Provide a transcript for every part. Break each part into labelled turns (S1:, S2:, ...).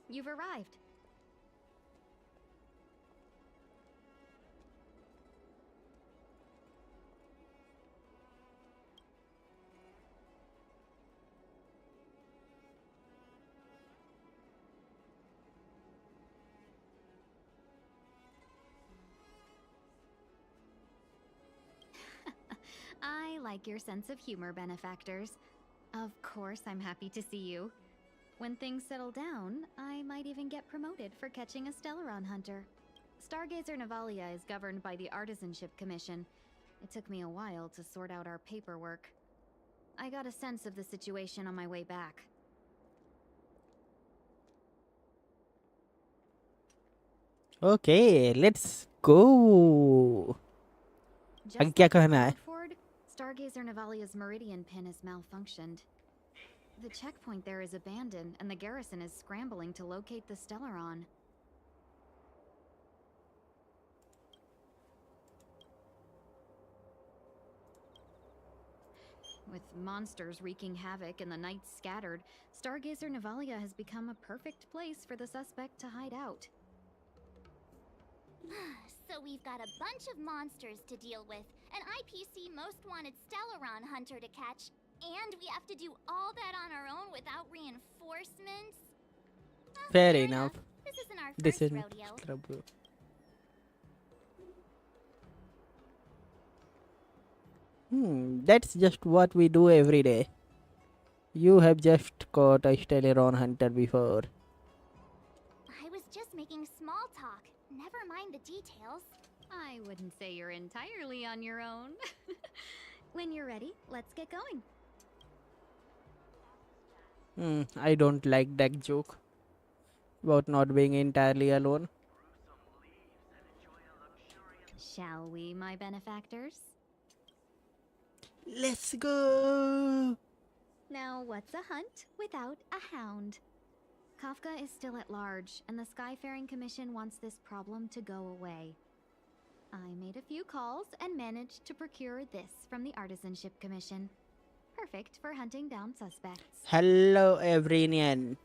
S1: You've arrived. I like your sense of humor, benefactors. Of course, I'm happy to see you. When things settle down, I might even get promoted for catching a Stellaron hunter. Stargazer Navalia is governed by the Artisanship Commission. It took me a while to sort out our paperwork. I got a sense of the situation on my way back.
S2: Okay, let's go.
S1: Just
S2: आगे
S1: like
S2: क्या
S1: at
S2: कहना है?
S1: Cloudford, Stargazer Navalia's meridian pin has malfunctioned. The checkpoint there is abandoned, and the garrison is scrambling to locate the Stellaron. With monsters wreaking havoc and the night scattered, Stargazer Navalia has become a perfect place for the suspect to hide out.
S3: So we've got a bunch of monsters to deal with, an IPC most wanted Stellaron hunter to catch, and we have to do all that on our own without reinforcements?
S2: Fair enough.
S3: This isn't our
S2: This
S3: first
S2: isn't
S3: rodeo.
S2: trouble. That's just what we do every day. You have just caught a Stellaron hunter before.
S3: I was just making small talk. Never mind the details.
S1: I wouldn't say you're entirely on your own. When you're ready, let's get going.
S2: I don't like that joke about not being entirely alone.
S1: Shall we, my benefactors?
S2: Let's go!
S1: Now, what's a hunt without a hound? Kafka is still at large, and the Skyfaring Commission wants this problem to go away. I made a few calls and managed to procure this from the Artisanship Commission. Perfect for hunting down suspects.
S2: Hello, everyone.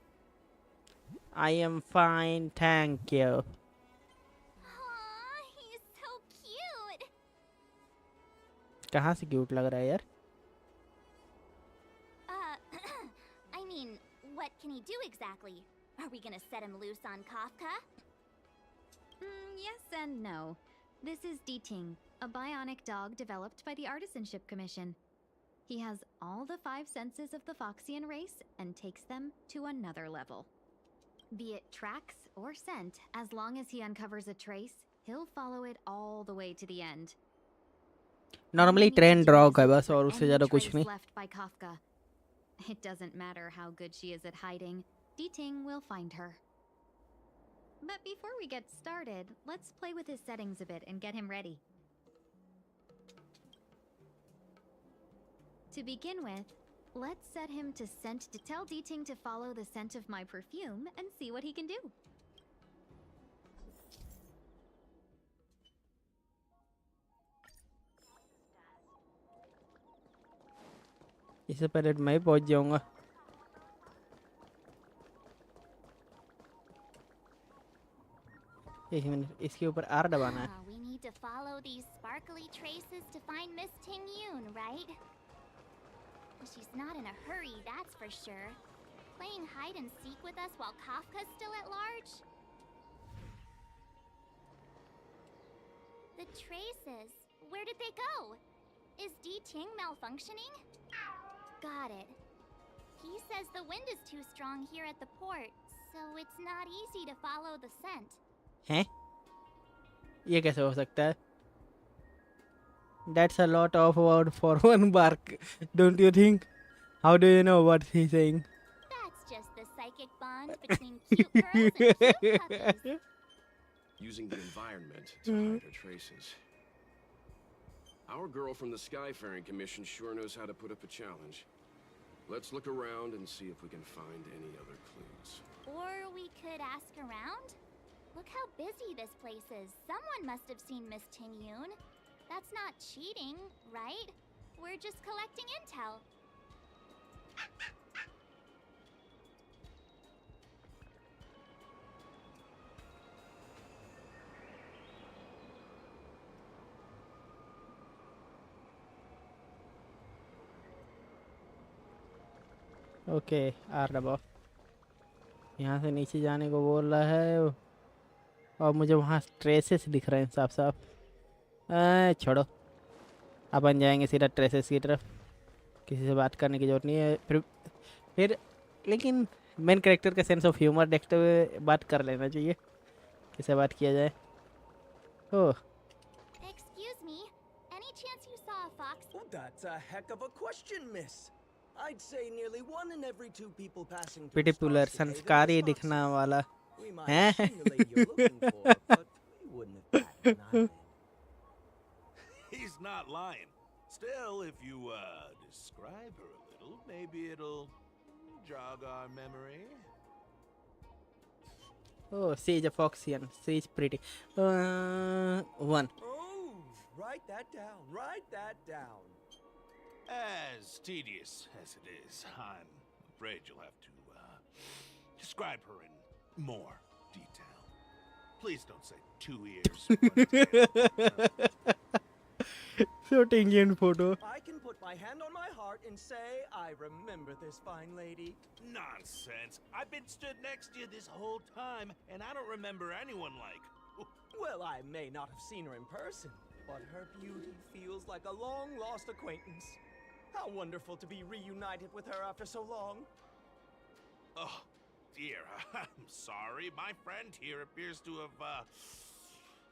S2: I am fine, thank you.
S3: Aww, he's so cute.
S2: कहाँ से cute लग रहा है यार?
S3: I mean, what can he do exactly? Are we gonna set him loose on Kafka?
S1: Yes and no. This is D-Ting, a bionic dog developed by the Artisanship Commission. He has all the 5 senses of the Foxian race and takes them to another level. Be it tracks or scent, as long as he uncovers a trace, he'll follow it all the way to the end.
S2: Normally trained dog है बस और उससे ज़्यादा कुछ नहीं.
S1: Left by Kafka. It doesn't matter how good she is at hiding, D-Ting will find her. But before we get started, let's play with his settings a bit and get him ready. To begin with, let's set him to scent to tell D-Ting to follow the scent of my perfume and see what he can do.
S2: इससे पहले मैं पहुंच जाऊंगा. एक minute इसके ऊपर R दबाना है.
S3: We need to follow these sparkly traces to find Miss Ting-Yun, right? She's not in a hurry, that's for sure. Playing hide and seek with us while Kafka's still at large? The traces, where did they go? Is D-Ting malfunctioning? Got it. He says the wind is too strong here at the port, so it's not easy to follow the scent.
S2: हैं? ये कैसे हो सकता है? That's a lot of word for one bark, don't you think? How do you know what he's saying?
S3: That's just the psychic bond between cute girls and cute puppies.
S4: Using the environment to hide her traces. Our girl from the Skyfaring Commission sure knows how to put up a challenge. Let's look around and see if we can find any other clues.
S3: Or we could ask around? Look how busy this place is. Someone must have seen Miss Ting-Yun. That's not cheating, right? We're just collecting intel.
S2: Okay R दबाओ। यहाँ से नीचे जाने को बोल रहा है और मुझे वहाँ ट्रेसेस दिख रहे हैं साफ साफ। छोड़ो, अपन जाएंगे सीधा ट्रेसेस की तरफ। किसी से बात करने की जरूरत नहीं है। फिर लेकिन मेन कैरेक्टर का सेंस ऑफ ह्यूमर देखते हुए बात कर लेना चाहिए। किससे बात किया जाए? ओह
S3: Excuse me, any chance you saw a fox?
S5: Oh, that's a heck of a question, miss. I'd say nearly 1 in every 2 people passing through
S2: पिटिपुलर
S5: Starsky Haven
S2: संस्कारी
S5: was
S2: दिखना
S5: foxes.
S2: वाला
S5: We might
S2: हैं?
S5: have seen the lady you're looking for, but we wouldn't have batted an eyelid.
S6: He's not lying. Still, if you describe her a little, maybe it'll jog our memory.
S2: Oh, she's a foxian. She's pretty. One.
S5: Oh, write that down. Write that down.
S6: As tedious as it is, I'm afraid you'll have to describe her in more detail. Please don't say 2 ears. one tail.
S2: Shooting in photo.
S5: I can put my hand on my heart and say I remember this fine lady.
S6: Nonsense. I've been stood next to you this whole time, and I don't remember anyone like.
S5: Well, I may not have seen her in person, but her beauty feels like a long-lost acquaintance. How wonderful to be reunited with her after so long.
S6: Oh, dear. I'm sorry. My friend here appears to have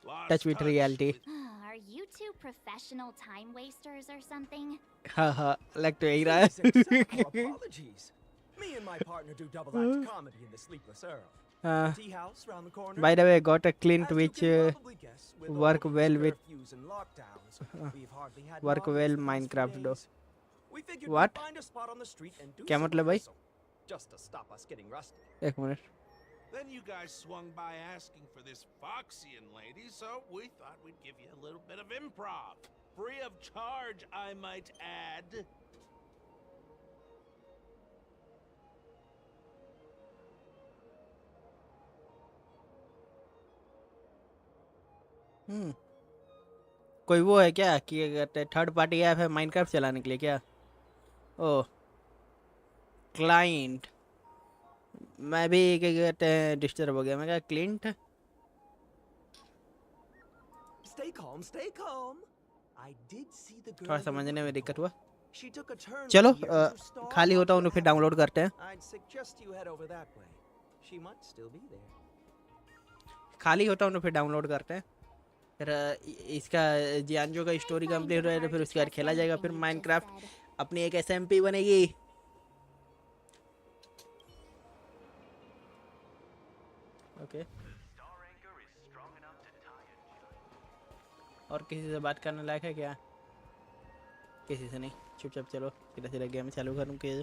S6: lost
S2: Touch with reality.
S3: Are you two professional time wasters or something?
S2: Haha, like to
S5: Please accept our apologies. Me and my partner do double act comedy in the Sleepless Earl. Tea house round the corner.
S2: By the way, got a Clint
S5: As you
S2: which
S5: can probably guess, with all
S2: work
S5: these
S2: well with
S5: curfews and lockdowns, we've hardly had
S2: work
S5: an
S2: well
S5: audience the past few
S2: Minecraft though.
S5: days. We figured
S2: What?
S5: we'd find a spot on the street and do
S2: क्या
S5: some
S2: मतलब भाई?
S5: rehearsal, just to stop us getting rusty.
S2: एक minute.
S6: Then you guys swung by asking for this Foxian lady, so we thought we'd give you a little bit of improv. Free of charge, I might add.
S2: कोई वो है क्या कि कहते हैं third party app है Minecraft चलाने के लिए क्या? ओह क्लाइंट. मैं भी क्या कहते हैं डिस्टर्ब हो गया. मैं क्या Clint?
S5: Stay calm, stay calm. I did see the girl.
S2: थोड़ा
S5: you're
S2: समझने में
S5: looking
S2: दिक्कत
S5: for.
S2: हुआ.
S5: She took a turn
S2: चलो
S5: from here to Star
S2: खाली होता हूँ
S5: onto
S2: तो फिर
S5: the
S2: डाउनलोड
S5: avenue.
S2: करते हैं.
S5: I'd suggest you head over that way. She might still be there.
S2: खाली होता हूँ तो फिर डाउनलोड करते हैं. फिर इसका जियांजो का स्टोरी कंप्लीट हो जाए तो फिर उसके बाद खेला जाएगा. फिर माइनक्राफ्ट अपनी एक SMP बनेगी. ओके. और किसी से बात करने लायक है क्या? किसी से नहीं. चुपचाप चलो सीधा सीधा गेम चालू करूँ कि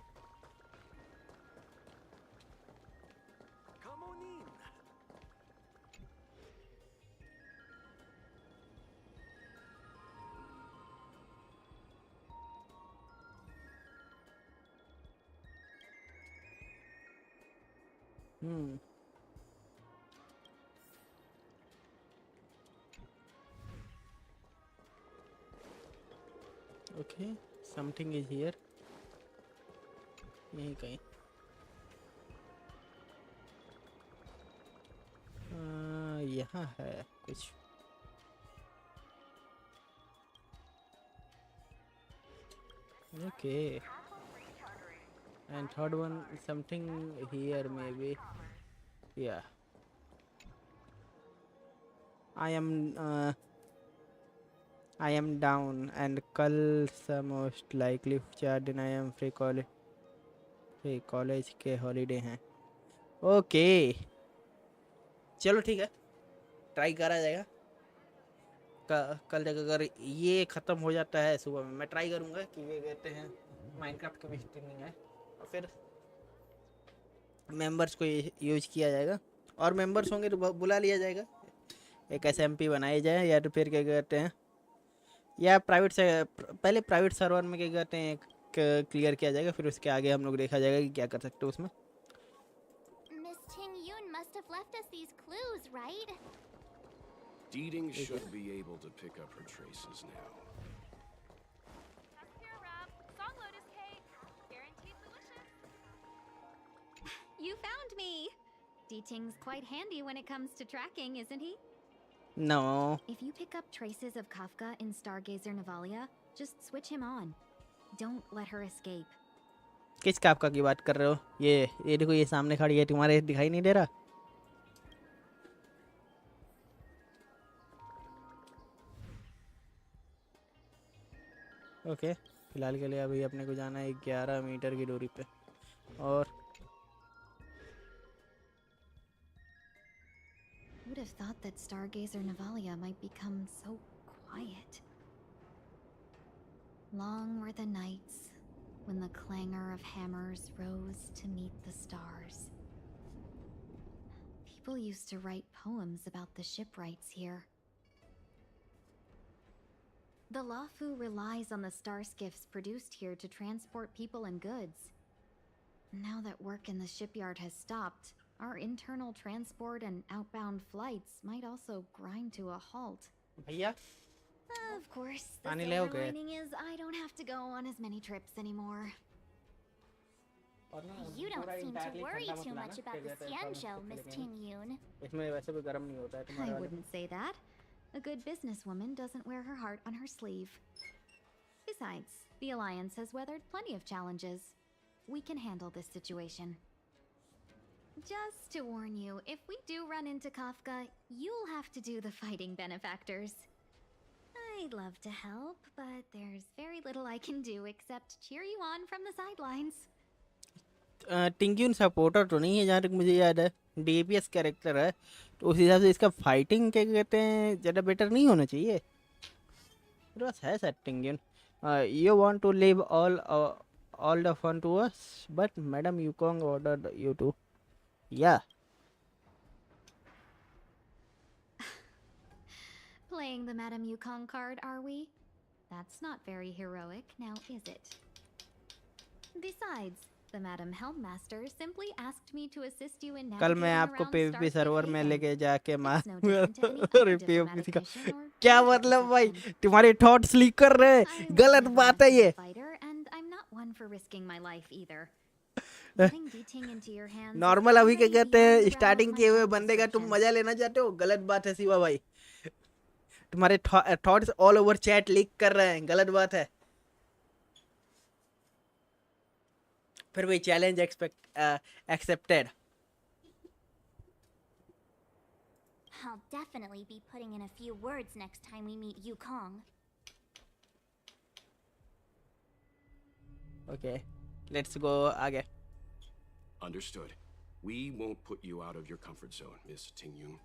S5: Come on in.
S2: Okay something is here. यहीं कहीं. यहाँ है कुछ. Okay. And third one something here maybe. Yeah. I am down and कल most likely 4 दिन I am free college के हॉलीडे हैं. ओके चलो ठीक है. ट्राई करा जाएगा. कल तक अगर ये ख़त्म हो जाता है सुबह में मैं ट्राई करूँगा कि ये कहते हैं माइनक्राफ्ट का भी स्ट्रीमिंग है और फिर मेंबर्स को यूज किया जाएगा और मेंबर्स होंगे तो बुला लिया जाएगा. एक SMP बनाई जाए या तो फिर क्या कहते हैं या प्राइवेट से पहले प्राइवेट सर्वर में क्या कहते हैं क्लियर किया जाएगा. फिर उसके आगे हम लोग देखा जाएगा कि क्या कर सकते हैं उसमें.
S3: Miss Ting Yun must have left us these clues, right?
S4: Deeding should be able to pick up her traces now.
S7: Here, Rob. Song Lotus cake. Guaranteed delicious.
S1: D-Ting's quite handy when it comes to tracking, isn't he?
S2: No.
S1: If you pick up traces of Kafka in Stargazer Navalia, just switch him on. Don't let her escape.
S2: किस Kafka की बात कर रहे हो? ये देखो, ये सामने खड़ी है, तुम्हारे दिखाई नहीं दे रहा? ओके, फिलहाल के लिए अभी अपने को जाना है 11 मीटर की दूरी पे। और
S1: Would have thought that Stargazer Navalia might become so quiet. Long were the nights when the clangor of hammers rose to meet the stars. People used to write poems about the shipwrights here. The Luofu relies on the star skiffs produced here to transport people and goods. Now that work in the shipyard has stopped, our internal transport and outbound flights might also grind to a halt.
S2: भैया
S1: Of course, the
S2: पानी ले
S1: silver
S2: आओगे?
S1: lining is I don't have to go on as many trips anymore.
S3: You don't seem to worry too much about the Xianzhou, Miss Ting Yun.
S2: इसमें वैसे भी गर्म नहीं होता है तुम्हारे
S1: I
S2: वाले
S1: wouldn't say that. A good businesswoman doesn't wear her heart on her sleeve. Besides, the Alliance has weathered plenty of challenges. We can handle this situation. Just to warn you, if we do run into Kafka, you'll have to do the fighting benefactors. I'd love to help, but there's very little I can do except cheer you on from the sidelines.
S2: टिंग्यून supporter तो नहीं है जहाँ तक मुझे याद है, DPS character है, तो उस हिसाब से इसका फाइटिंग क्या कहते हैं ज़्यादा बेटर नहीं होना चाहिए। मेरे पास है सर टिंग्यून। You want to leave all the fun to us, but Madam Yukong ordered you to. Yeah.
S1: Playing the Madame Yukong card, are we? That's not very heroic, now is it? Besides, the Madame Helmmaster simply asked me to assist you in
S2: कल
S1: navigating
S2: मैं आपको
S1: around
S2: PVP server में
S1: Starfleet
S2: लेके जाके मार
S1: It's no different to any other
S2: PVP
S1: diplomatic
S2: का
S1: mission or
S2: क्या
S1: political
S2: मतलब भाई,
S1: deception.
S2: तुम्हारे थॉट्स लीक कर रहे हैं,
S1: I was
S2: गलत
S1: never
S2: बात
S1: much
S2: है
S1: of a
S2: ये।
S1: fighter, and I'm not one for risking my life either. Getting D-Ting into your hands is
S2: normal अभी क्या
S1: already
S2: कहते
S1: beyond
S2: हैं
S1: the realm of
S2: starting
S1: my
S2: किए हुए
S1: job
S2: बंदे का तुम
S1: description.
S2: मजा लेना चाहते हो, गलत बात है शिवा भाई। तुम्हारे thoughts all over chat leak कर रहे हैं, गलत बात है। फिर वही challenge accepted.
S3: I'll definitely be putting in a few words next time we meet Yukong.
S2: Okay, let's go आगे।
S4: Understood. We won't put you out of your comfort zone, Miss Tingyun.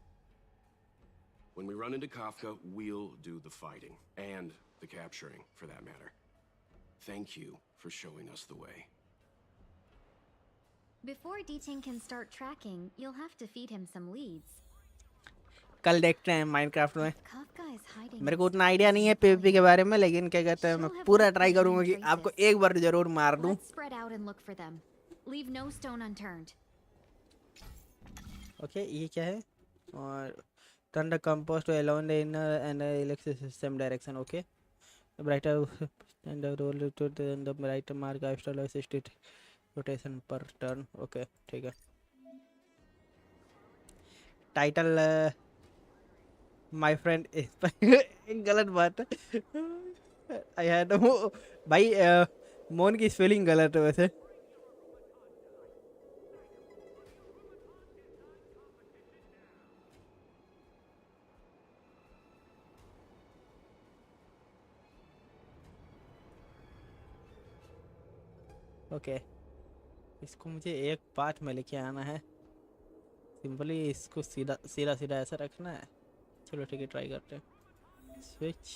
S4: When we run into Kafka, we'll do the fighting. And the capturing, for that matter. Thank you for showing us the way.
S1: Before D-Ting can start tracking, you'll have to feed him some leads.
S2: कल देखते हैं Minecraft में।
S1: Kafka is hiding
S2: मेरे को
S1: in
S2: उतना idea नहीं है PVP के बारे में, लेकिन क्या कहते हैं मैं पूरा ट्राई करूंगा कि आपको एक बार जरूर मार दूं।
S1: Let's spread out and look for them. Leave no stone unturned.
S2: Okay, ये क्या है? और turn the compost to along the inner and electric system direction. Okay, the brighter and the roll to the brighter mark after 60 rotation per turn. Okay, ठीक है। Title my friend is गलत बात है। I had भाई मोन की spelling गलत है वैसे। ओके, इसको मुझे एक पार्ट में लेके आना है। सिंपली इसको सीधा सीधा सीधा ऐसा रखना है। चलो ठीक है, ट्राई करते हैं। स्विच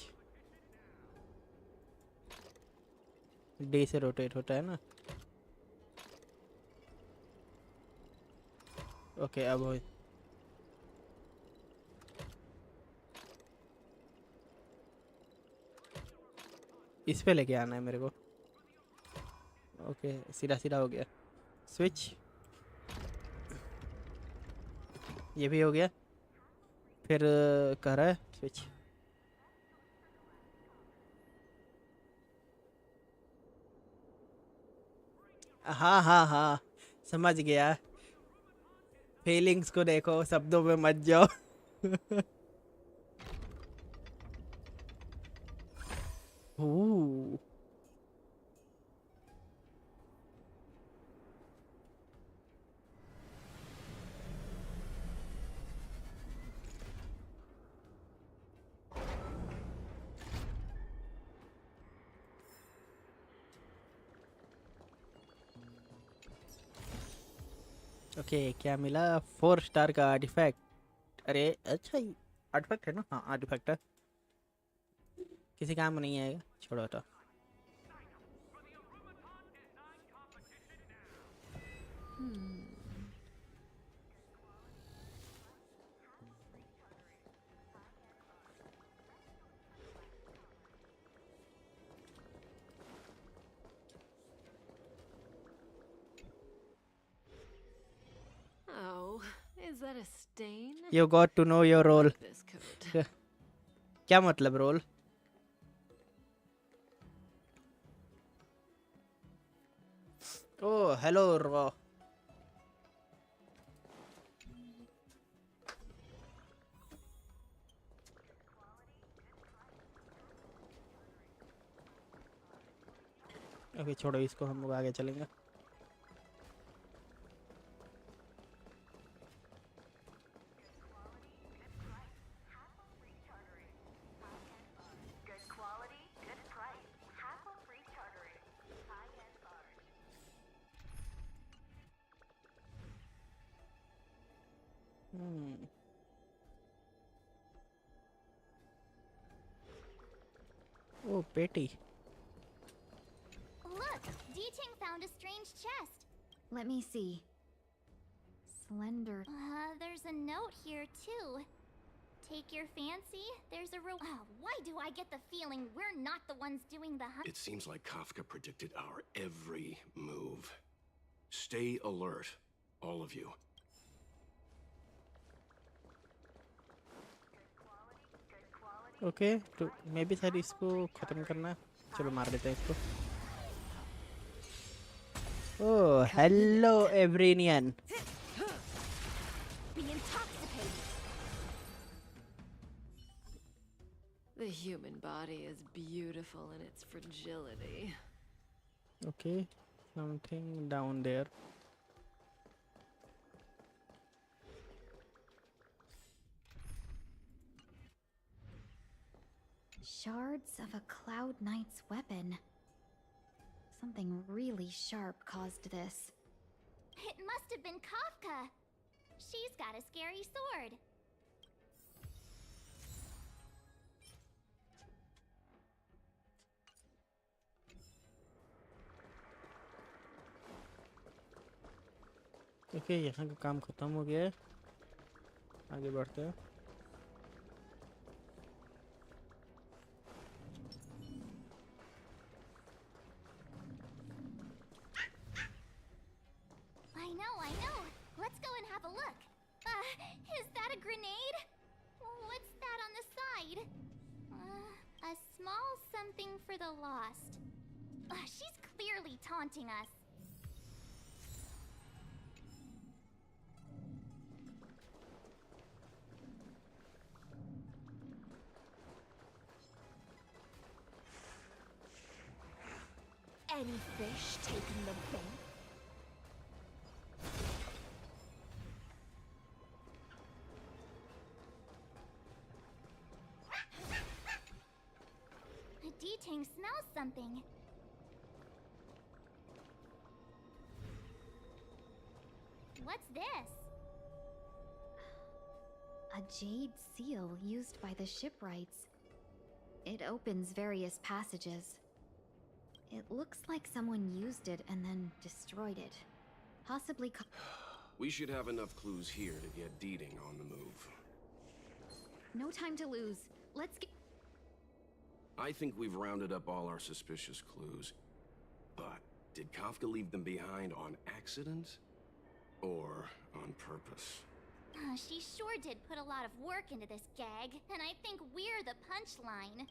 S2: डी से रोटेट होता है ना। ओके, अब हो इस पे लेके आना है मेरे को। ओके, सीधा सीधा हो गया। स्विच, ये भी हो गया। फिर कह रहा है स्विच। हाँ हाँ हाँ, समझ गया। फीलिंग्स को देखो, शब्दों में मत जाओ. Ooh. ओके क्या मिला 4 स्टार का आर्टिफैक्ट. अरे अच्छा आर्टिफैक्ट है ना. हाँ आर्टिफैक्ट है. किसी काम में नहीं आएगा. छोड़ो हटो.
S7: Oh, is that a stain?
S2: You got to know your role.
S7: This coat.
S2: क्या मतलब रोल. ओह हेलो रॉ. ओके छोड़ो इसको, हम लोग आगे चलेंगे. Oh, Betty.
S3: Look, D-Ting found a strange chest.
S1: Let me see. Slender.
S3: There's a note here too. Take your fancy. There's a why do I get the feeling we're not the ones doing the hunt?
S4: It seems like Kafka predicted our every move. Stay alert, all of you.
S2: Okay तो may be शायद इसको खत्म करना है. चलो मार देते हैं इसको. Oh hello everyone.
S3: Be intoxicated.
S7: The human body is beautiful in its fragility.
S2: Okay something down there.
S1: Shards of a Cloud Knight's weapon. Something really sharp caused this.
S3: It must have been Kafka. She's got a scary sword.
S2: Okay यहाँ का काम खत्म हो गया है. आगे बढ़ते हैं.
S3: I know. Let's go and have a look. Is that a grenade? What's that on the side? A small something for the lost. She's clearly taunting us. Any fish taking the bait? D-Ting smells something. What's this?
S1: A jade seal used by the shipwrights. It opens various passages. It looks like someone used it and then destroyed it. Possibly
S4: We should have enough clues here to get D-Ting on the move.
S1: no time to lose. Let's get...
S4: I think we've rounded up all our suspicious clues. But did Kafka leave them behind on accident? Or on purpose?
S3: She sure did put a lot of work into this gag, and I think we're the punchline.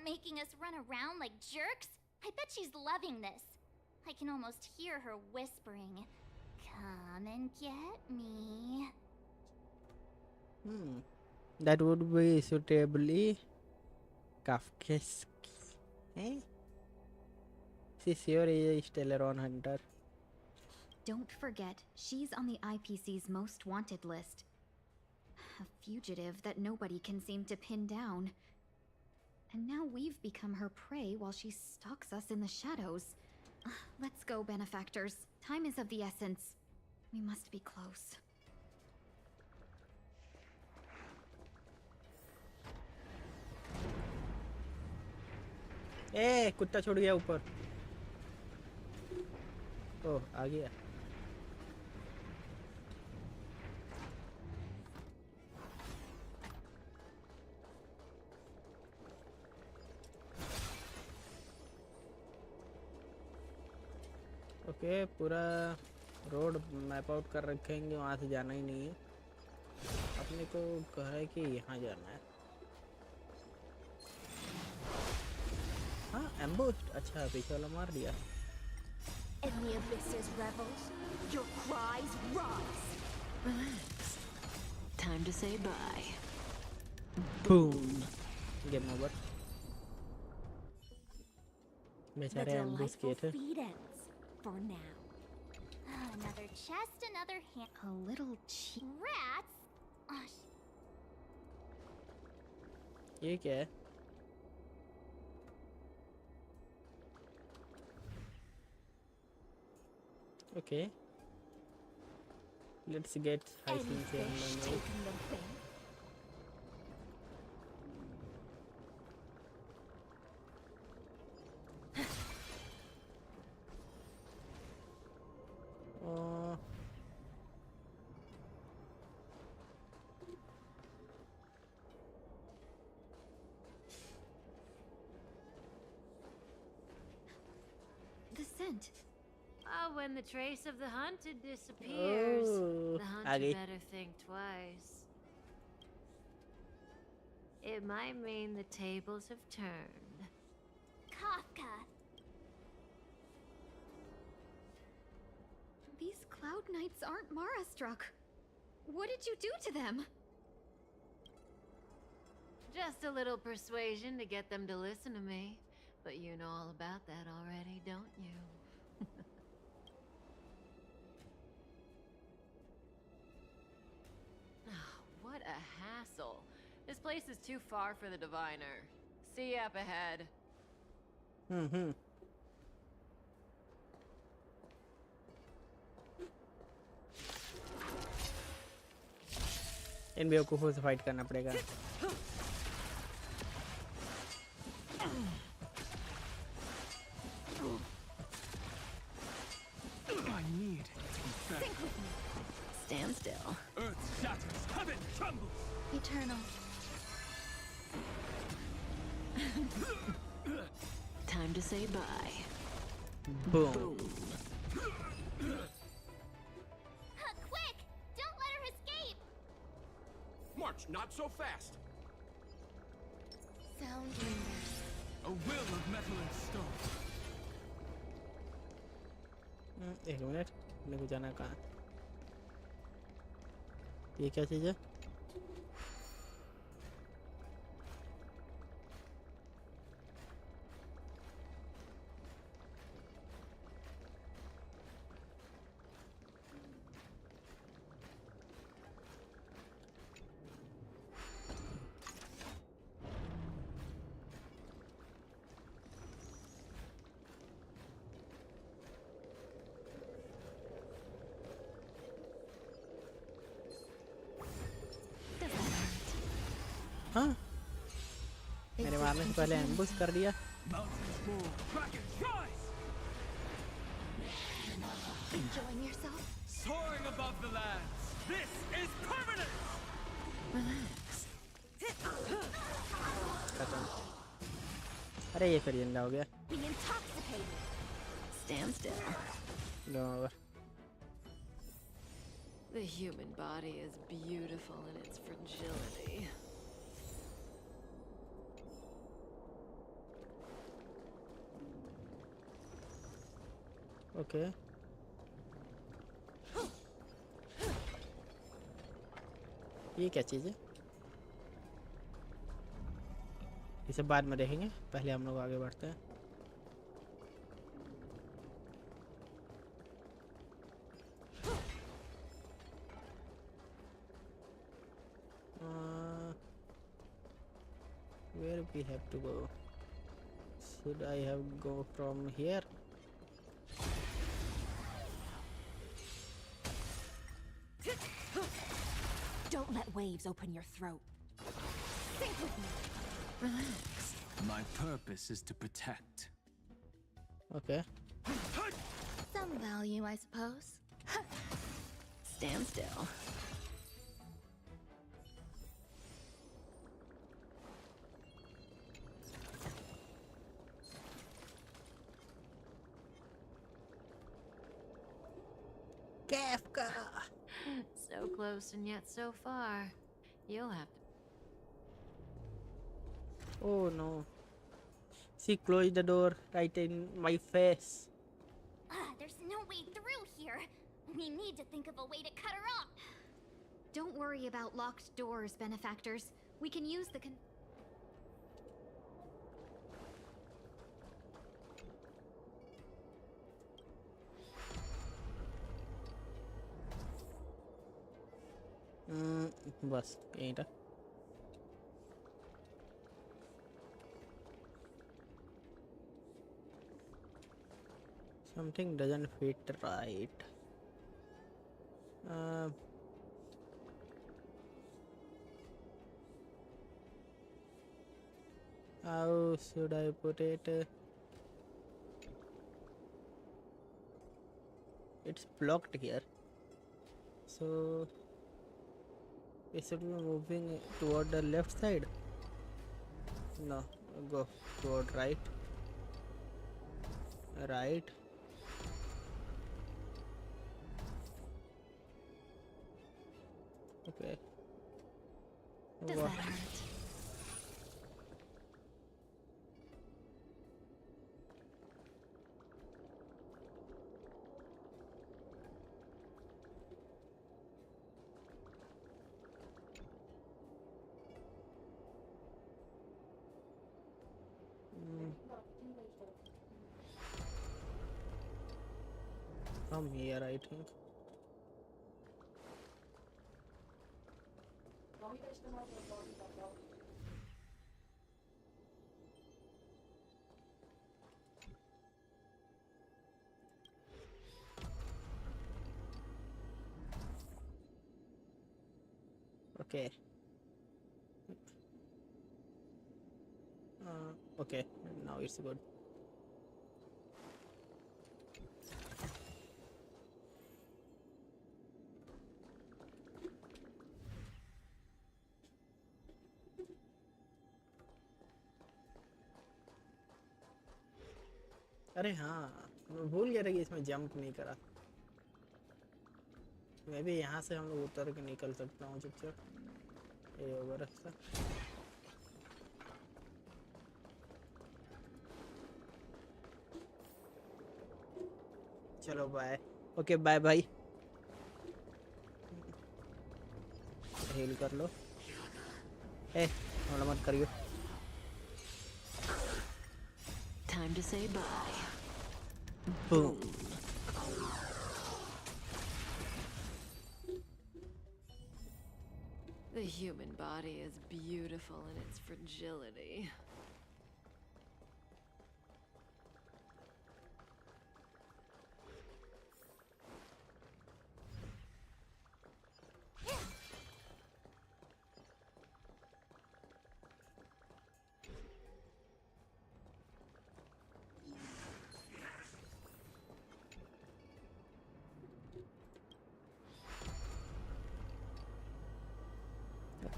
S3: Making us run around like jerks? I bet she's loving this. I can almost hear her whispering. Come and get me.
S2: That would be suitably Kafkaesque. Eh? She's sure a Stellaron hunter.
S1: Don't forget, she's on the IPC's most wanted list. A fugitive that nobody can seem to pin down. And now we've become her prey while she stalks us in the shadows. Let's go, benefactors. Time is of the essence. We must be close.
S2: ए कुत्ता छोड़ गया ऊपर ओह आ गया okay पूरा road map out कर रखेंगे वहाँ से जाना ही नहीं है अपने को कह रहा है कि यहाँ जाना है हाँ एम्बुश्ड अच्छा पीछे वाला मार दिया
S3: In the abysses, rebels, your cries rise.
S7: Relax. Time to say bye.
S2: Boom. Game over.
S3: The
S2: बेचारे एम्बुश किए
S3: delightful
S2: थे
S3: feed ends for now. Another chest, another hand.
S1: A little cheap.
S3: Rats?
S2: ये क्या है Okay. Let's get
S3: Any
S2: hiking
S3: fish
S2: camera.
S3: taking the bait?
S1: The scent.
S7: Oh, when the trace of the hunted disappears,
S2: Oh,
S7: the hunter
S2: Aggie.
S7: better think twice. It might mean the tables have turned.
S3: Kafka.
S1: These cloud knights aren't Mara struck. What did you do to them?
S7: Just a little persuasion to get them to listen to me. But you know all about that already, don't you? What a hassle. This place is too far for the diviner. See you up ahead.
S2: इन बेवकूफों से fight करना पड़ेगा
S5: I need to be better.
S7: Stand still.
S5: Earth shatters, heaven trembles.
S1: Eternal.
S7: Time to say bye.
S2: Boom.
S3: Quick! Don't let her escape!
S4: March, not so fast.
S3: Sound lingers.
S5: A will of metal and stone.
S2: एक minute मेरे को जाना कहाँ ये क्या चीज़ है हाँ मेरे मारने से पहले एम्बुश कर दिया
S5: Mountains roar, dragons rise.
S1: Enjoying yourself?
S5: Soaring above the lands. This is permanent.
S7: Relax.
S2: खत्म अरे ये फिर जिंदा हो गया
S3: Be intoxicated.
S7: Stand still.
S2: Game over
S7: The human body is beautiful in its fragility.
S2: Okay ये क्या चीज़ है? इसे बाद में देखेंगे, पहले हम लोग आगे बढ़ते हैं। Where we have to go? Should I have go from here?
S8: Don't let waves open your throat. Think with me.
S7: Relax.
S9: My purpose is to protect.
S2: Okay.
S1: Some value, I suppose.
S7: Stand still.
S2: Kafka.
S7: So close and yet so far. You'll have to.
S2: Oh no. She closed the door right in my face.
S3: There's no way through here. We need to think of a way to cut her off.
S1: Don't worry about locked doors, benefactors. We can use the
S2: बस यहीं था। Something doesn't fit right. How should I put it? It's blocked here, so we should be moving toward the left side. No, go toward right. Right. Okay.
S1: Does
S2: Wha-
S1: that hurt? From here, I think. Okay. Okay, now it's good. अरे हाँ, मैं भूल गया था कि इसमें jump नहीं करा। मैं भी यहाँ से हम लोग उतर के निकल सकता हूँ चुपचाप। ये होगा रास्ता। चलो bye. Okay bye bye. Heal कर लो। हमला मत करियो।
S7: Time to say bye.
S2: Boom.
S7: The human body is beautiful in its fragility.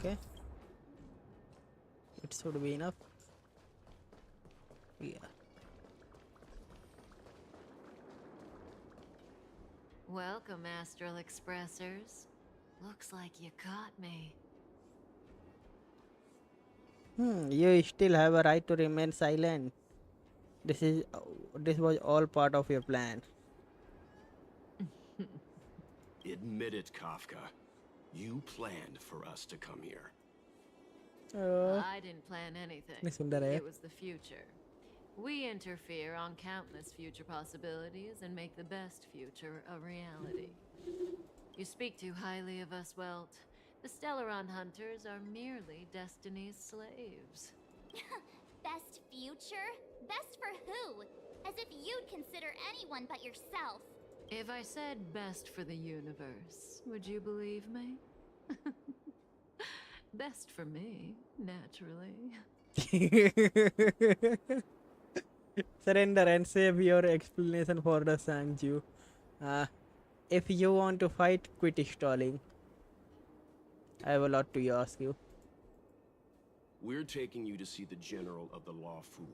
S2: Okay. It should be enough. Yeah.
S7: Welcome, Astral Expressers. Looks like you caught me.
S2: You still have a right to remain silent. This was all part of your plan.
S4: Admit it, Kafka. You planned for us to come here.
S7: I didn't plan anything.
S2: Ini sundar ya.
S7: It was the future. We interfere on countless future possibilities and make the best future a reality. You speak too highly of us, Welt. The Stellaron hunters are merely Destiny's slaves.
S3: Best future? Best for who? As if you'd consider anyone but yourself.
S7: If I said best for the universe, would you believe me? Best for me, naturally.
S2: Surrender and save your explanation for the Xianzhou. If you want to fight, quit stalling. I have a lot to ask you.
S4: We're taking you to see the General of the Luofu.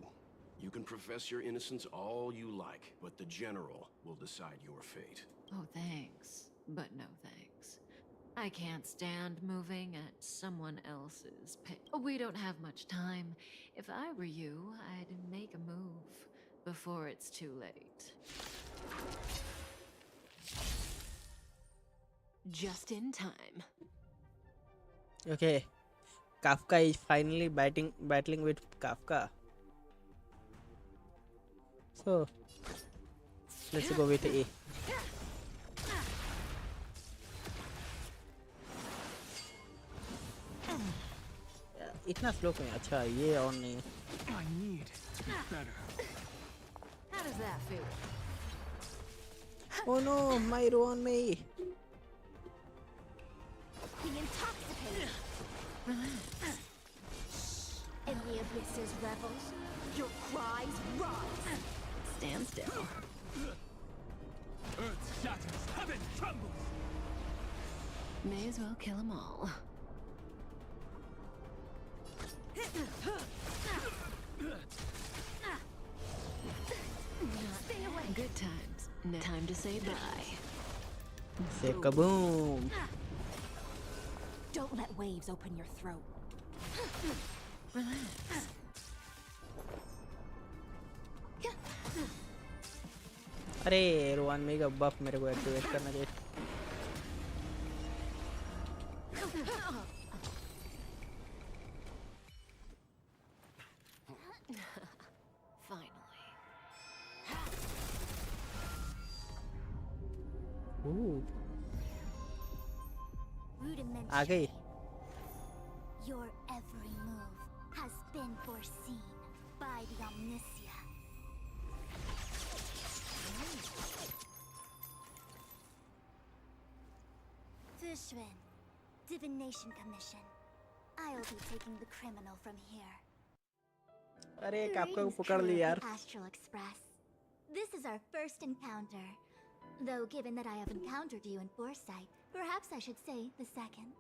S4: You can profess your innocence all you like, but the General will decide your fate.
S7: Oh, thanks. But no thanks. I can't stand moving at someone else's pace. We don't have much time. If I were you, I'd make a move before it's too late.
S8: Just in time.
S2: Okay. Kafka is finally battling with Kafka. So, let's go with A. इतना slow क्यों? अच्छा ये on नहीं है.
S9: I need to be better.
S7: How does that feel?
S2: Oh no, my on me.
S3: The intoxicated. In the abyss's revels, your cries rise.
S7: Stand still.
S9: Earth shatters, heaven trembles.
S7: May as well kill them all.
S3: Stay away.
S7: Good times. Now time to say bye.
S2: Say kaboom.
S8: Don't let waves open your throat.
S7: Relax.
S2: अरे रोहन में का बफ मेरे को activate करना चाहिए.
S7: Finally.
S2: आ गई.
S3: Your every move has been foreseen by the Omniscient. Fushun, Divination Commission. I'll be taking the criminal from here.
S2: अरे Kafka को
S3: Greetings,
S2: पकड़ ली
S3: crew of
S2: यार.
S3: the Astral Express. This is our first encounter. Though given that I have encountered you in foresight, perhaps I should say the second.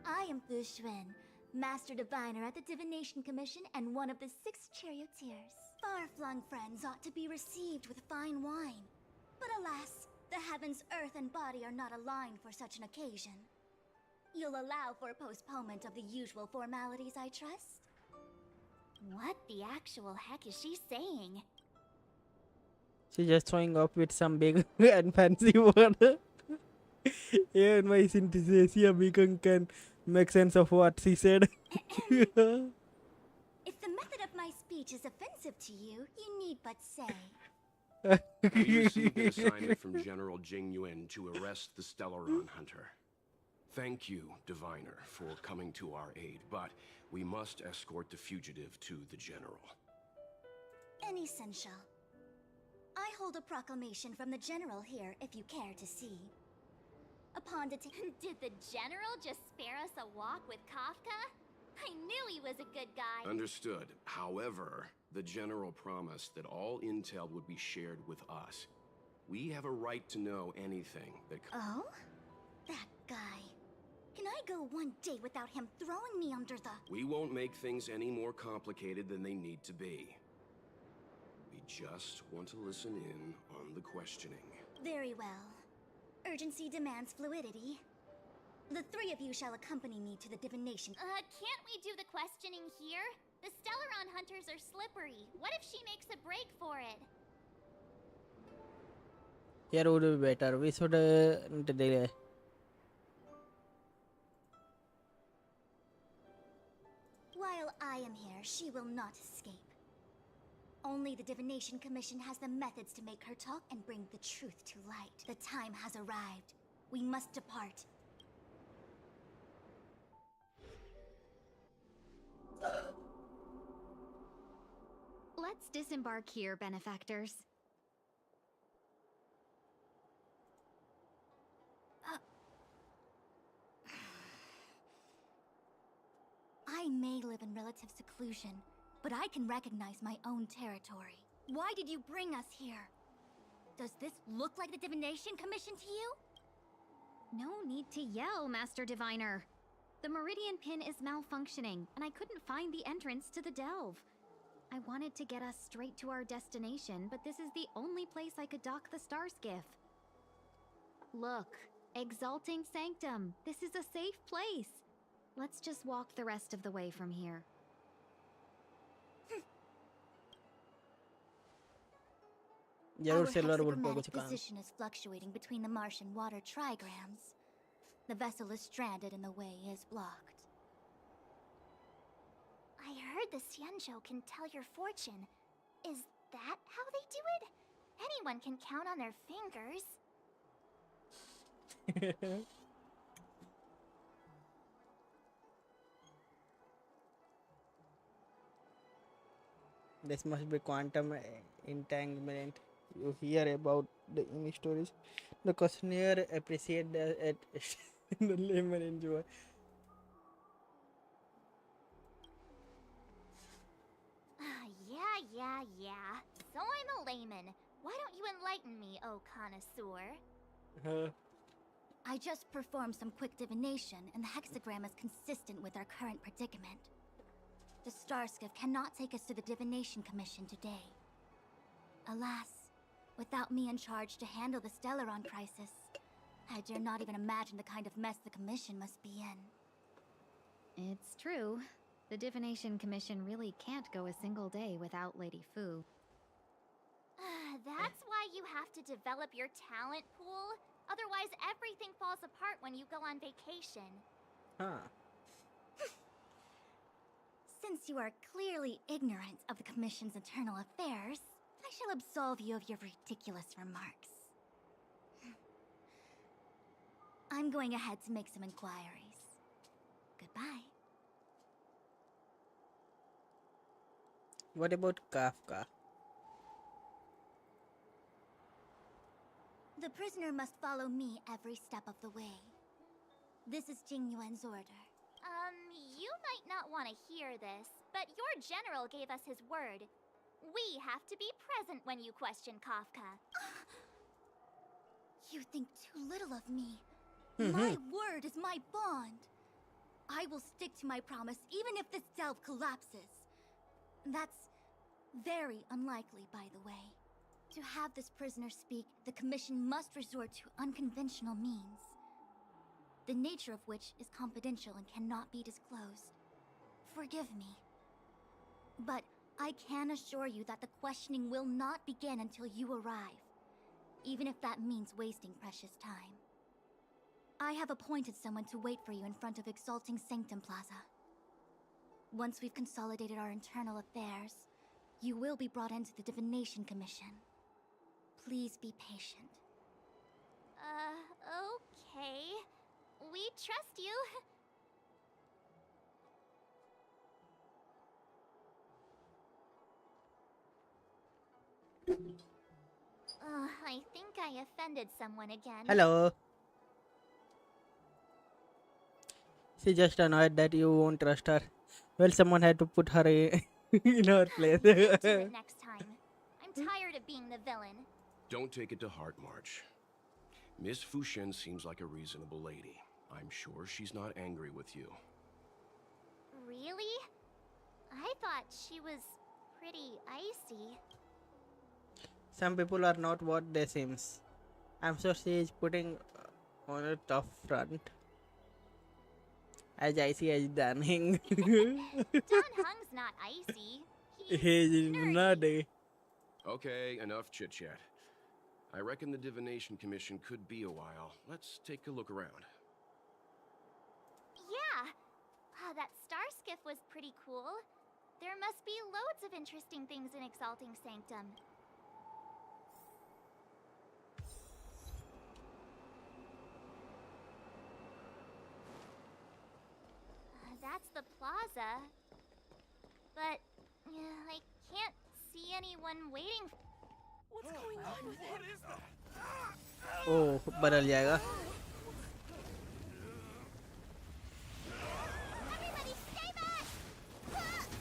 S3: I am Fushun, Master Diviner at the Divination Commission and one of the 6 charioteers. Far-flung friends ought to be received with fine wine. But alas, the heavens, earth, and body are not aligned for such an occasion. You'll allow for a postponement of the usual formalities, I trust? What the actual heck is she saying?
S2: She's just showing up with some big and fancy word. Even my synthesia beacon can make sense of what she said.
S3: If the method of my speech is offensive to you, you need but say.
S4: We received an assignment from General Jing Yuan to arrest the Stellaron hunter. Thank you, Diviner, for coming to our aid, but we must escort the fugitive to the General.
S3: Essential. I hold a proclamation from the General here, if you care to see. Upon Did the General just spare us a walk with Kafka? I knew he was a good guy.
S4: Understood. However, the General promised that all intel would be shared with us. We have a right to know anything that...
S3: Oh? That guy. Can I go one day without him throwing me under the...
S4: We won't make things any more complicated than they need to be. We just want to listen in on the questioning.
S3: Very well. Urgency demands fluidity. The 3 of you shall accompany me to the divination. Can't we do the questioning here? The Stellaron hunters are slippery. What if she makes a break for it?
S2: Here would be better. We should delay.
S3: While I am here, she will not escape. Only the Divination Commission has the methods to make her talk and bring the truth to light. The time has arrived. We must depart.
S1: Let's disembark here, benefactors.
S3: I may live in relative seclusion, but I can recognize my own territory. Why did you bring us here? Does this look like the Divination Commission to you?
S1: No need to yell, Master Diviner. The Meridian Pin is malfunctioning, and I couldn't find the entrance to the delve. I wanted to get us straight to our destination, but this is the only place I could dock the star skiff. Look, Exalting Sanctum, this is a safe place. Let's just walk the rest of the way from here.
S2: जरूर
S3: Our
S2: silver would पे कुछ
S3: hexagrammatic
S2: काम
S3: position is fluctuating between the Martian water trigrams. The vessel is stranded and the way is blocked.
S10: I heard the Xianzhou can tell your fortune. Is that how they do it? Anyone can count on their fingers.
S2: This must be quantum entanglement. You hear about the in stories. The questionnaire appreciate the the layman enjoy.
S10: Yeah. So I'm a layman. Why don't you enlighten me, oh connoisseur?
S3: I just performed some quick divination, and the hexagram is consistent with our current predicament. The star skiff cannot take us to the Divination Commission today. Alas, without me in charge to handle the Stellaron crisis, I dare not even imagine the kind of mess the Commission must be in.
S1: It's true. The Divination Commission really can't go a single day without Lady Fu.
S10: That's why you have to develop your talent pool. Otherwise, everything falls apart when you go on vacation.
S2: Huh.
S3: Since you are clearly ignorant of the Commission's internal affairs, I shall absolve you of your ridiculous remarks. I'm going ahead to make some inquiries. Goodbye.
S2: What about Kafka?
S3: The prisoner must follow me every step of the way. This is Jing Yuan's order.
S10: You might not want to hear this, but your general gave us his word. We have to be present when you question Kafka.
S3: You think too little of me. My word is my bond. I will stick to my promise even if this delve collapses. That's very unlikely, by the way. To have this prisoner speak, the Commission must resort to unconventional means, the nature of which is confidential and cannot be disclosed. Forgive me. But I can assure you that the questioning will not begin until you arrive, even if that means wasting precious time. I have appointed someone to wait for you in front of Exalting Sanctum Plaza. Once we've consolidated our internal affairs, you will be brought into the Divination Commission. Please be patient.
S10: Okay. We trust you. I think I offended someone again.
S2: Hello. She just annoyed that you won't trust her. Well, someone had to put her in her place.
S10: We'll do it next time. I'm tired of being the villain.
S4: Don't take it to heart, March. Miss Fushen seems like a reasonable lady. I'm sure she's not angry with you.
S10: Really? I thought she was pretty icy.
S2: Some people are not what they seems. I'm sure she is putting on a tough front. As icy as Dan Heng.
S10: Dan Heng's not icy.
S2: He's nerdy.
S4: Okay, enough chit-chat. I reckon the Divination Commission could be a while. Let's take a look around.
S10: Yeah. That star skiff was pretty cool. There must be loads of interesting things in Exalting Sanctum. That's the plaza. But I can't see anyone waiting.
S8: What's going on with him?
S6: What is that?
S2: ओह बदल जाएगा.
S10: Everybody stay back!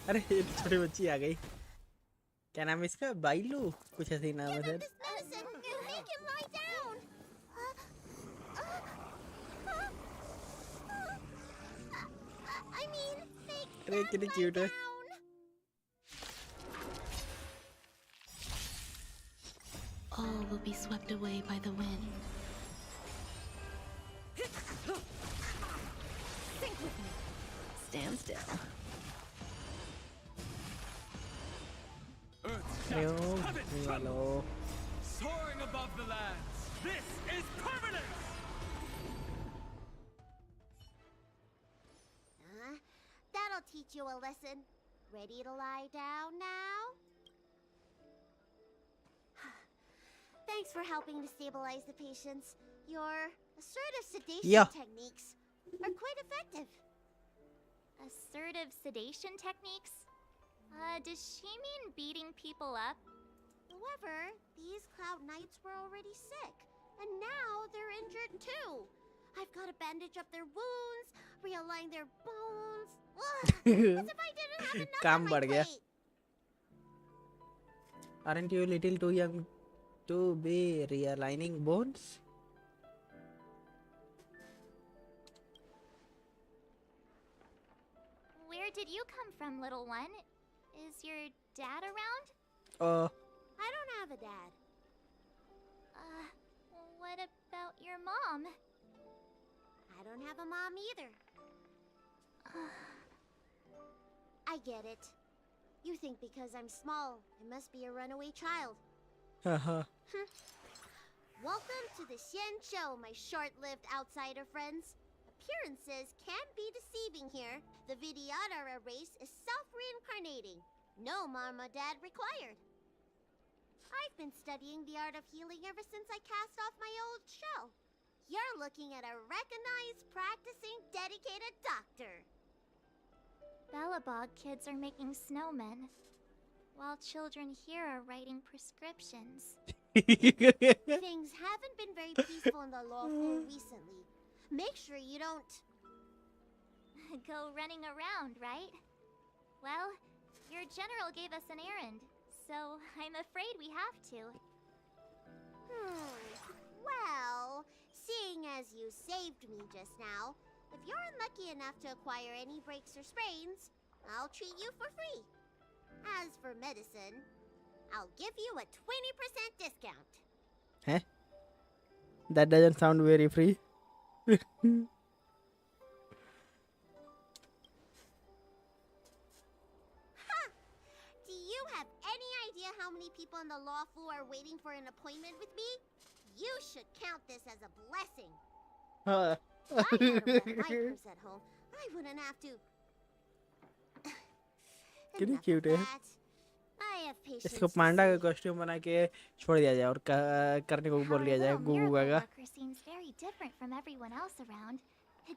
S2: अरे ये तो छोटी बच्ची आ गई. क्या नाम है इसका? बाइलू कुछ ऐसे ही नाम है sir.
S10: This medicine, make him lie down! I mean, make
S2: अरे
S10: Dad
S2: कितनी
S10: lie
S2: क्यूट है.
S10: down!
S1: All will be swept away by the wind.
S8: Think with me.
S1: Stand still.
S9: Earth's
S2: Yo,
S9: shadows haven't trembled.
S2: hello.
S9: Soaring above the lands. This is permanence!
S10: That'll teach you a lesson. Ready to lie down now? Thanks for helping to stabilize the patients. Your assertive sedation
S2: Yeah.
S10: techniques are quite effective. Assertive sedation techniques? Does she mean beating people up? However, these Cloud Knights were already sick, and now they're injured too. I've got to bandage up their wounds, realign their bones. Ugh, as if I didn't have enough
S2: काम
S10: on my
S2: बढ़ गया.
S10: plate.
S2: Aren't you a little too young to be realigning bones?
S10: Where did you come from, little one? Is your dad around? I don't have a dad. What about your mom? I don't have a mom either. I get it. You think because I'm small, I must be a runaway child.
S2: haha.
S10: Welcome to the Xianzhou, my short-lived outsider friends. Appearances can be deceiving here. The Vidyadhara race is self-reincarnating. No mom or dad required. I've been studying the art of healing ever since I cast off my old shell. You're looking at a recognized, practicing, dedicated doctor. Belobog kids are making snowmen, while children here are writing prescriptions. Things haven't been very peaceful in the Luofu recently. Make sure you don't go running around, right? Well, your general gave us an errand, so I'm afraid we have to. Well, seeing as you saved me just now, if you're unlucky enough to acquire any breaks or sprains, I'll treat you for free. As for medicine, I'll give you a 20% discount.
S2: Huh? That doesn't sound very free.
S10: Do you have any idea how many people in the Luofu are waiting for an appointment with me? You should count this as a blessing.
S2: हाँ.
S10: If I had a red wipers at home, I wouldn't have to.
S2: कितनी
S10: Enough
S2: cute
S10: of
S2: है.
S10: that. I have patience.
S2: इसको
S10: to
S2: पांडा का
S10: see.
S2: Costume बना के छोड़ दिया जाए और करने को बोल
S10: Our
S2: लिया जाए
S10: little
S2: गुगू
S10: miracle
S2: का.
S10: worker seems very different from everyone else around.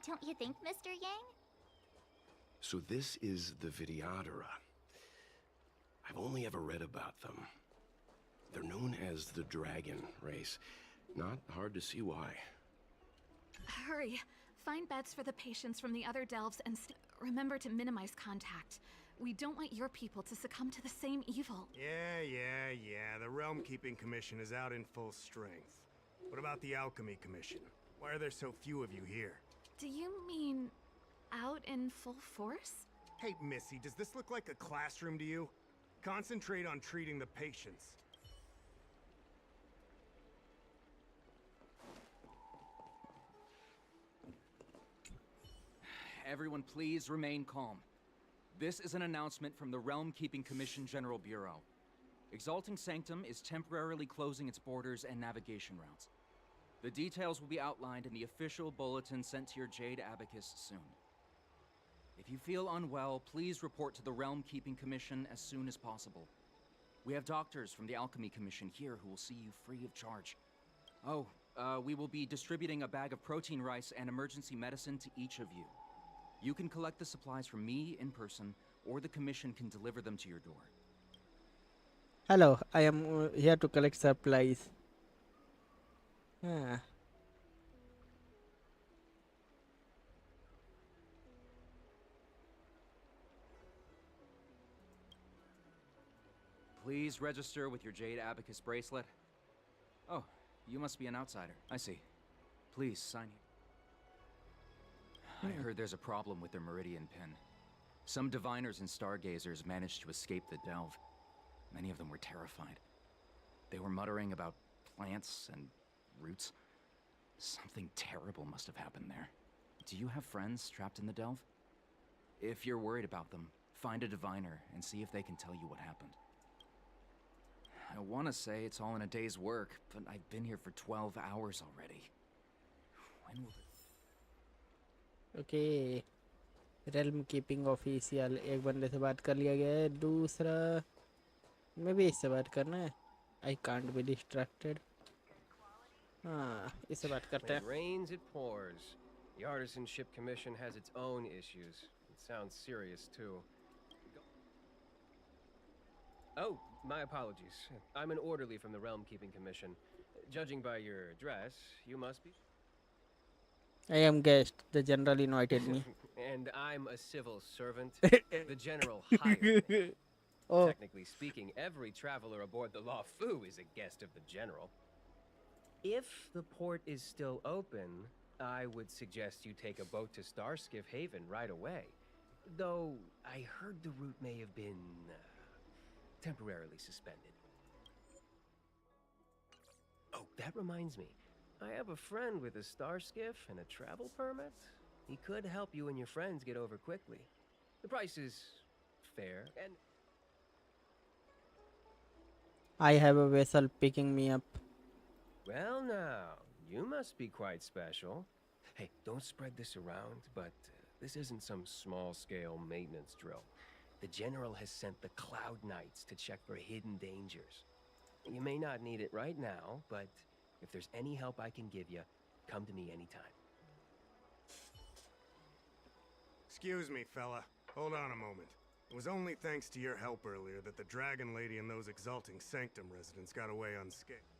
S10: Don't you think, Mr. Yang?
S4: So this is the Vidyadhara. I've only ever read about them. They're known as the Dragon race. Not hard to see why.
S11: Hurry. Find beds for the patients from the other delves and remember to minimize contact. We don't want your people to succumb to the same evil.
S12: Yeah. The Realm Keeping Commission is out in full strength. What about the Alchemy Commission? Why are there so few of you here?
S11: Do you mean out in full force?
S12: Hey, Missy, does this look like a classroom to you? Concentrate on treating the patients.
S13: Everyone please remain calm. This is an announcement from the Realm Keeping Commission General Bureau. Exalting Sanctum is temporarily closing its borders and navigation routes. The details will be outlined in the official bulletin sent to your Jade Abacus soon. If you feel unwell, please report to the Realm Keeping Commission as soon as possible. We have doctors from the Alchemy Commission here who will see you free of charge. Oh, we will be distributing a bag of protein rice and emergency medicine to each of you. You can collect the supplies from me in person, or the Commission can deliver them to your door.
S2: Hello, I am here to collect supplies. Ah.
S13: Please register with your Jade Abacus bracelet. Oh, you must be an outsider. I see. Please sign here. I heard there's a problem with their Meridian pin. Some diviners and stargazers managed to escape the delve. Many of them were terrified. They were muttering about plants and roots. Something terrible must have happened there. Do you have friends trapped in the delve? If you're worried about them, find a diviner and see if they can tell you what happened. I want to say it's all in a day's work, but I've been here for 12 hours already. When will it...
S2: Okay. Realm Keeping Official. एक बंदे से बात कर लिया गया है. दूसरा मैं भी इससे बात करना है. I can't be distracted. हाँ, इससे बात करते हैं.
S14: When it rains, it pours. The Artisanship Commission has its own issues. It sounds serious too. Oh, my apologies. I'm an orderly from the Realm Keeping Commission. Judging by your dress, you must be...
S2: I am guest. The general invited me.
S14: And I'm a civil servant. The general hired me.
S2: Oh.
S14: Technically speaking, every traveler aboard the Luofu is a guest of the general. If the port is still open, I would suggest you take a boat to Starskiff Haven right away. Though, I heard the route may have been... temporarily suspended. Oh, that reminds me. I have a friend with a star skiff and a travel permit. He could help you and your friends get over quickly. The price is fair and...
S2: I have a vessel picking me up.
S14: Well now, you must be quite special. Hey, don't spread this around, but this isn't some small-scale maintenance drill. The General has sent the Cloud Knights to check for hidden dangers. You may not need it right now, but if there's any help I can give you, come to me anytime.
S12: Excuse me, fella. Hold on a moment. It was only thanks to your help earlier that the Dragon Lady and those Exalting Sanctum residents got away unscathed.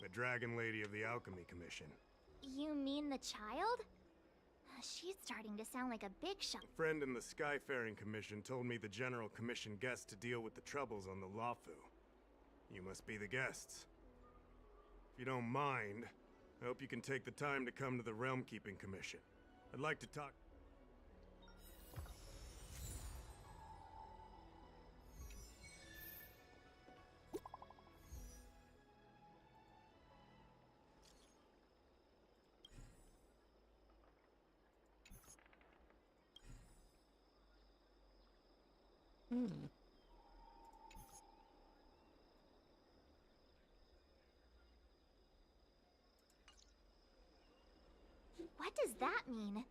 S12: The Dragon Lady of the Alchemy Commission.
S3: You mean the child? She's starting to sound like a big shot.
S12: A friend in the Skyfaring Commission told me the General commissioned guests to deal with the troubles on the Luofu. You must be the guests. If you don't mind, I hope you can take the time to come to the Realm Keeping Commission. I'd like to talk...
S3: What does that mean?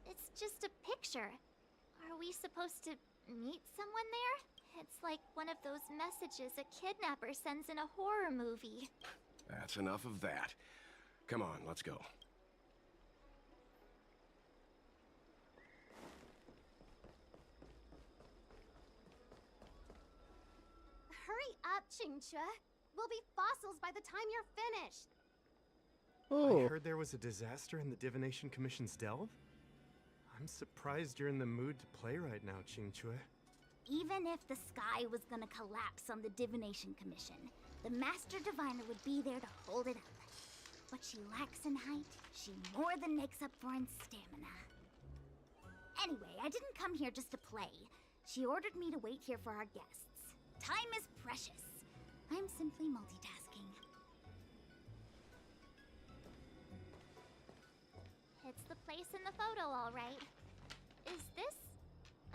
S3: It's just a picture. Are we supposed to meet someone there? It's like one of those messages a kidnapper sends in a horror movie.
S4: That's enough of that. Come on, let's go.
S10: Hurry up, Qingque. We'll be fossils by the time you're finished.
S12: I heard there was a disaster in the Divination Commission's delve? I'm surprised you're in the mood to play right now, Qingque.
S10: Even if the sky was gonna collapse on the Divination Commission, the Master Diviner would be there to hold it up. What she lacks in height, she more than makes up for in stamina. Anyway, I didn't come here just to play. She ordered me to wait here for our guests. Time is precious. I'm simply multitasking.
S3: It's the place in the photo, all right. Is this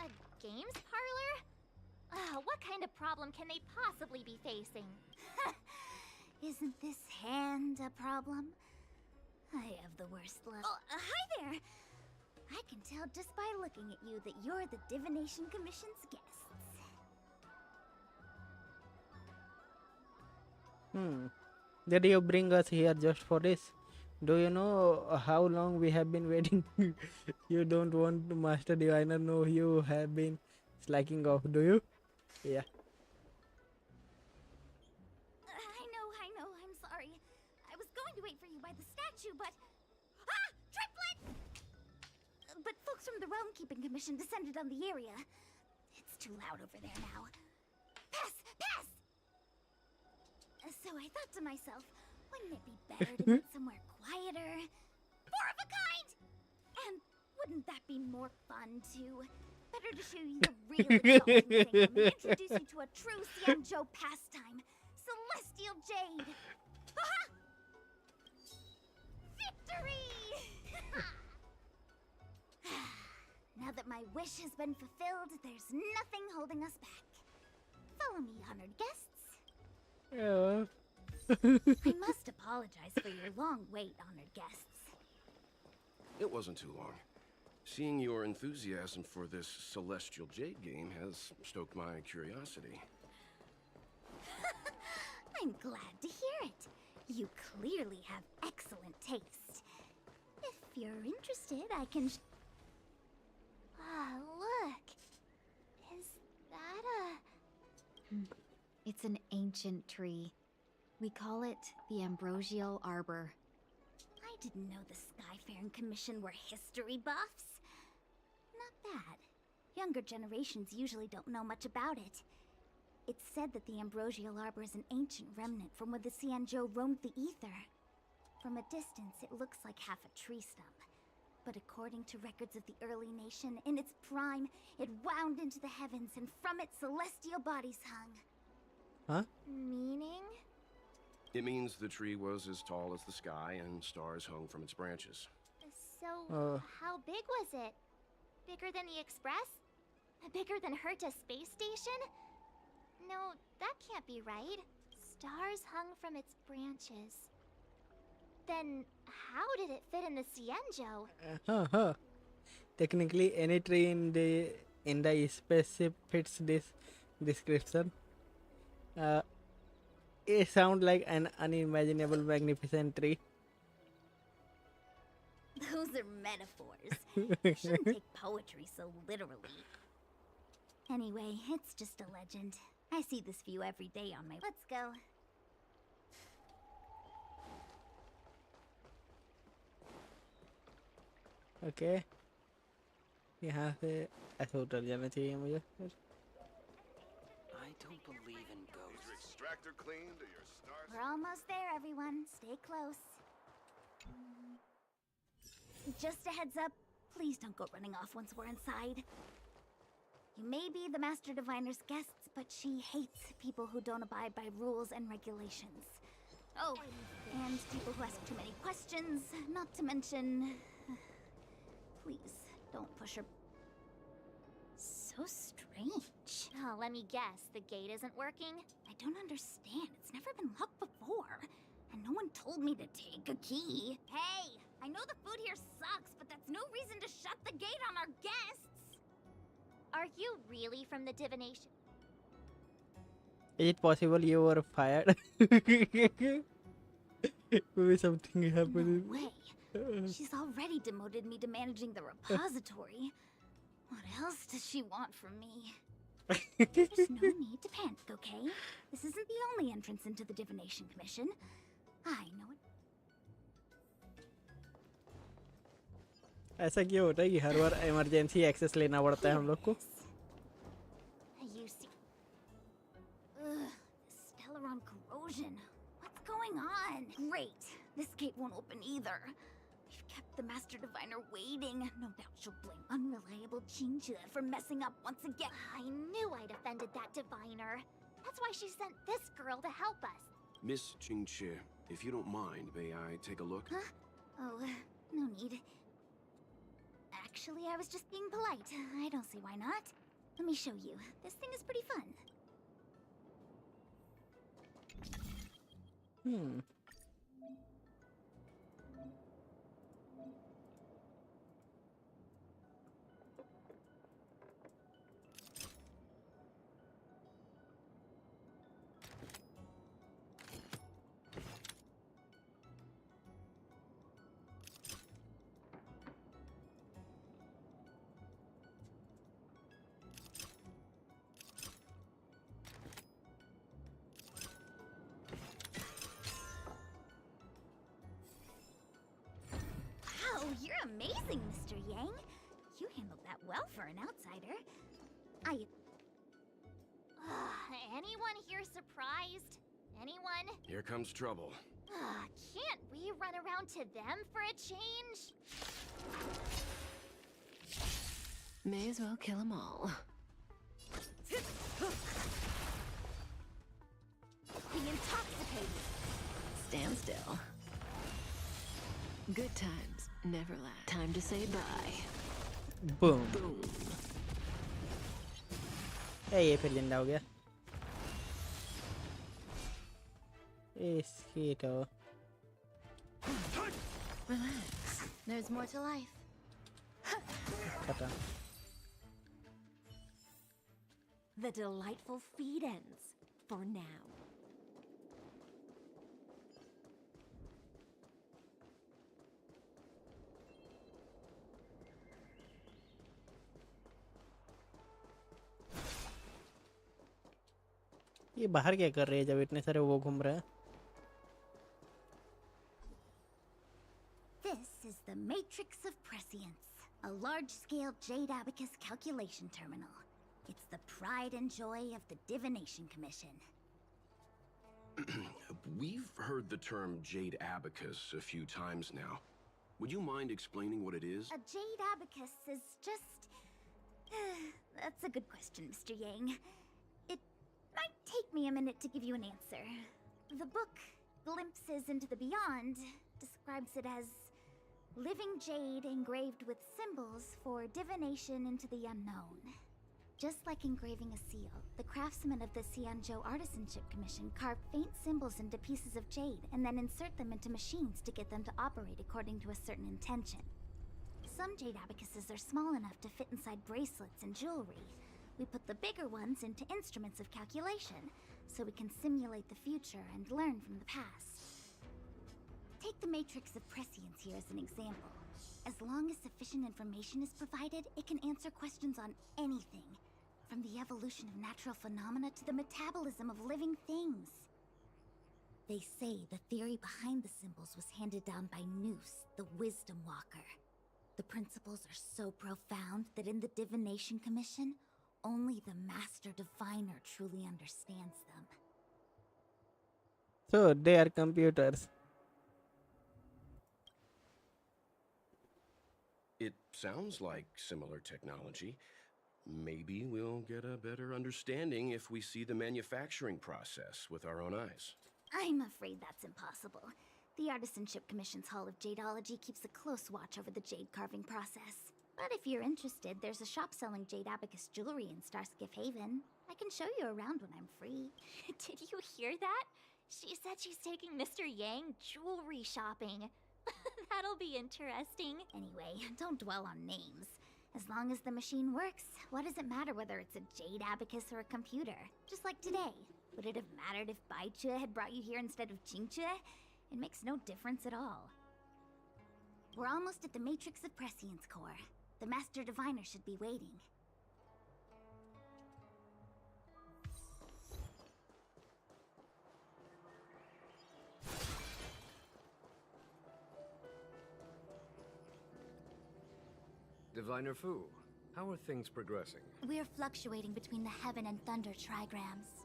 S3: a games parlor? What kind of problem can they possibly be facing?
S10: Isn't this hand a problem? I have the worst luck. Oh, hi there!
S3: I can tell just by looking at you that you're the Divination Commission's guests.
S2: Did you bring us here just for this? Do you know how long we have been waiting? You don't want Master Diviner know you have been slacking off, do you? Yeah.
S3: I know, I'm sorry. I was going to wait for you by the statue, but... Ah! Triplet! But folks from the Realm Keeping Commission descended on the area. It's too loud over there now. Pass! Pass! So I thought to myself, wouldn't it be better to meet somewhere quieter? More of a kind! And wouldn't that be more fun, too? Better to show you the real exalting thing and introduce you to a true Xianzhou pastime. Celestial Jade! Victory! Now that my wish has been fulfilled, there's nothing holding us back. Follow me, honored guests.
S2: Yeah.
S3: I must apologize for your long wait, honored guests.
S4: It wasn't too long. Seeing your enthusiasm for this Celestial Jade game has stoked my curiosity.
S3: I'm glad to hear it. You clearly have excellent taste. If you're interested, I can... Ah, look. Is that a...
S1: It's an ancient tree. We call it the Ambrosial Arbor.
S3: I didn't know the Skyfaring Commission were history buffs. Not bad. Younger generations usually don't know much about it. It's said that the Ambrosial Arbor is an ancient remnant from when the Xianzhou roamed the ether. From a distance, it looks like half a tree stump. But according to records of the early nation, in its prime, it wound into the heavens and from it celestial bodies hung.
S2: Huh?
S3: Meaning?
S4: It means the tree was as tall as the sky and stars hung from its branches.
S3: So, how big was it? Bigger than the Express? Bigger than Herta's space station? No, that can't be right. Stars hung from its branches. Then, how did it fit in the Xianzhou?
S2: Technically, any tree in the space fits this description. It sounds like an unimaginable, magnificent tree.
S3: Those are metaphors. You shouldn't take poetry so literally. Anyway, it's just a legend. I see this view every day on my... Let's go.
S2: Okay. यहाँ से ऐसे उतर जाना चाहिए मुझे फिर.
S15: I don't believe in ghosts.
S16: Is your extractor clean? Do your stars...
S3: We're almost there, everyone. Stay close. Just a heads up, please don't go running off once we're inside. You may be the Master Diviner's guests, but she hates people who don't abide by rules and regulations. Oh, and people who ask too many questions, not to mention... Please, don't push her. So strange. Oh, let me guess, the gate isn't working? I don't understand. It's never been locked before. And no one told me to take a key. Hey, I know the food here sucks, but that's no reason to shut the gate on our guests. Are you really from the Divination?
S2: Is it possible you were fired? Maybe something happened.
S3: No way. She's already demoted me to managing the repository. What else does she want from me? There's no need to panic, okay? This isn't the only entrance into the Divination Commission. I know it.
S2: ऐसा क्यों होता है कि हर बार emergency access लेना पड़ता है हम लोग को?
S3: You see... Ugh, Stellaron corrosion. What's going on? Great. This gate won't open either. We've kept the Master Diviner waiting. No doubt she'll blame unreliable Qingzhe for messing up once again. I knew I'd offended that Diviner. That's why she sent this girl to help us.
S4: Miss Qingzhe, if you don't mind, may I take a look?
S3: Huh? Oh, no need. Actually, I was just being polite. I don't see why not. Let me show you. This thing is pretty fun. Well, for an outsider, anyone here surprised? Anyone?
S4: Here comes trouble.
S3: Can't we run around to them for a change?
S7: May as well kill them all.
S3: The intoxicating.
S7: Stand still. Good times never last. Time to say bye.
S2: Boom.
S7: Boom.
S2: ये फिर जिंदा हो गया। इसकी तो
S1: Relax. There's more to life.
S2: पता।
S8: The delightful feed ends for now.
S2: ये बाहर क्या कर रहे हैं जब इतने सारे वो घूम रहे हैं?
S10: This is the Matrix of Prescience, a large-scale Jade Abacus calculation terminal. It's the pride and joy of the Divination Commission.
S4: We've heard the term Jade Abacus a few times now. Would you mind explaining what it is?
S10: A Jade Abacus is just... That's a good question, Mr. Yang. It might take me a minute to give you an answer. The book, Glimpses into the Beyond, describes it as living jade engraved with symbols for divination into the unknown. Just like engraving a seal, the craftsmen of the Xianzhou Artisanship Commission carve faint symbols into pieces of jade and then insert them into machines to get them to operate according to a certain intention. Some jade abacuses are small enough to fit inside bracelets and jewelry. We put the bigger ones into instruments of calculation, so we can simulate the future and learn from the past. Take the Matrix of Prescience here as an example. As long as sufficient information is provided, it can answer questions on anything, from the evolution of natural phenomena to the metabolism of living things. They say the theory behind the symbols was handed down by Noose, the Wisdom Walker. The principles are so profound that in the Divination Commission, only the Master Diviner truly understands them.
S2: So they are computers.
S4: It sounds like similar technology. Maybe we'll get a better understanding if we see the manufacturing process with our own eyes.
S10: I'm afraid that's impossible. The Artisanship Commission's Hall of Jadeology keeps a close watch over the jade carving process. But if you're interested, there's a shop selling jade abacus jewelry in Starskiff Haven. I can show you around when I'm free.
S3: Did you hear that? She said she's taking Mr. Yang jewelry shopping. That'll be interesting.
S10: Anyway, don't dwell on names. As long as the machine works, what does it matter whether it's a jade abacus or a computer? Just like today. Would it have mattered if Baichue had brought you here instead of Qingchue? It makes no difference at all. We're almost at the Matrix of Prescience core. The Master Diviner should be waiting.
S17: Diviner Fu, how are things progressing?
S10: We're fluctuating between the Heaven and Thunder trigrams.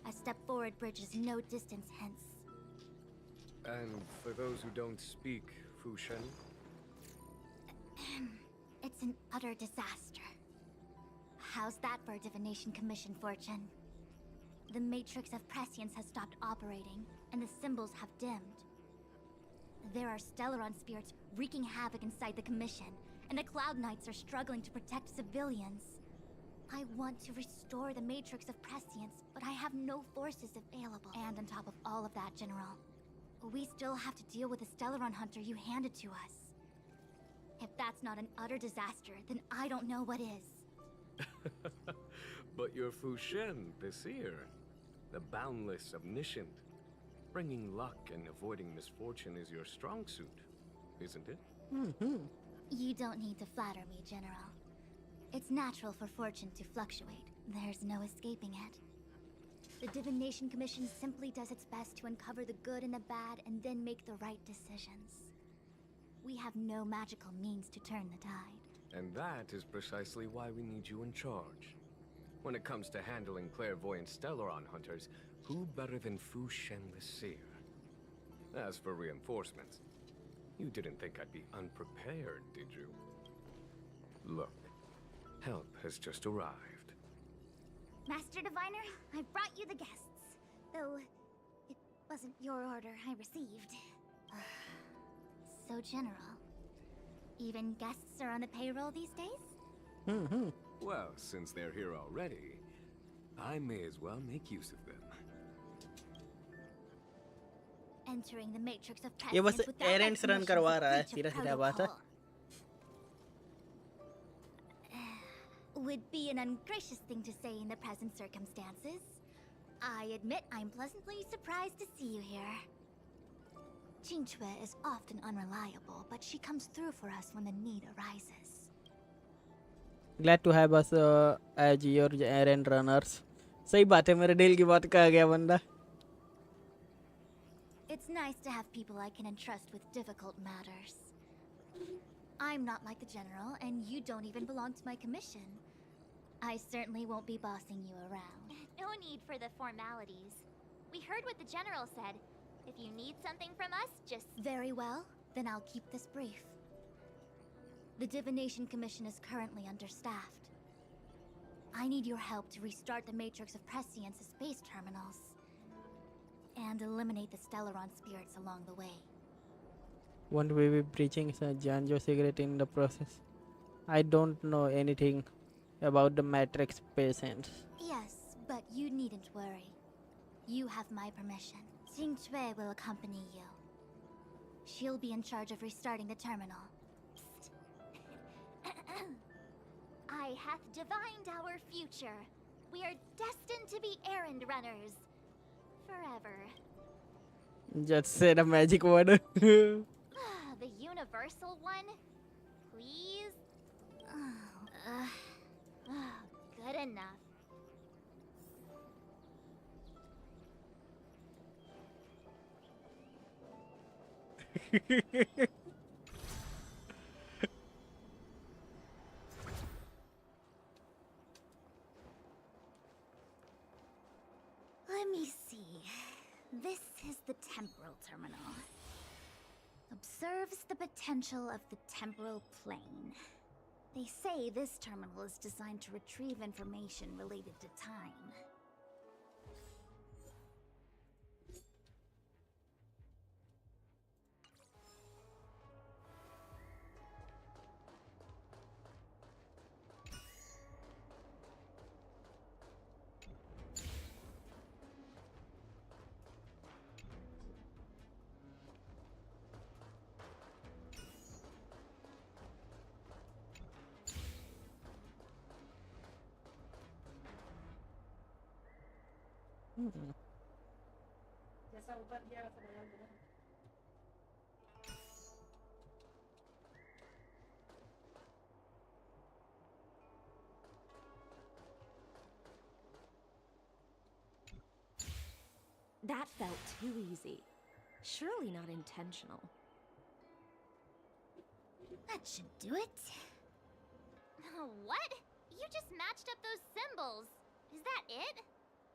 S10: A step forward bridges no distance hence.
S17: And for those who don't speak Fu Shen?
S10: It's an utter disaster. How's that for a Divination Commission fortune? The Matrix of Prescience has stopped operating, and the symbols have dimmed. There are Stellaron spirits wreaking havoc inside the Commission, and the Cloud Knights are struggling to protect civilians. I want to restore the Matrix of Prescience, but I have no forces available. And on top of all of that, General, we still have to deal with the Stellaron hunter you handed to us. If that's not an utter disaster, then I don't know what is.
S17: But you're Fu Shen, the seer. The boundless, omniscient. Bringing luck and avoiding misfortune is your strong suit, isn't it?
S10: You don't need to flatter me, General. It's natural for fortune to fluctuate. There's no escaping it. The Divination Commission simply does its best to uncover the good and the bad and then make the right decisions. We have no magical means to turn the tide.
S17: And that is precisely why we need you in charge. When it comes to handling clairvoyant Stellaron hunters, who better than Fu Shen the Seer? As for reinforcements, you didn't think I'd be unprepared, did you? Look, help has just arrived.
S3: Master Diviner, I brought you the guests. Though, it wasn't your order I received. So general. Even guests are on the payroll these days?
S17: Well, since they're here already, I may as well make use of them.
S3: Entering the matrix of
S2: ये बस
S3: prescience without
S2: errands run
S3: recognition
S2: करवा
S3: is a
S2: रहा है
S3: breach of
S2: सीधा सीधा बात है.
S3: protocol. Would be an ungracious thing to say in the present circumstances. I admit I'm pleasantly surprised to see you here. Qingque is often unreliable, but she comes through for us when the need arises.
S2: Glad to have us as your errand runners. सही बात है मेरे deal की बात कहा गया बंदा.
S3: It's nice to have people I can entrust with difficult matters. I'm not like the General, and you don't even belong to my commission. I certainly won't be bossing you around.
S10: No need for the formalities. We heard what the General said. If you need something from us, just...
S3: Very well, then I'll keep this brief. The Divination Commission is currently understaffed. I need your help to restart the Matrix of Prescience's space terminals. And eliminate the Stellaron spirits along the way.
S2: Won't we be breaching a Xianzhou secret in the process? I don't know anything about the Matrix patients.
S3: Yes, but you needn't worry. You have my permission. Qingque will accompany you. She'll be in charge of restarting the terminal.
S10: Psst. I hath divined our future. We are destined to be errand runners. Forever.
S2: Just said a magic word.
S10: The universal one? Please? Good enough.
S3: Let me see. This is the temporal terminal. Observes the potential of the temporal plane. They say this terminal is designed to retrieve information related to time.
S8: That felt too easy. Surely not intentional.
S3: That should do it.
S10: What? You just matched up those symbols. Is that it?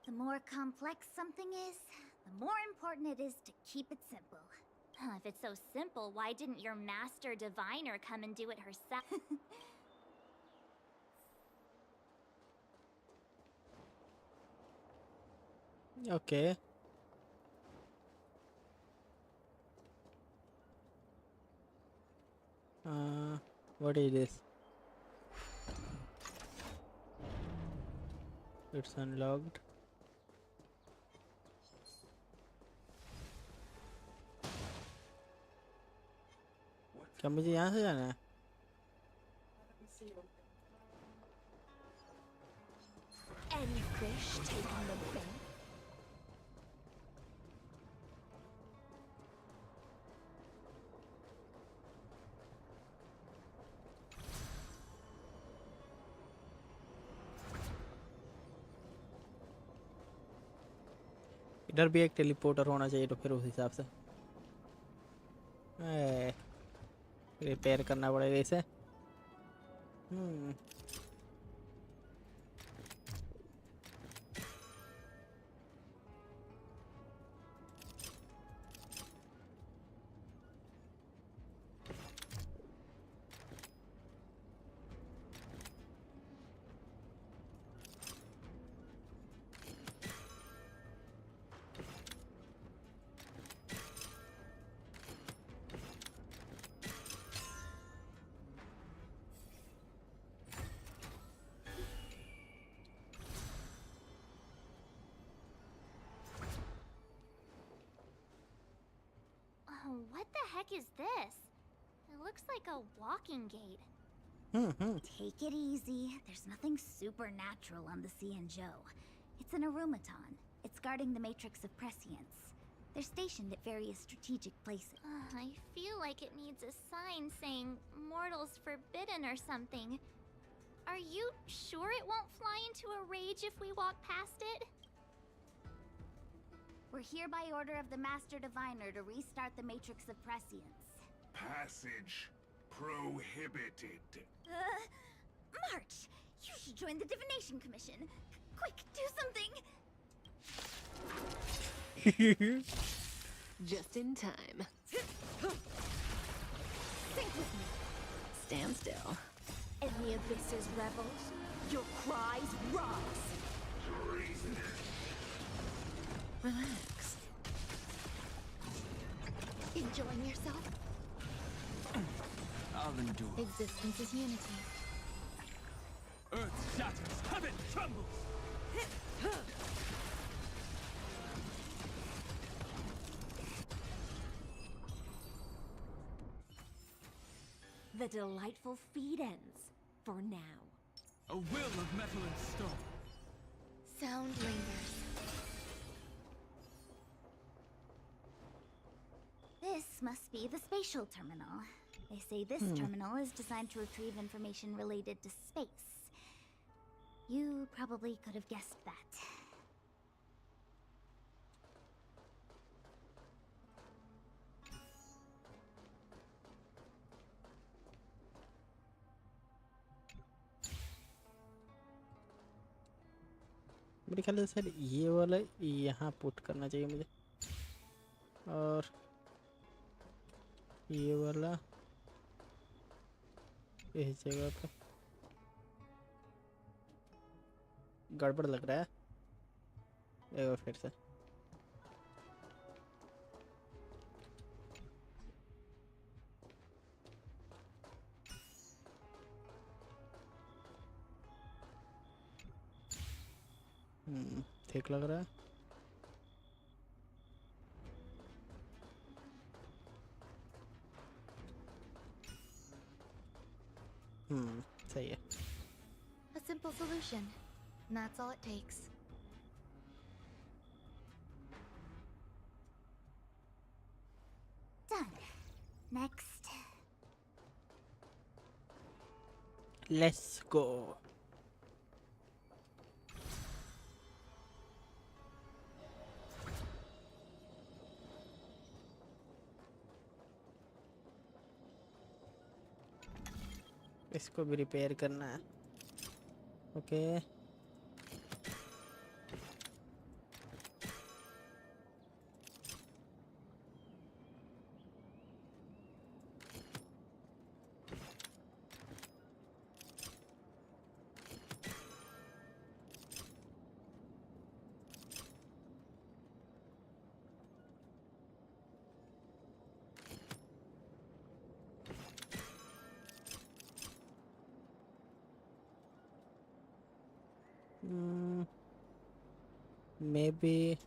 S3: The more complex something is, the more important it is to keep it simple.
S10: If it's so simple, why didn't your master diviner come and do it herself?
S2: Okay. What is this? It's unlocked. क्या मुझे यहाँ से जाना है?
S8: Any fish taking the bait?
S2: इधर भी एक teleporter होना चाहिए तो फिर उस हिसाब से रिपेयर करना पड़ेगा इसे. Hmm.
S3: What the heck is this? It looks like a walking gate.
S18: Take it easy. There's nothing supernatural on the Xianzhou. It's an automaton. It's guarding the matrix of prescience. They're stationed at various strategic places.
S3: I feel like it needs a sign saying mortals forbidden or something. Are you sure it won't fly into a rage if we walk past it?
S18: We're here by order of the Master Diviner to restart the matrix of prescience.
S16: Passage prohibited.
S18: March! You should join the Divination Commission. Quick, do something!
S7: Just in time.
S18: Sync with me.
S7: Stand still.
S18: And the Abyss's rebels, your cries rise.
S7: Relax.
S1: Enjoying yourself?
S9: I'll endure.
S1: Existence is unity.
S9: Earth shatters, heaven trembles!
S8: The delightful feed ends, for now.
S9: A will of metal and stone.
S1: Sound lingers.
S18: This must be the spatial terminal. They say this terminal is designed to retrieve information related to space. You probably could have guessed that.
S2: मेरे ख्याल से sir ये वाला यहाँ put करना चाहिए मुझे और ये वाला इस जगह पे गड़बड़ लग रहा है एक बार फिर से ठीक लग रहा है सही है
S1: A simple solution. And that's all it takes.
S18: Done. Next.
S2: Let's go. इसको भी रिपेयर करना है okay maybe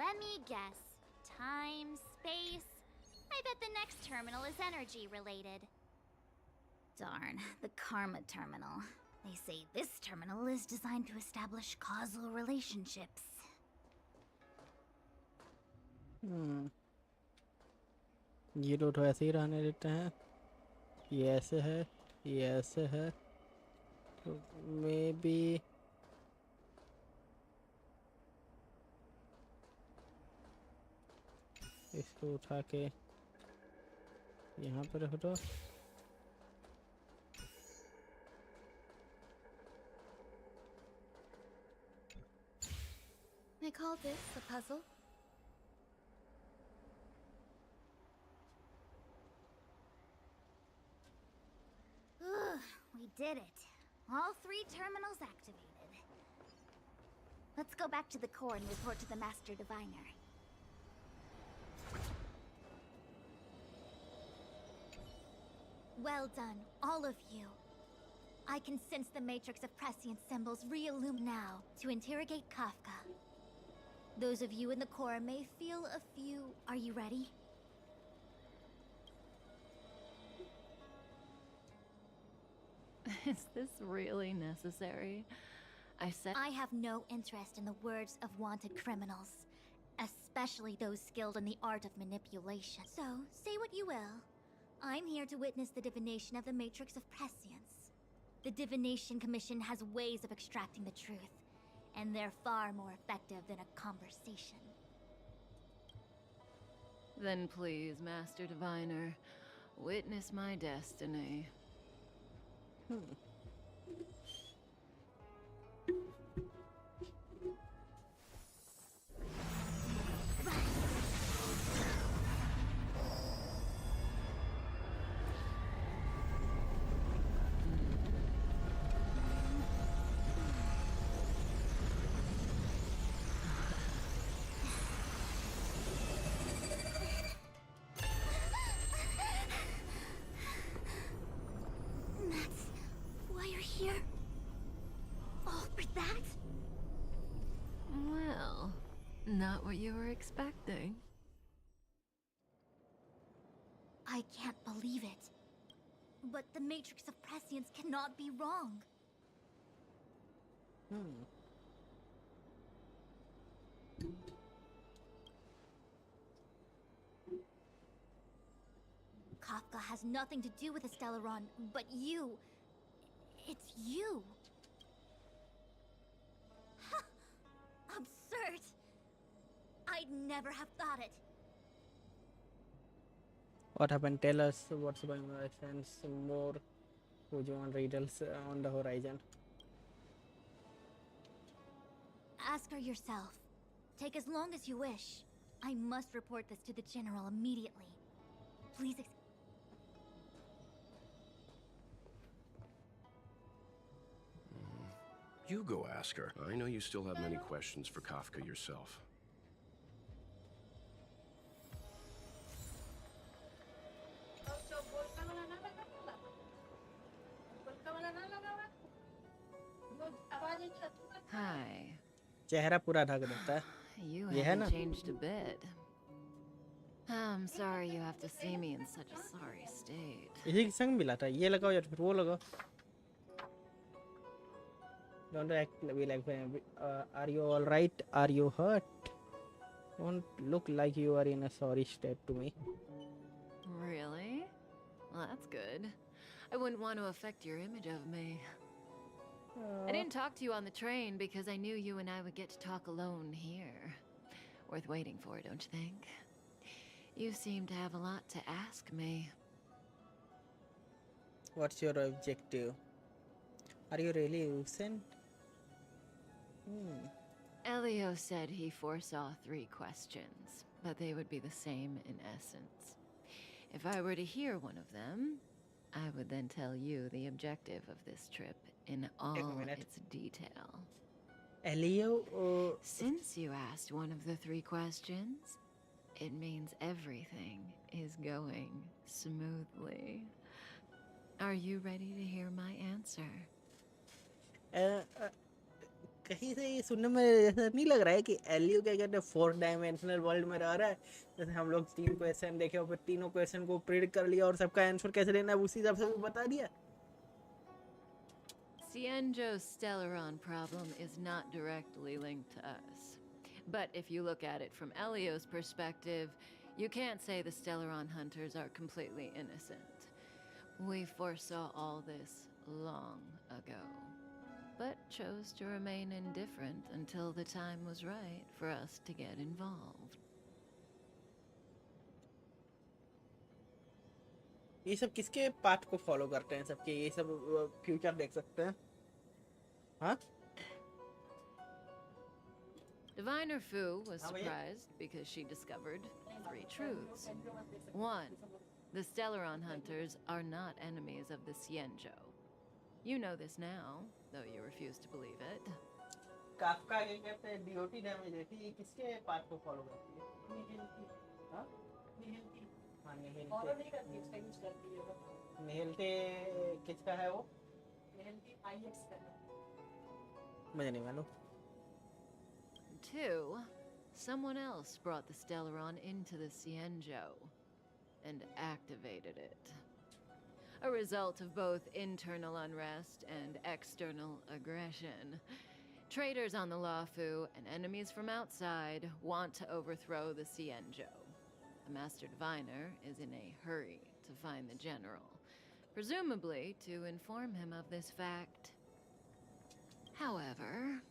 S3: Let me guess. Time, space. I bet the next terminal is energy related.
S18: Darn, the Karma Terminal. They say this terminal is designed to establish causal relationships.
S2: ये तो ऐसे ही रहने देते हैं. ये ऐसे है, ये ऐसे है. तो maybe इसको उठा के यहाँ पर रख दो.
S1: They call this a puzzle?
S18: We did it. All 3 terminals activated. Let's go back to the core and report to the Master Diviner. Well done, all of you. I can sense the matrix of prescient symbols re-illuminate now to interrogate Kafka. Those of you in the core may feel a few... Are you ready?
S7: Is this really necessary?
S18: I have no interest in the words of wanted criminals, especially those skilled in the art of manipulation. So, say what you will. I'm here to witness the divination of the Matrix of Prescience. The Divination Commission has ways of extracting the truth, and they're far more effective than a conversation.
S7: Then please, Master Diviner, witness my destiny. Not what you were expecting.
S18: I can't believe it. But the Matrix of Prescience cannot be wrong. Kafka has nothing to do with the Stellaron, but you... It's you. Absurd. I'd never have thought it.
S2: What happened? Tell us what's going on. And some more Fujian riddles on the horizon.
S18: Ask her yourself. Take as long as you wish. I must report this to the General immediately. Please
S4: You go ask her. I know you still have many questions for Kafka yourself.
S7: Hi.
S2: चेहरा पूरा ढक देता है.
S7: You
S2: ये है ना?
S7: haven't changed a bit. I'm sorry you have to see me in such a sorry state.
S2: इसी के संग मिला था. ये लगाओ या फिर वो लगाओ. Don't act be like, are you all right? Are you hurt? Don't look like you are in a sorry state to me.
S7: Really? Well, that's good. I wouldn't want to affect your image of me. I didn't talk to you on the train because I knew you and I would get to talk alone here. Worth waiting for, don't you think? You seem to have a lot to ask me.
S2: What's your objective? Are you really innocent?
S7: Elio said he foresaw 3 questions, but they would be the same in essence. If I were to hear one of them, I would then tell you the objective of this trip in all its detail.
S2: Elio,
S7: Since you asked one of the 3 questions, it means everything is going smoothly. Are you ready to hear my answer?
S2: कहीं से ये सुनने में ऐसा नहीं लग रहा है कि एलियो क्या कहते हैं 4 डायमेंशनल वर्ल्ड में रह रहा है, जैसे हम लोग 3 क्वेश्चन देखे और फिर तीनों क्वेश्चन को प्रिडिक्ट कर लिया और सबका आंसर कैसे लेना है उसी हिसाब से बता दिया.
S7: Xianzhou's Stellaron problem is not directly linked to us. But if you look at it from Elio's perspective, you can't say the Stellaron hunters are completely innocent. We foresaw all this long ago, but chose to remain indifferent until the time was right for us to get involved.
S2: ये सब किसके path को follow करते हैं सबके, ये सब future देख सकते हैं. हाँ
S7: Diviner Fu was surprised because she discovered 3 truths. 1. The Stellaron hunters are not enemies of the Xianzhou. You know this now, though you refuse to believe it.
S2: Kafka के कहते हैं डीओटी डैमेज है कि ये किसके पाथ को follow करती है. हाँ हाँ निहलते किसका है वो, मुझे नहीं मालूम.
S7: 2. Someone else brought the Stellaron into the Xianzhou and activated it. A result of both internal unrest and external aggression. Traitors on the Luofu and enemies from outside want to overthrow the Xianzhou. The Master Diviner is in a hurry to find the General, presumably to inform him of this fact. However,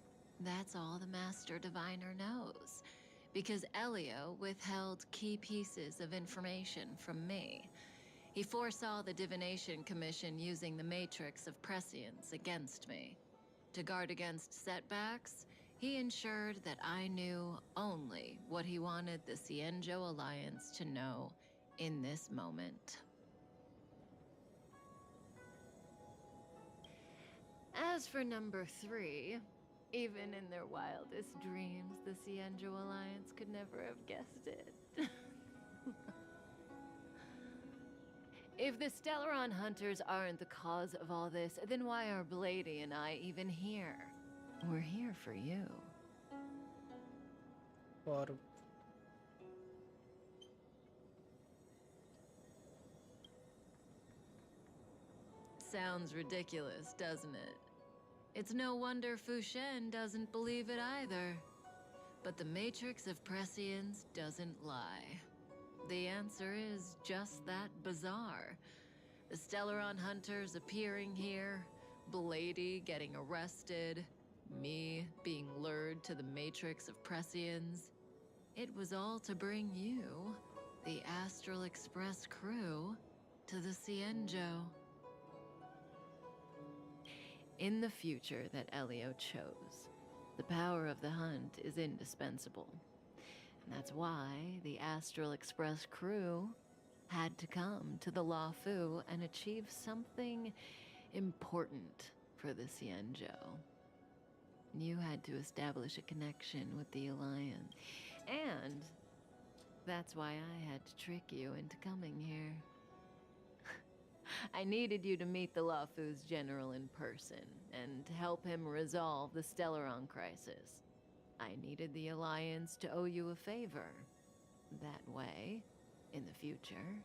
S7: that's all the Master Diviner knows, because Elio withheld key pieces of information from me. He foresaw the Divination Commission using the Matrix of Prescience against me. To guard against setbacks, he ensured that I knew only what he wanted the Xianzhou Alliance to know in this moment. As for number 3, even in their wildest dreams, the Xianzhou Alliance could never have guessed it. If the Stellaron hunters aren't the cause of all this, then why are Blady and I even here? We're here for you.
S2: और
S7: Sounds ridiculous, doesn't it? It's no wonder Fu Shen doesn't believe it either. But the Matrix of Prescience doesn't lie. The answer is just that bizarre. The Stellaron hunters appearing here, Blady getting arrested, me being lured to the Matrix of Prescience. It was all to bring you, the Astral Express crew, to the Xianzhou. In the future that Elio chose, the power of the hunt is indispensable. And that's why the Astral Express crew had to come to the Luofu and achieve something important for the Xianzhou. You had to establish a connection with the Alliance. And that's why I had to trick you into coming here. I needed you to meet the Luofu's general in person and to help him resolve the Stellaron crisis. I needed the Alliance to owe you a favor. That way, in the future,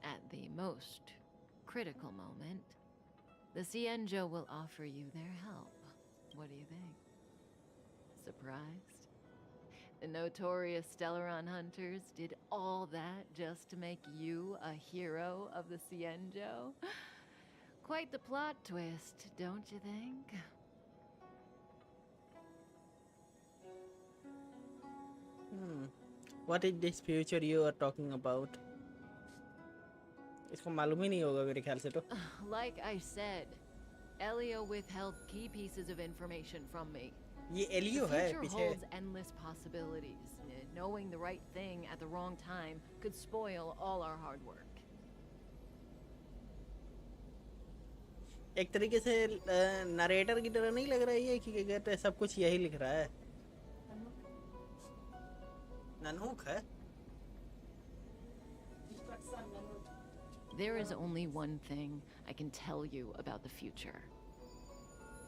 S7: at the most critical moment, the Xianzhou will offer you their help. What do you think? Surprised? The notorious Stellaron hunters did all that just to make you a hero of the Xianzhou? Quite the plot twist, don't you think?
S2: What is this future you are talking about? इसको मालूम ही नहीं होगा मेरे ख्याल से तो.
S7: Like I said, Elio withheld key pieces of information from me.
S2: ये एलियो है
S7: The future
S2: पीछे.
S7: holds endless possibilities. Knowing the right thing at the wrong time could spoil all our hard work.
S2: एक तरीके से नरेटर की तरह नहीं लग रहा है ये कि क्या कहते हैं सब कुछ यही लिख रहा है. ननहुक है.
S7: There is only one thing I can tell you about the future.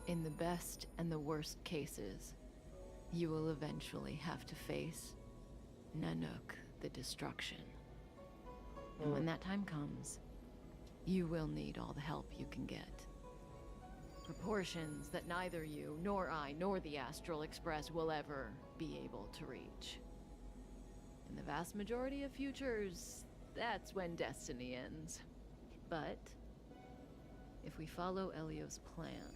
S7: In the best and the worst cases, you will eventually have to face Nanook, the destruction. And when that time comes, you will need all the help you can get. Proportions that neither you, nor I, nor the Astral Express will ever be able to reach. In the vast majority of futures, that's when destiny ends. But if we follow Elio's plan,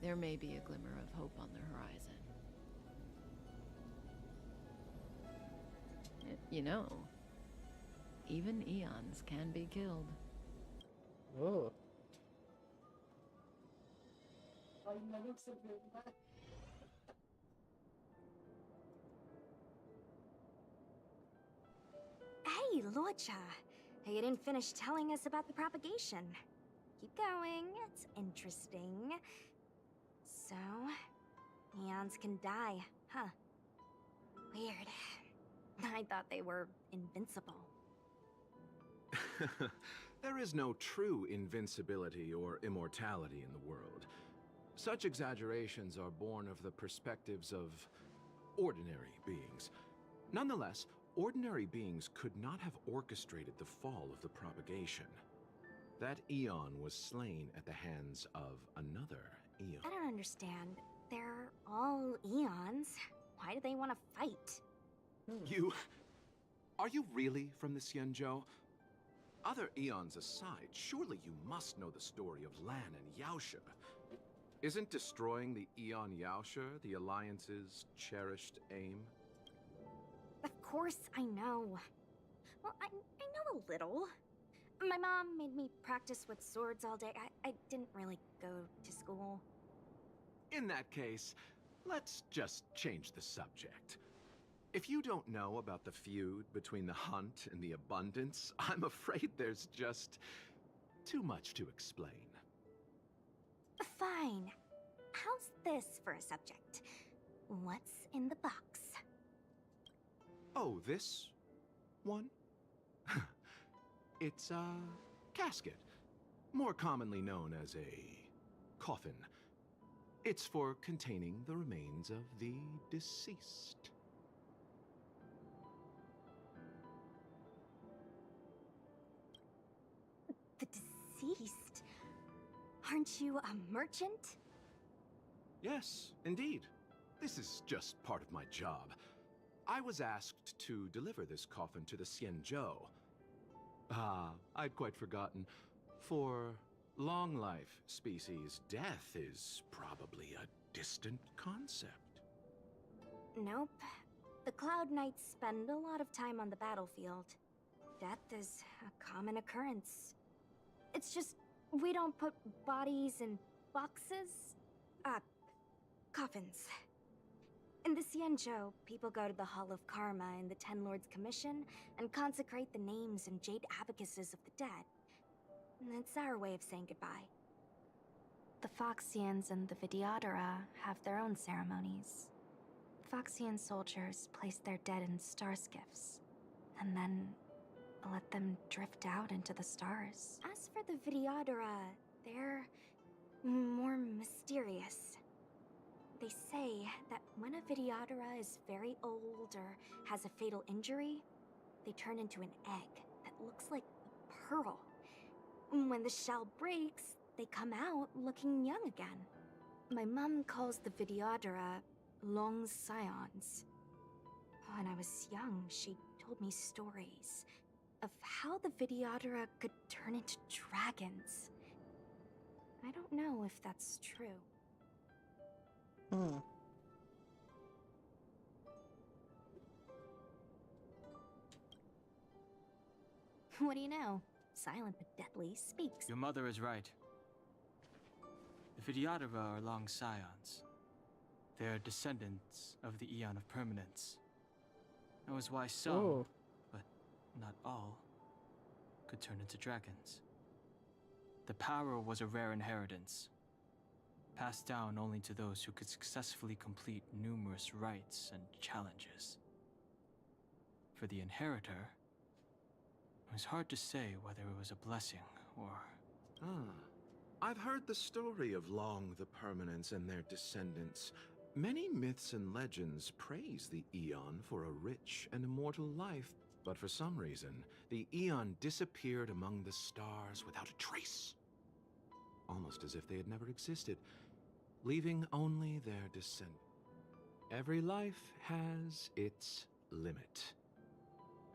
S7: there may be a glimmer of hope on the horizon. You know, even eons can be killed.
S2: Oh.
S19: Hey, Luocha. You didn't finish telling us about the propagation. Keep going, it's interesting. So, eons can die, huh? Weird. I thought they were invincible.
S4: There is no true invincibility or immortality in the world. Such exaggerations are born of the perspectives of ordinary beings. Nonetheless, ordinary beings could not have orchestrated the fall of the propagation. That eon was slain at the hands of another eon.
S19: I don't understand. They're all eons. Why do they want to fight?
S4: Are you really from the Xianzhou? Other eons aside, surely you must know the story of Lan and Yaoshe. Isn't destroying the Eon Yaoshe the Alliance's cherished aim?
S19: Of course I know. Well, I know a little. My mom made me practice with swords all day. I didn't really go to school.
S4: In that case, let's just change the subject. If you don't know about the feud between the Hunt and the Abundance, I'm afraid there's just too much to explain.
S19: Fine. How's this for a subject? What's in the box?
S4: Oh, this one? It's a casket, more commonly known as a coffin. It's for containing the remains of the deceased.
S19: The deceased? Aren't you a merchant?
S4: Yes, indeed. This is just part of my job. I was asked to deliver this coffin to the Xianzhou. Ah, I'd quite forgotten. For long life species, death is probably a distant concept.
S19: Nope. The Cloud Knights spend a lot of time on the battlefield. Death is a common occurrence. It's just, we don't put bodies in boxes? Coffins. In the Xianzhou, people go to the Hall of Karma in the Ten Lords Commission and consecrate the names and jade abacuses of the dead. It's our way of saying goodbye. The Foxians and the Vidyadhara have their own ceremonies. Foxian soldiers place their dead in star skiffs, and then let them drift out into the stars. As for the Vidyadhara, they're more mysterious. They say that when a Vidyadhara is very old or has a fatal injury, they turn into an egg that looks like a pearl. When the shell breaks, they come out looking young again. My mom calls the Vidyadhara long scions. When I was young, she told me stories of how the Vidyadhara could turn into dragons. I don't know if that's true. What do you know? Silent but deadly speaks.
S20: Your mother is right. The Vidyadhara are long scions. They are descendants of the Eon of Permanence. That was why some, but not all, could turn into dragons. The power was a rare inheritance, passed down only to those who could successfully complete numerous rites and challenges. For the inheritor, it was hard to say whether it was a blessing or...
S21: I've heard the story of Long the Permanents and their descendants. Many myths and legends praise the Eon for a rich and immortal life, but for some reason, the Eon disappeared among the stars without a trace. Almost as if they had never existed, leaving only their descendants. Every life has its limit.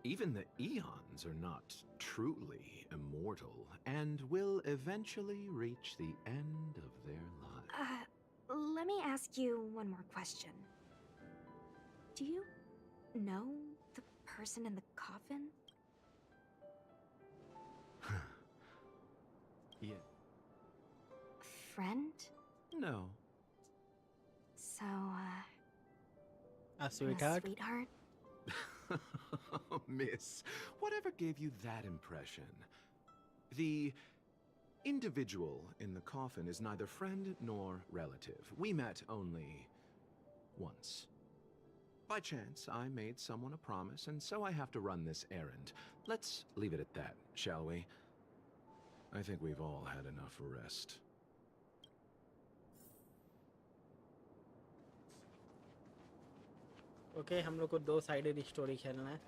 S21: Even the Eons are not truly immortal and will eventually reach the end of their lives.
S19: Let me ask you one more question. Do you know the person in the coffin?
S21: Yeah.
S19: Friend?
S21: No.
S19: So,
S2: A sweetheart?
S19: Sweetheart?
S21: Miss, whatever gave you that impression? The individual in the coffin is neither friend nor relative. We met only once. By chance, I made someone a promise, and so I have to run this errand. Let's leave it at that, shall we? I think we've all had enough rest.
S2: Okay हम लोग को 2 sided story खेलना है.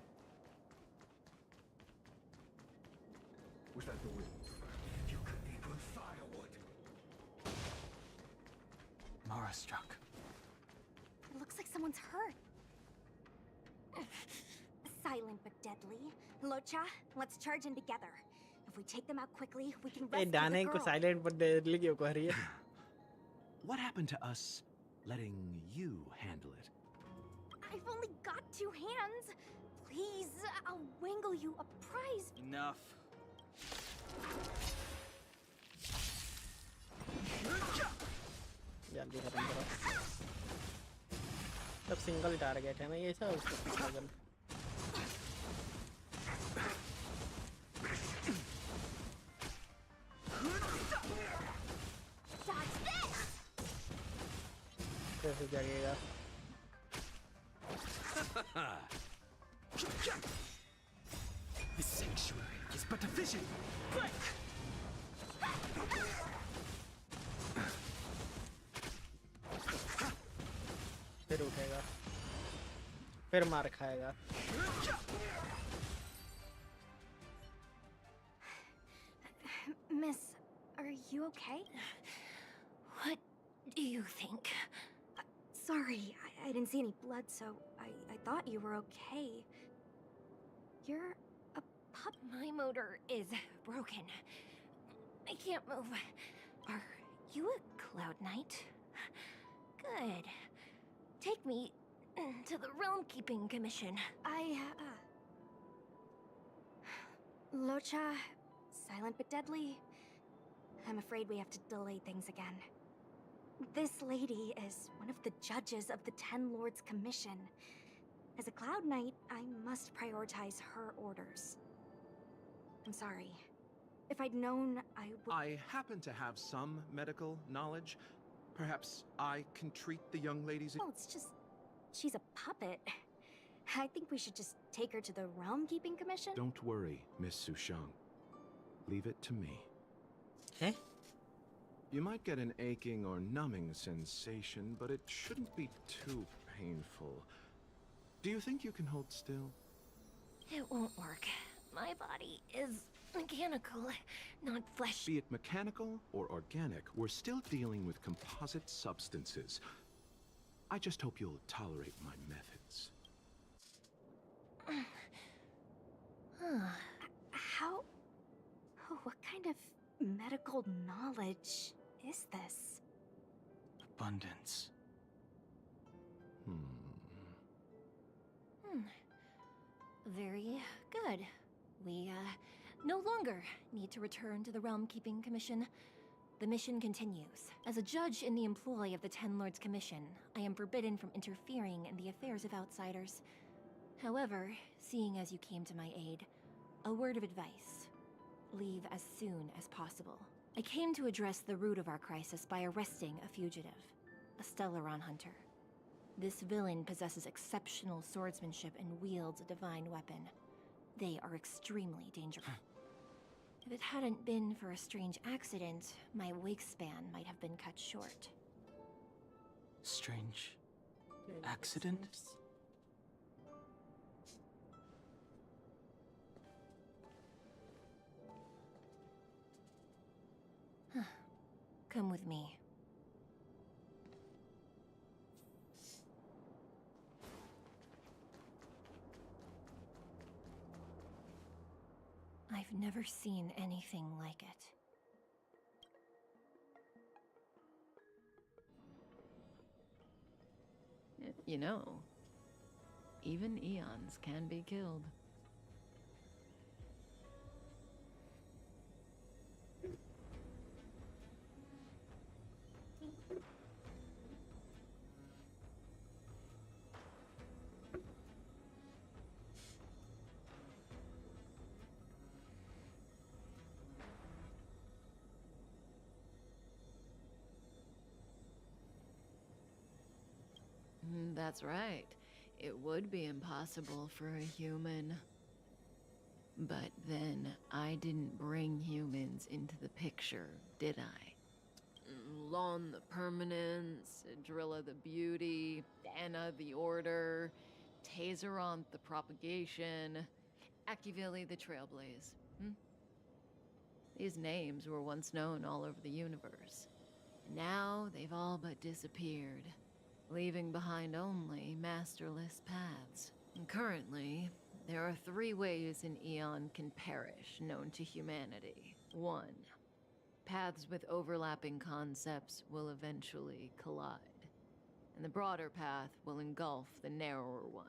S16: Was that the wind? You couldn't even firewood.
S20: Mara struck.
S19: It looks like someone's hurt. Silent but deadly. Locha, let's charge in together. If we take them out quickly, we can rescue the
S2: डाने को
S19: girl.
S2: Silent पर deadly क्यों कह रही है?
S21: What happened to us letting you handle it?
S19: I've only got 2 hands. Please, I'll wangle you a prize.
S20: Enough.
S2: जल्दी खत्म करो. सब सिंगल टारगेट है ना ये सब उसको
S19: Dodge this.
S2: कैसे जगेगा?
S9: The sanctuary is but a vision. Quick!
S2: फिर उठेगा. फिर मार खाएगा.
S19: Miss, are you okay?
S3: What do you think?
S19: Sorry, I didn't see any blood, so I thought you were okay. You're a pup.
S3: My motor is broken. I can't move. Are you a Cloud Knight? Good. Take me to the Realm Keeping Commission.
S19: Locha, silent but deadly. I'm afraid we have to delay things again. This lady is one of the judges of the Ten Lords Commission. As a Cloud Knight, I must prioritize her orders. I'm sorry. If I'd known, I would...
S21: I happen to have some medical knowledge. Perhaps I can treat the young ladies...
S19: Oh, it's just... she's a puppet. I think we should just take her to the Realm Keeping Commission?
S21: Don't worry, Miss Sushang. Leave it to me.
S2: Eh?
S21: You might get an aching or numbing sensation, but it shouldn't be too painful. Do you think you can hold still?
S3: It won't work. My body is mechanical, not flesh.
S21: Be it mechanical or organic, we're still dealing with composite substances. I just hope you'll tolerate my methods.
S19: How... what kind of medical knowledge is this?
S20: Abundance.
S3: Very good. We, no longer need to return to the Realm Keeping Commission. The mission continues. As a judge in the employ of the Ten Lords Commission, I am forbidden from interfering in the affairs of outsiders. However, seeing as you came to my aid, a word of advice. Leave as soon as possible. I came to address the root of our crisis by arresting a fugitive, a Stellaron hunter. This villain possesses exceptional swordsmanship and wields a divine weapon. They are extremely dangerous.
S19: If it hadn't been for a strange accident, my wingspan might have been cut short.
S20: Strange accident?
S19: Come with me. I've never seen anything like it.
S7: You know, even eons can be killed. That's right. It would be impossible for a human. But then I didn't bring humans into the picture, did I? Lon the Permanence, Drilla the Beauty, Anna the Order, Tazeronth the Propagation, Akivili the Trailblaze. These names were once known all over the universe. Now they've all but disappeared, leaving behind only masterless paths. And currently, there are 3 ways an eon can perish known to humanity. 1. Paths with overlapping concepts will eventually collide, and the broader path will engulf the narrower one.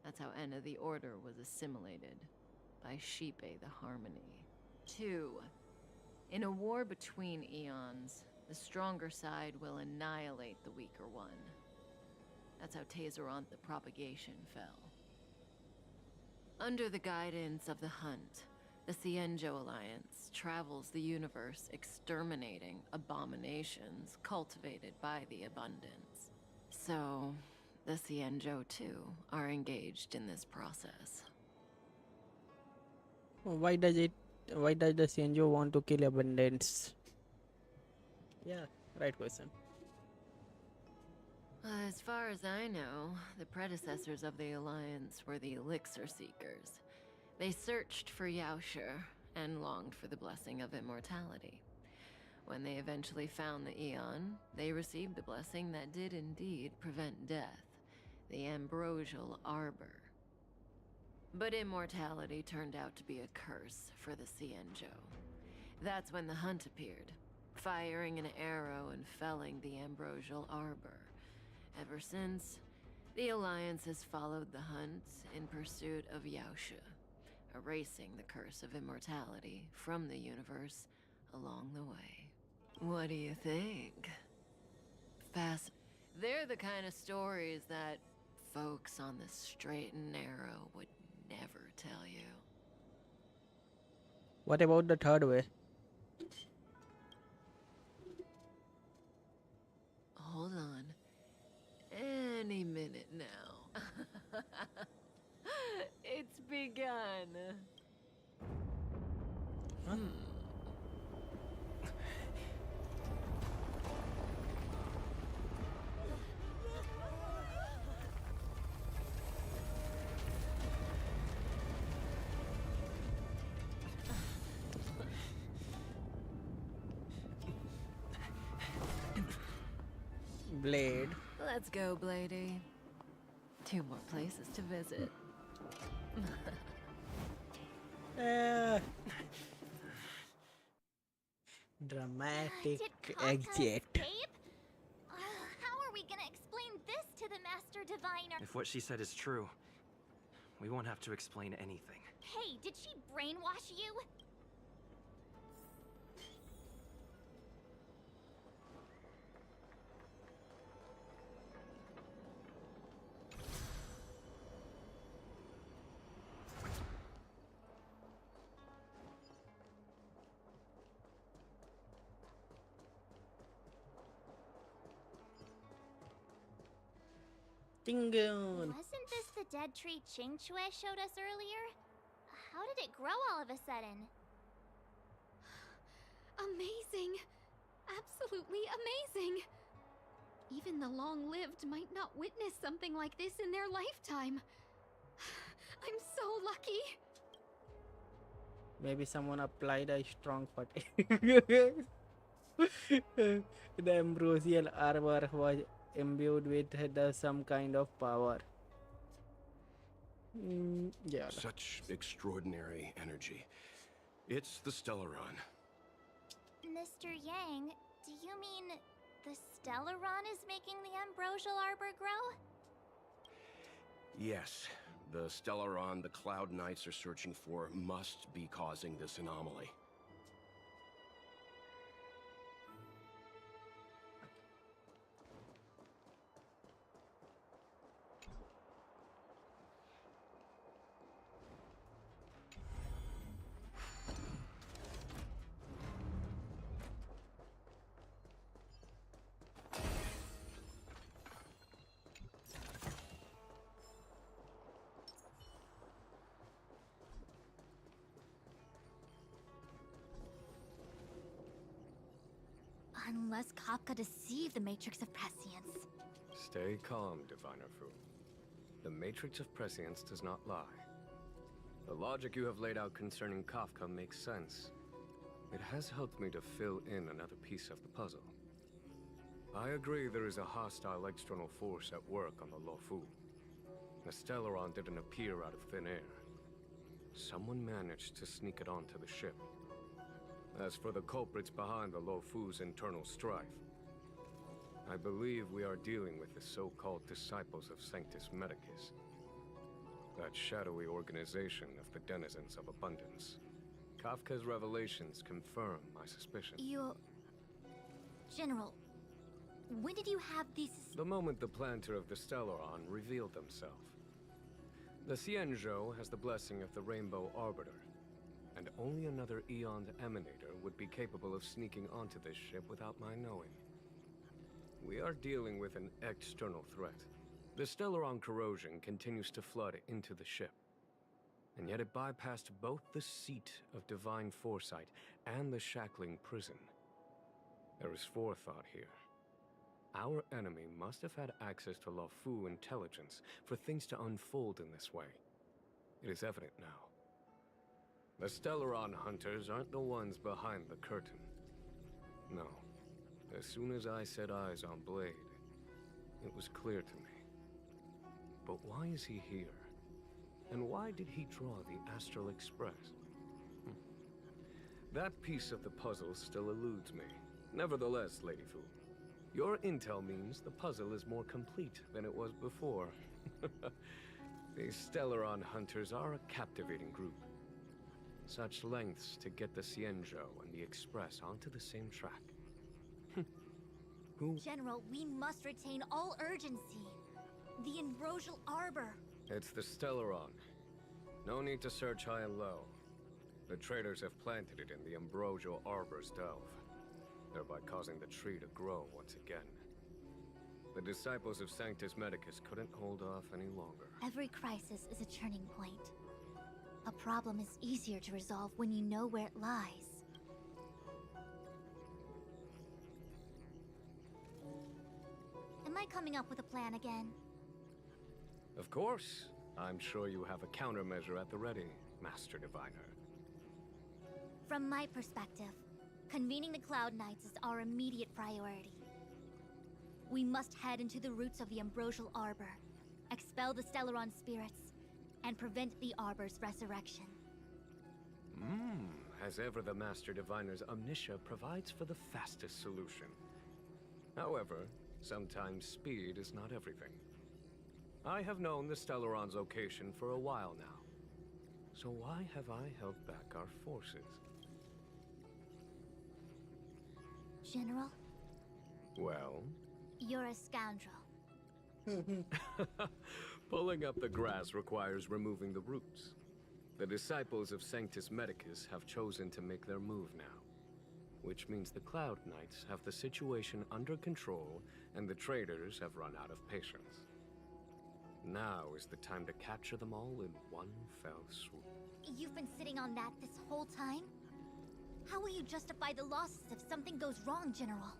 S7: That's how Enna the Order was assimilated by Xipe the Harmony. 2. In a war between eons, the stronger side will annihilate the weaker one. That's how Tazeronth the Propagation fell. Under the guidance of the Hunt, the Xianzhou Alliance travels the universe exterminating abominations cultivated by the Abundance. So, the Xianzhou too are engaged in this process.
S2: Why does the Xianzhou want to kill Abundance? Yeah, right question.
S7: As far as I know, the predecessors of the Alliance were the Elixir Seekers. They searched for Yaoshe and longed for the blessing of immortality. When they eventually found the Eon, they received the blessing that did indeed prevent death, the Ambrosial Arbor. But immortality turned out to be a curse for the Xianzhou. That's when the Hunt appeared, firing an arrow and felling the Ambrosial Arbor. Ever since, the Alliance has followed the Hunt in pursuit of Yaoshe, erasing the curse of immortality from the universe along the way. What do you think? They're the kind of stories that folks on the straight and narrow would never tell you.
S2: What about the 3rd way?
S7: Hold on. Any minute now. It's begun.
S2: Blade.
S7: Let's go, Bladey. 2 more places to visit.
S2: Dramatic
S3: Did
S2: exit.
S3: How are we gonna explain this to the Master Diviner?
S15: If what she said is true, we won't have to explain anything.
S3: Hey, did she brainwash you?
S2: Tingun.
S3: Wasn't this the dead tree Qingque showed us earlier? How did it grow all of a sudden?
S1: Amazing! Absolutely amazing! Even the long-lived might not witness something like this in their lifetime. I'm so lucky!
S2: Maybe someone applied a strong fatigue. The ambrosial armor was imbued with some kind of power. Yeah.
S4: Such extraordinary energy. It's the Stellaron.
S3: Mr. Yang, do you mean the Stellaron is making the ambrosial arbor grow?
S4: Yes, the Stellaron the Cloud Knights are searching for must be causing this anomaly.
S18: Unless Kafka deceived the Matrix of Prescience.
S17: Stay calm, Diviner Fu. The Matrix of Prescience does not lie. The logic you have laid out concerning Kafka makes sense. It has helped me to fill in another piece of the puzzle. I agree there is a hostile external force at work on the Luofu. The Stellaron didn't appear out of thin air. Someone managed to sneak it onto the ship. As for the culprits behind the Luofu's internal strife, I believe we are dealing with the so-called disciples of Sanctus Medicus. That shadowy organization of the denizens of abundance. Kafka's revelations confirm my suspicion.
S18: General, when did you have these...
S17: The moment the planter of the Stellaron revealed themselves. The Xianzhou has the blessing of the Rainbow Arbiter, and only another Eon Emanator would be capable of sneaking onto this ship without my knowing. We are dealing with an external threat. The Stellaron corrosion continues to flood into the ship, and yet it bypassed both the seat of divine foresight and the shackling prison. There is forethought here. Our enemy must have had access to Luofu intelligence for things to unfold in this way. It is evident now. The Stellaron hunters aren't the ones behind the curtain. No. As soon as I set eyes on Blade, it was clear to me. But why is he here? And why did he draw the Astral Express? That piece of the puzzle still eludes me. Nevertheless, Lady Fu, your intel means the puzzle is more complete than it was before. These Stellaron hunters are a captivating group. Such lengths to get the Xianzhou and the Express onto the same track. Who?
S18: General, we must retain all urgency. The ambrosial arbor.
S17: It's the Stellaron. No need to search high and low. The traders have planted it in the ambrosial arbor's delve, thereby causing the tree to grow once again. The disciples of Sanctus Medicus couldn't hold off any longer.
S18: Every crisis is a turning point. A problem is easier to resolve when you know where it lies. Am I coming up with a plan again?
S17: Of course. I'm sure you have a countermeasure at the ready, Master Diviner.
S18: From my perspective, convening the Cloud Knights is our immediate priority. We must head into the roots of the ambrosial arbor, expel the Stellaron spirits, and prevent the arbor's resurrection.
S17: As ever, the Master Diviner's omniscia provides for the fastest solution. However, sometimes speed is not everything. I have known the Stellaron's location for a while now. So why have I held back our forces?
S18: General?
S17: Well?
S18: You're a scoundrel.
S17: Pulling up the grass requires removing the roots. The disciples of Sanctus Medicus have chosen to make their move now, which means the Cloud Knights have the situation under control and the traders have run out of patience. Now is the time to capture them all in one fell swoop.
S18: You've been sitting on that this whole time? How will you justify the losses if something goes wrong, General?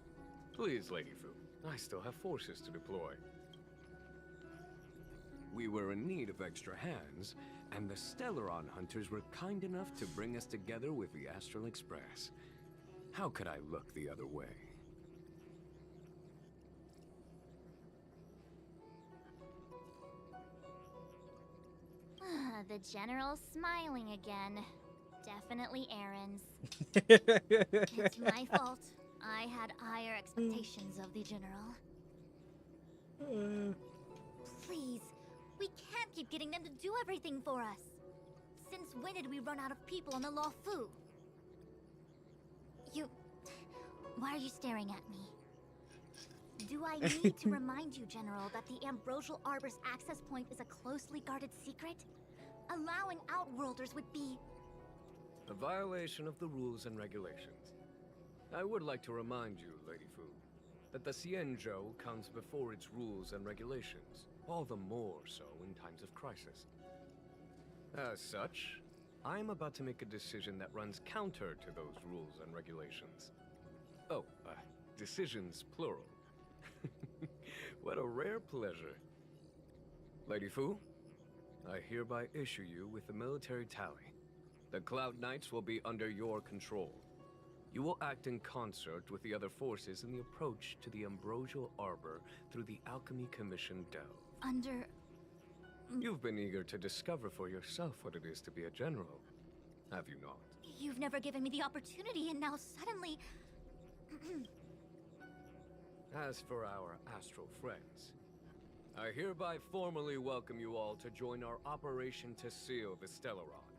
S17: Please, Lady Fu. I still have forces to deploy. We were in need of extra hands, and the Stellaron hunters were kind enough to bring us together with the Astral Express. How could I look the other way?
S3: The General's smiling again. Definitely Aaron's.
S18: It's my fault. I had higher expectations of the General. Please, we can't keep getting them to do everything for us. Since when did we run out of people on the Luofu? Why are you staring at me? Do I need to remind you, General, that the Ambrosial Arbor's access point is a closely guarded secret? Allowing Outworlders would be...
S17: A violation of the rules and regulations. I would like to remind you, Lady Fu, that the Xianzhou comes before its rules and regulations, all the more so in times of crisis. As such, I am about to make a decision that runs counter to those rules and regulations. Oh, decisions plural. What a rare pleasure. Lady Fu, I hereby issue you with the military tally. The Cloud Knights will be under your control. You will act in concert with the other forces in the approach to the Ambrosial Arbor through the Alchemy Commission delve. You've been eager to discover for yourself what it is to be a general, have you not?
S18: You've never given me the opportunity, and now suddenly...
S17: As for our astral friends, I hereby formally welcome you all to join our operation to seal the Stellaron.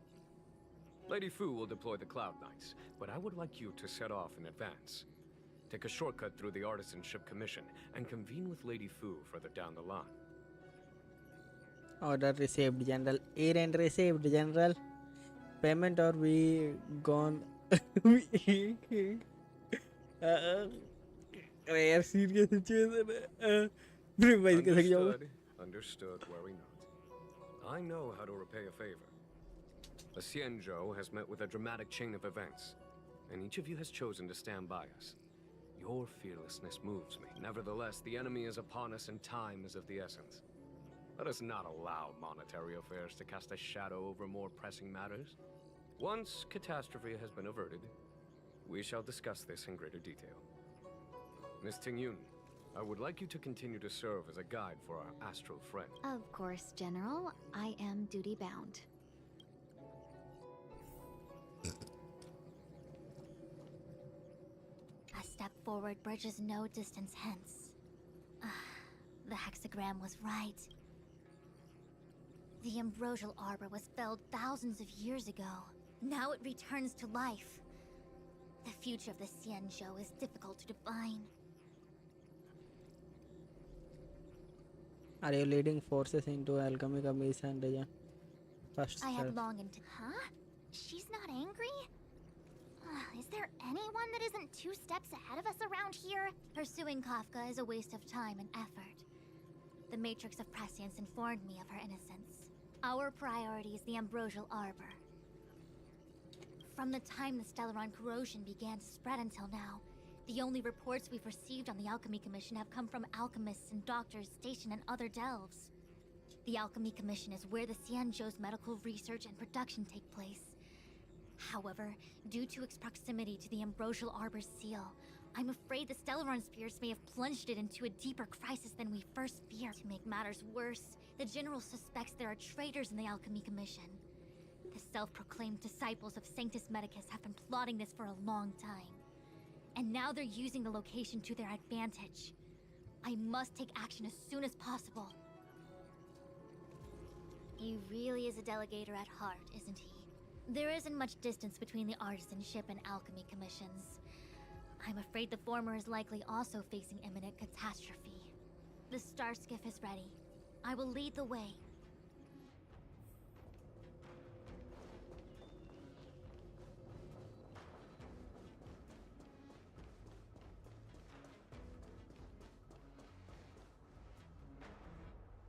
S17: Lady Fu will deploy the Cloud Knights, but I would like you to set off in advance. Take a shortcut through the Artisanship Commission and convene with Lady Fu further down the line.
S2: Order received, General. Errand received, General. Payment or we gone. Rare serious situation.
S17: Understood, worry not. I know how to repay a favor. The Xianzhou has met with a dramatic chain of events, and each of you has chosen to stand by us. Your fearlessness moves me. Nevertheless, the enemy is upon us and time is of the essence. Let us not allow monetary affairs to cast a shadow over more pressing matters. Once catastrophe has been averted, we shall discuss this in greater detail. Miss Tingyun, I would like you to continue to serve as a guide for our astral friend.
S1: Of course, General. I am duty-bound.
S18: A step forward bridges no distance hence. The hexagram was right. The Ambrosial Arbor was felled thousands of years ago. Now it returns to life. The future of the Xianzhou is difficult to define.
S2: Are you leading forces into Alchemy Commission, Raja? First
S18: I have
S2: step.
S18: long into...
S3: Huh? She's not angry? Is there anyone that isn't 2 steps ahead of us around here?
S18: Pursuing Kafka is a waste of time and effort. The Matrix of Prescience informed me of her innocence. Our priority is the Ambrosial Arbor. From the time the Stellaron corrosion began to spread until now, the only reports we've received on the Alchemy Commission have come from alchemists and doctors stationed in other delves. The Alchemy Commission is where the Xianzhou's medical research and production take place. However, due to its proximity to the Ambrosial Arbor's seal, I'm afraid the Stellaron spirits may have plunged it into a deeper crisis than we first feared. To make matters worse, the General suspects there are traitors in the Alchemy Commission. The self-proclaimed disciples of Sanctus Medicus have been plotting this for a long time. And now they're using the location to their advantage. I must take action as soon as possible. He really is a delegator at heart, isn't he? There isn't much distance between the Artisanship and Alchemy Commissions. I'm afraid the former is likely also facing imminent catastrophe. The star skiff is ready. I will lead the way.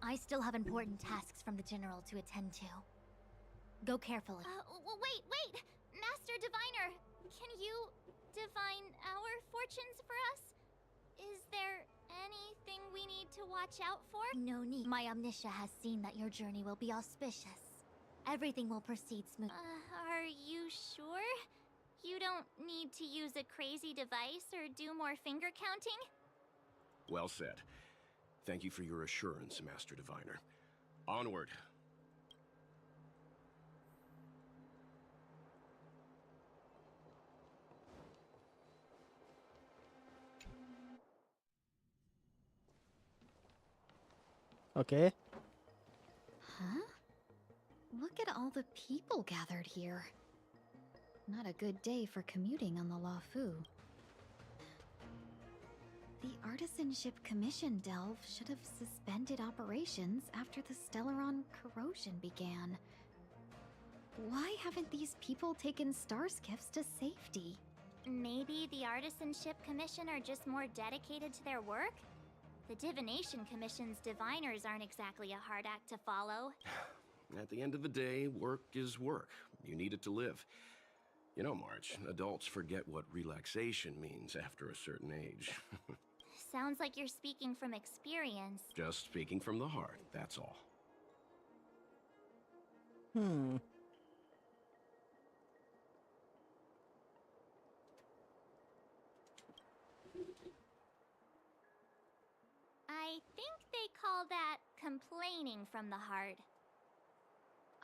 S18: I still have important tasks from the General to attend to. Go carefully.
S3: Wait! Master Diviner! Can you divine our fortunes for us? Is there anything we need to watch out for?
S10: No need. My omniscia has seen that your journey will be auspicious. Everything will proceed smoothly.
S3: Are you sure? You don't need to use a crazy device or do more finger counting?
S4: Well said. Thank you for your assurance, Master Diviner. Onward.
S2: Okay.
S1: Huh? Look at all the people gathered here. Not a good day for commuting on the Luofu. The Artisanship Commission delve should have suspended operations after the Stellaron corrosion began. Why haven't these people taken star skiffs to safety?
S3: Maybe the Artisanship Commission are just more dedicated to their work? The Divination Commission's diviners aren't exactly a hard act to follow.
S4: At the end of the day, work is work. You need it to live. You know, March, adults forget what relaxation means after a certain age.
S3: Sounds like you're speaking from experience.
S4: Just speaking from the heart, that's all.
S3: I think they call that complaining from the heart.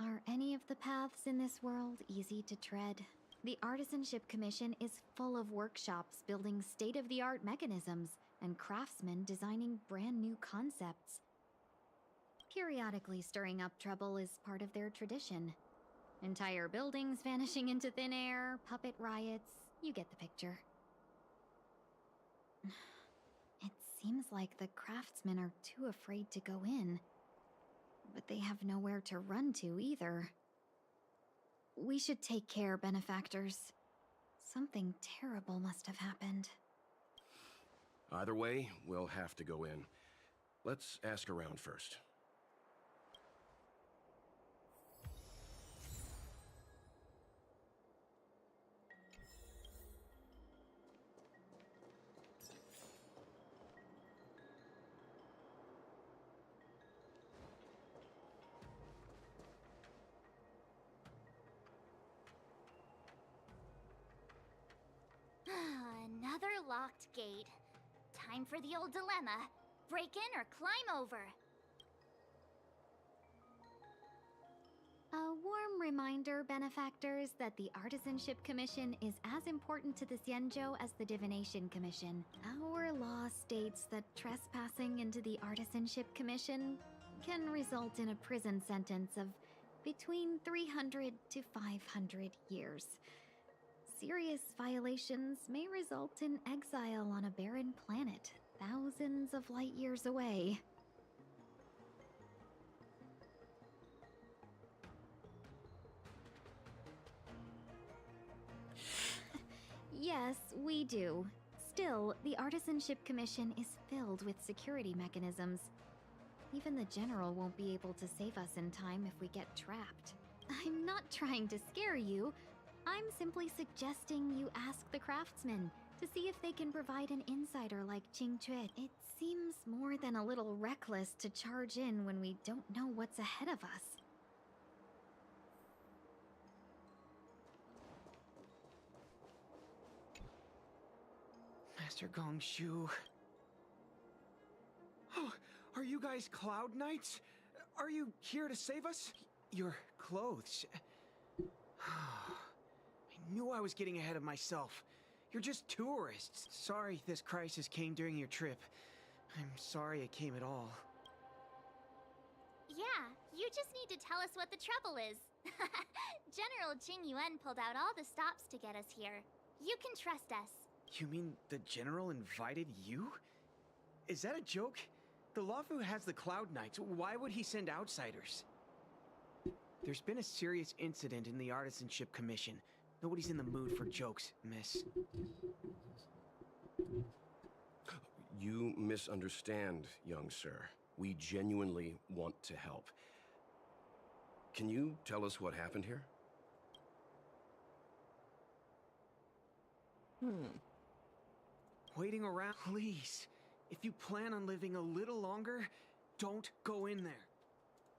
S1: Are any of the paths in this world easy to tread? The Artisanship Commission is full of workshops building state-of-the-art mechanisms and craftsmen designing brand new concepts. Periodically stirring up trouble is part of their tradition. Entire buildings vanishing into thin air, puppet riots, you get the picture. It seems like the craftsmen are too afraid to go in. But they have nowhere to run to either. We should take care, benefactors. Something terrible must have happened.
S4: Either way, we'll have to go in. Let's ask around first.
S3: Another locked gate. Time for the old dilemma. Break in or climb over.
S1: A warm reminder, benefactors, that the Artisanship Commission is as important to the Xianzhou as the Divination Commission. Our law states that trespassing into the Artisanship Commission can result in a prison sentence of between 300 to 500 years. Serious violations may result in exile on a barren planet, thousands of light years away. Yes, we do. Still, the Artisanship Commission is filled with security mechanisms. Even the General won't be able to save us in time if we get trapped. I'm not trying to scare you. I'm simply suggesting you ask the craftsmen to see if they can provide an insider like Qingque. It seems more than a little reckless to charge in when we don't know what's ahead of us.
S9: Master Gongshu. Oh, are you guys Cloud Knights? Are you here to save us? Your clothes. I knew I was getting ahead of myself. You're just tourists. Sorry this crisis came during your trip. I'm sorry it came at all.
S3: Yeah, you just need to tell us what the trouble is. General Jing Yuan pulled out all the stops to get us here. You can trust us.
S9: You mean the General invited you? Is that a joke? The Luofu has the Cloud Knights. Why would he send outsiders? There's been a serious incident in the Artisanship Commission. Nobody's in the mood for jokes, miss.
S4: You misunderstand, young sir. We genuinely want to help. Can you tell us what happened here?
S9: Waiting around, please. If you plan on living a little longer, don't go in there.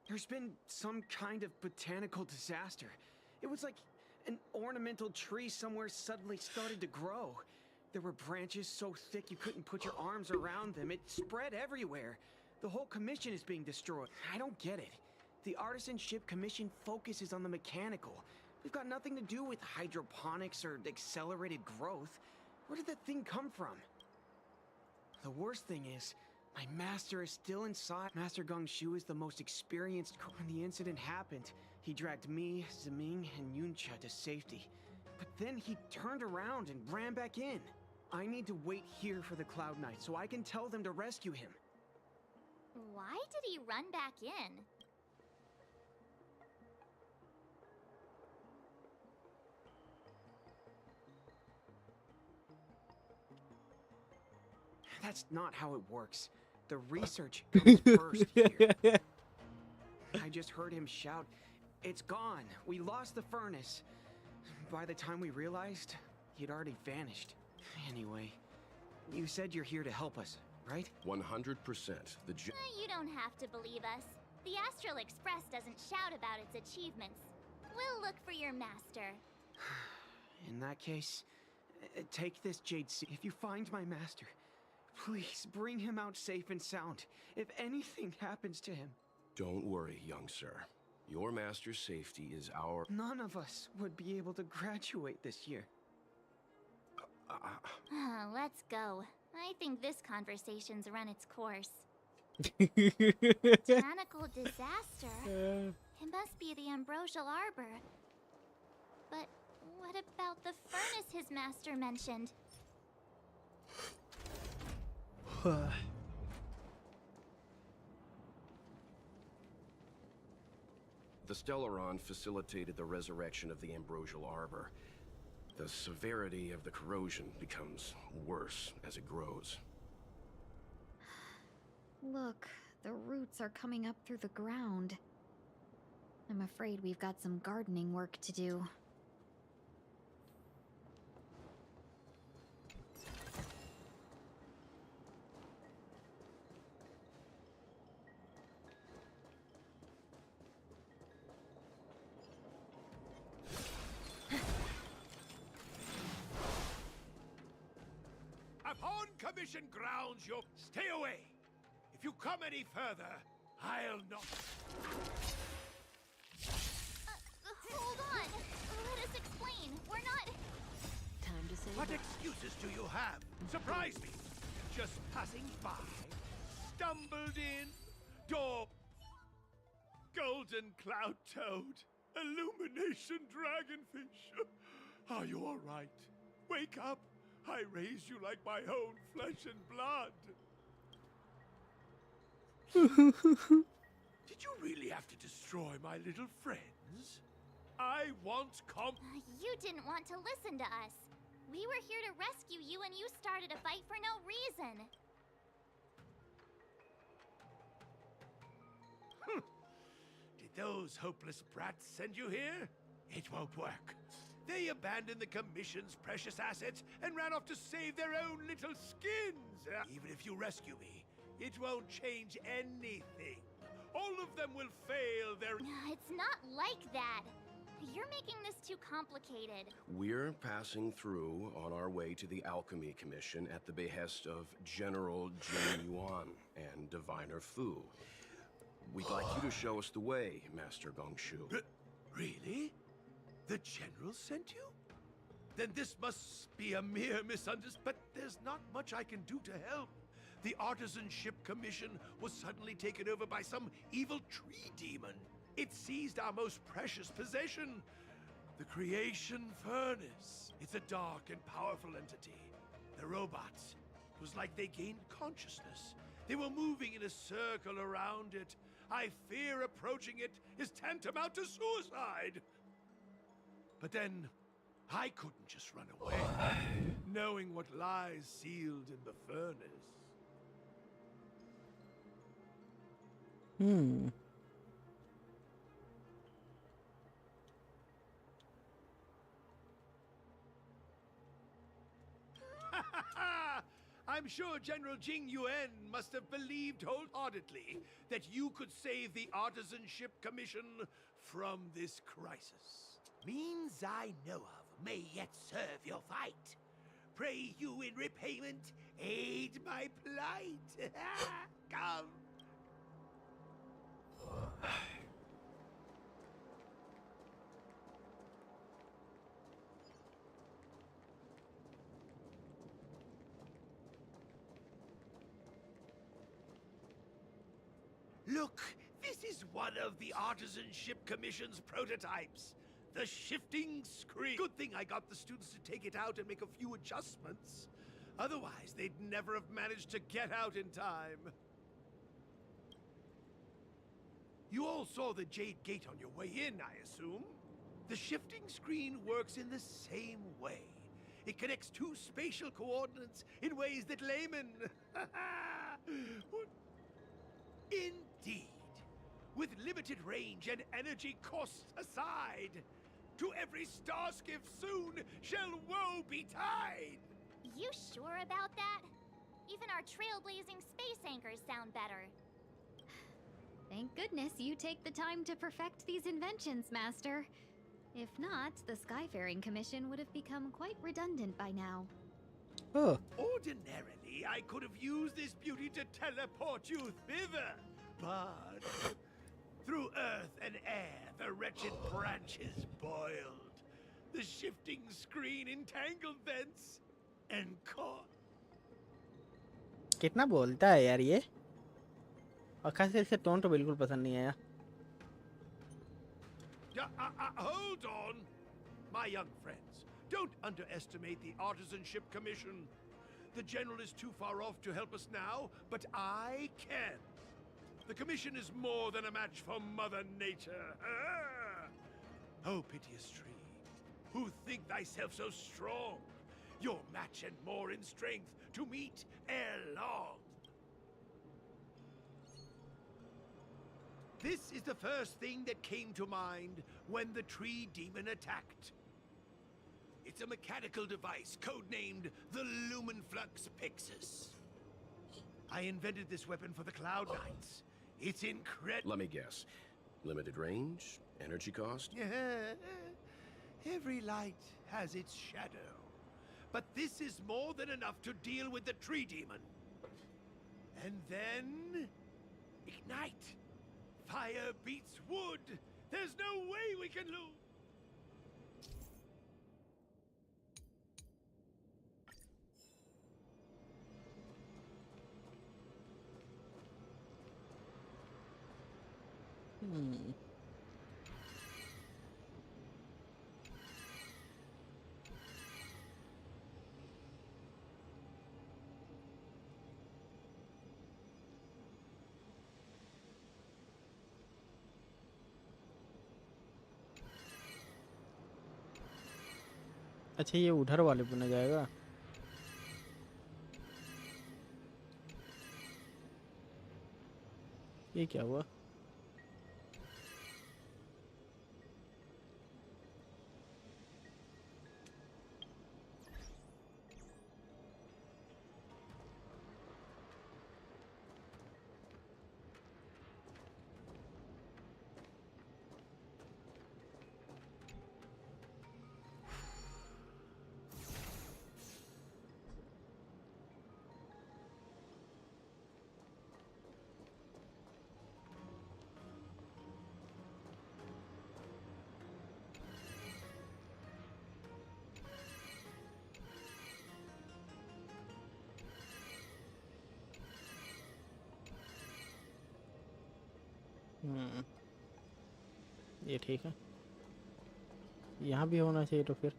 S9: There's been some kind of botanical disaster. It was like an ornamental tree somewhere suddenly started to grow. There were branches so thick you couldn't put your arms around them. It spread everywhere. The whole commission is being destroyed. I don't get it. The Artisanship Commission focuses on the mechanical. We've got nothing to do with hydroponics or accelerated growth. Where did that thing come from? The worst thing is, my master is still inside. Master Gongshu is the most experienced. When the incident happened, he dragged me, Zeming, and Yuncha to safety. But then he turned around and ran back in. I need to wait here for the Cloud Knight so I can tell them to rescue him.
S3: Why did he run back in?
S9: That's not how it works. The research comes first here. I just heard him shout, "It's gone! We lost the furnace!" By the time we realized, he'd already vanished. Anyway, you said you're here to help us, right?
S4: 100%.
S3: You don't have to believe us. The Astral Express doesn't shout about its achievements. We'll look for your master.
S9: In that case, take this jade seed. If you find my master, please bring him out safe and sound. If anything happens to him.
S4: Don't worry, young sir. Your master's safety is our...
S9: None of us would be able to graduate this year.
S3: Let's go. I think this conversation's run its course.
S2: Hmm.
S3: Botanical disaster? It must be the Ambrosial Arbor. But what about the furnace his master mentioned?
S4: The Stellaron facilitated the resurrection of the Ambrosial Arbor. The severity of the corrosion becomes worse as it grows.
S1: Look, the roots are coming up through the ground. I'm afraid we've got some gardening work to do.
S6: Upon commission grounds, you'll stay away. If you come any further, I'll not.
S3: Hold on. Let us explain. We're not...
S7: Time to say
S6: What
S7: bye.
S6: excuses do you have? Surprise me. Just passing by. Stumbled in. Door. Golden cloud toad. Illumination dragonfish. Are you all right? Wake up. I raised you like my own flesh and blood. Did you really have to destroy my little friends? I want
S3: You didn't want to listen to us. We were here to rescue you and you started a fight for no reason.
S6: Did those hopeless brats send you here? It won't work. They abandoned the Commission's precious assets and ran off to save their own little skins. Even if you rescue me, it won't change anything. All of them will fail their...
S3: It's not like that. You're making this too complicated.
S4: We're passing through on our way to the Alchemy Commission at the behest of General Jin Yuan and Diviner Fu. We'd like you to show us the way, Master Gongshu.
S6: Really? The General sent you? Then this must be a mere misunderstanding. But there's not much I can do to help. The Artisanship Commission was suddenly taken over by some evil tree demon. It seized our most precious possession, the Creation Furnace. It's a dark and powerful entity. The robots, it was like they gained consciousness. They were moving in a circle around it. I fear approaching it is tantamount to suicide. But then, I couldn't just run away, knowing what lies sealed in the furnace. I'm sure General Jing Yuan must have believed wholeheartedly that you could save the Artisanship Commission from this crisis. Means I know of may yet serve your fight. Pray you in repayment aid my plight. Come. Look, this is one of the Artisanship Commission's prototypes. The shifting screen. Good thing I got the students to take it out and make a few adjustments. Otherwise, they'd never have managed to get out in time. You all saw the Jade Gate on your way in, I assume? The shifting screen works in the same way. It connects two spatial coordinates in ways that laymen... Indeed. With limited range and energy costs aside, to every star skiff soon shall woe betide!
S3: You sure about that? Even our trailblazing space anchors sound better.
S1: Thank goodness you take the time to perfect these inventions, Master. If not, the Skyfaring Commission would have become quite redundant by now.
S2: Oh.
S6: Ordinarily, I could have used this beauty to teleport you thither, but through earth and air, the wretched branches boiled. The shifting screen entangled thence and caught.
S2: कितना बोलता है यार ये? और खास इसका tone तो बिल्कुल पसंद नहीं आया.
S6: Hold on, my young friends. Don't underestimate the Artisanship Commission. The General is too far off to help us now, but I can. The Commission is more than a match for Mother Nature. Oh, piteous tree, who think thyself so strong, your match and more in strength to meet ere long. This is the first thing that came to mind when the tree demon attacked. It's a mechanical device codenamed the Lumenflux Pixis. I invented this weapon for the Cloud Knights. It's incredible.
S4: Let me guess. Limited range? Energy cost?
S6: Every light has its shadow. But this is more than enough to deal with the tree demon. And then... ignite! Fire beats wood! There's no way we can lose!
S2: अच्छा ये उधर वाले बना जाएगा. ये क्या हुआ? ये ठीक है. यहाँ भी होना चाहिए तो फिर.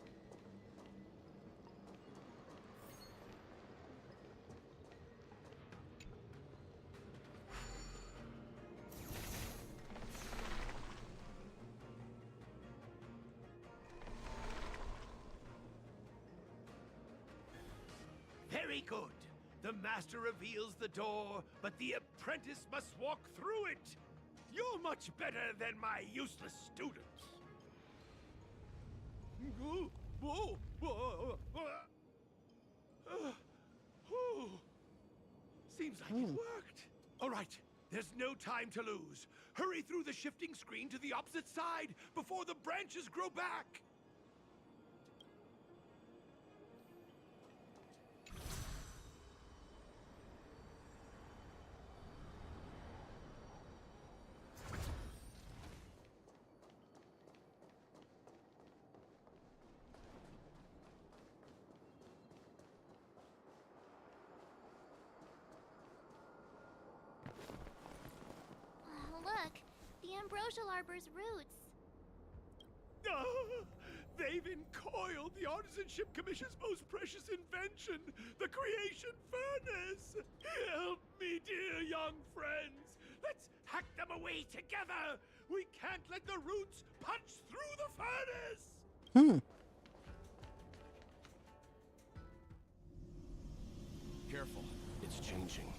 S6: Very good. The master reveals the door, but the apprentice must walk through it. You're much better than my useless students. Seems like it worked. All right, there's no time to lose. Hurry through the shifting screen to the opposite side before the branches grow back.
S3: Look, the ambrosial arbor's roots.
S6: They've encoiled the Artisanship Commission's most precious invention, the creation furnace. Help me, dear young friends. Let's hack them away together. We can't let the roots punch through the furnace.
S4: Careful, it's changing.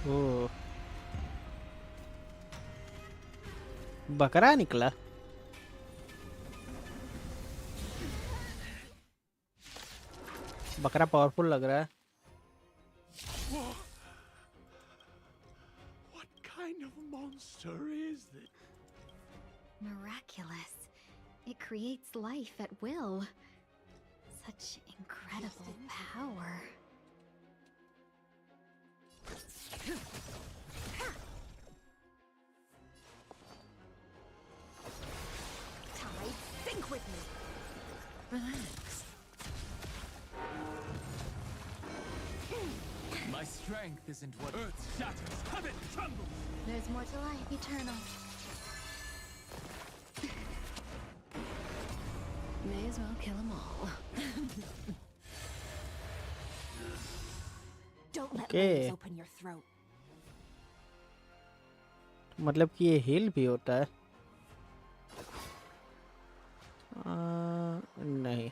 S2: ओह बकरा निकला बकरा powerful लग रहा है
S6: What kind of monster is this?
S1: Miraculous. It creates life at will. Such incredible power.
S8: Tide, think with me.
S7: Relax.
S13: My strength isn't what Earth shatters, heaven trembles.
S1: There's more to life, eternal. May as well kill them all.
S8: Don't let
S2: Okay.
S8: waves open your throat.
S2: मतलब कि ये हिल भी होता है नहीं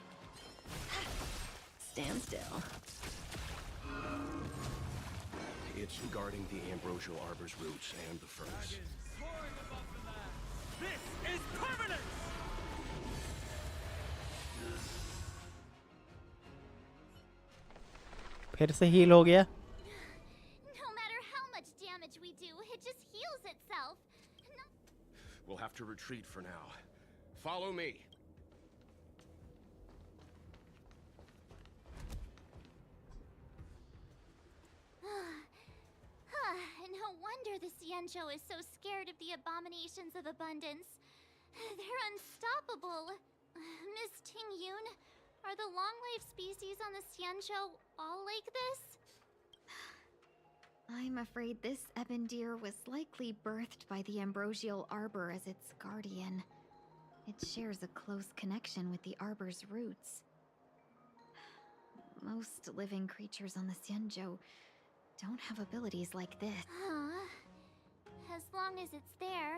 S1: Stand still.
S4: It's guarding the ambrosial arbor's roots and the furnace.
S6: This is permanent!
S2: फिर से heal हो गया
S3: No matter how much damage we do, it just heals itself.
S4: We'll have to retreat for now. Follow me.
S3: No wonder the Xianzhou is so scared of the abominations of abundance. They're unstoppable. Miss Tingyun, are the long-life species on the Xianzhou all like this?
S1: I'm afraid this ebon deer was likely birthed by the ambrosial arbor as its guardian. It shares a close connection with the arbor's roots. Most living creatures on the Xianzhou don't have abilities like this.
S3: As long as it's there,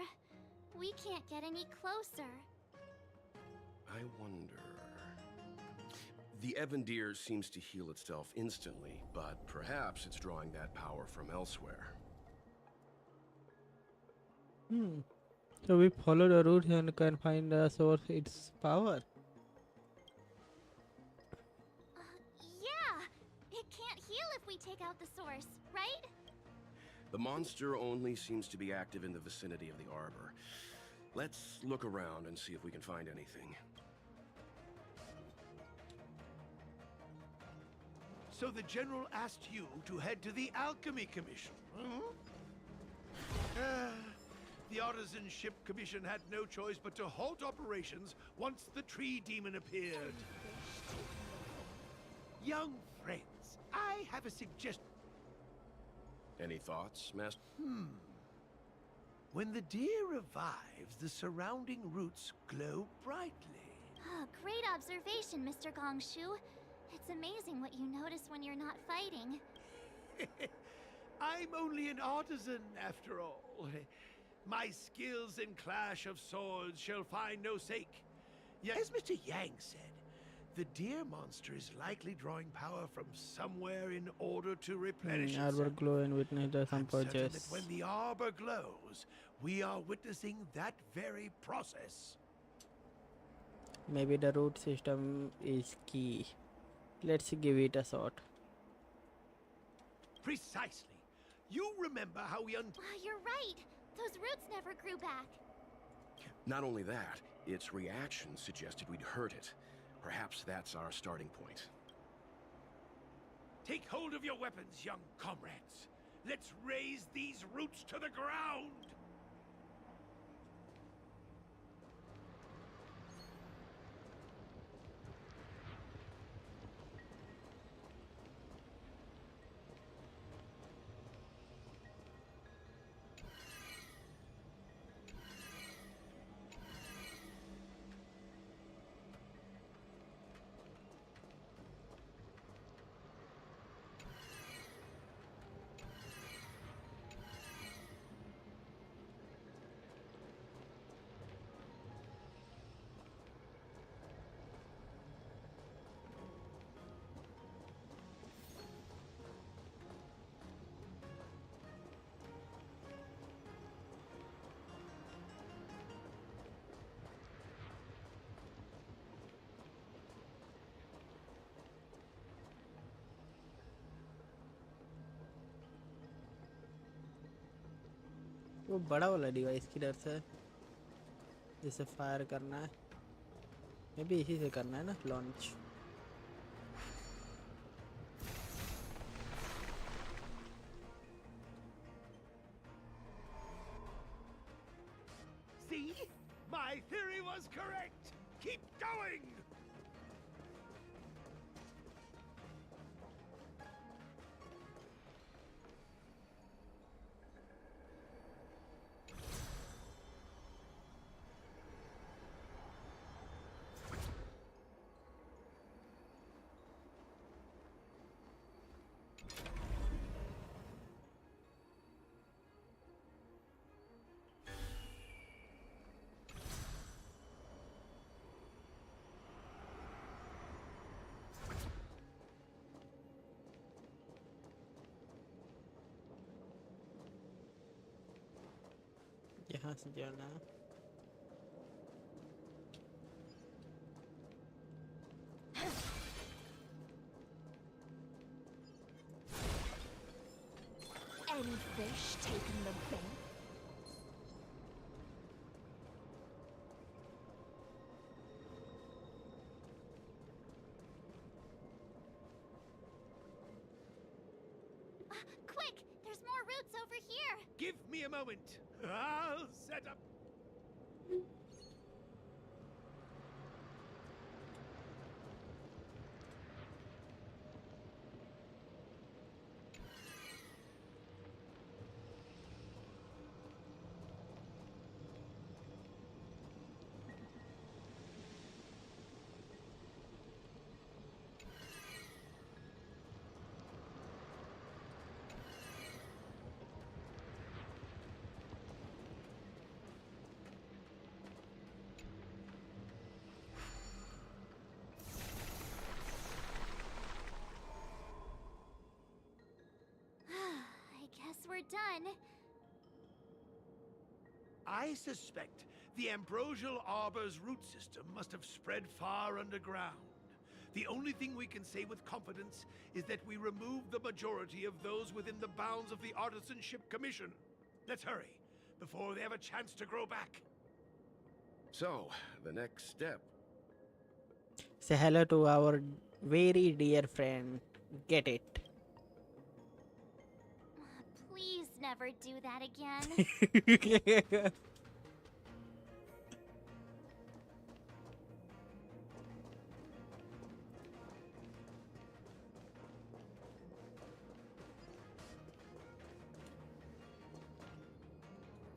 S3: we can't get any closer.
S4: I wonder... The ebon deer seems to heal itself instantly, but perhaps it's drawing that power from elsewhere.
S2: So we follow the route and can find the source its power.
S3: Yeah! It can't heal if we take out the source, right?
S4: The monster only seems to be active in the vicinity of the arbor. Let's look around and see if we can find anything.
S6: So the General asked you to head to the Alchemy Commission, The Artisanship Commission had no choice but to halt operations once the tree demon appeared. Young friends, I have a suggestion.
S4: Any thoughts, Master?
S6: When the deer revives, the surrounding roots glow brightly.
S3: Great observation, Mr. Gongshu. It's amazing what you notice when you're not fighting.
S6: I'm only an artisan, after all. My skills in clash of swords shall find no sake. Yet, as Mr. Yang said, The deer monster is likely drawing power from somewhere in order to replenish itself.
S2: Arbor glow and witness the some
S6: I'm certain that
S2: purchase.
S6: when the arbor glows, we are witnessing that very process.
S2: Maybe the root system is key. Let's give it a shot.
S6: Precisely. You remember how we
S3: You're right. Those roots never grew back.
S4: Not only that, its reaction suggested we'd hurt it. Perhaps that's our starting point.
S6: Take hold of your weapons, young comrades. Let's raise these roots to the ground.
S2: वो बड़ा वाला device किधर से जिसे fire करना है मे भी इसी से करना है ना launch
S6: See? My theory was correct. Keep going.
S2: यहाँ से जाना है
S8: Any fish taking the bait?
S3: Quick! There's more roots over here!
S6: Give me a moment. I'll set up.
S3: We're done.
S6: I suspect the ambrosial arbor's root system must have spread far underground. The only thing we can say with confidence is that we removed the majority of those within the bounds of the Artisanship Commission. Let's hurry, before they have a chance to grow back.
S4: So, the next step.
S2: Say hello to our very dear friend. Get it.
S3: Please never do that again.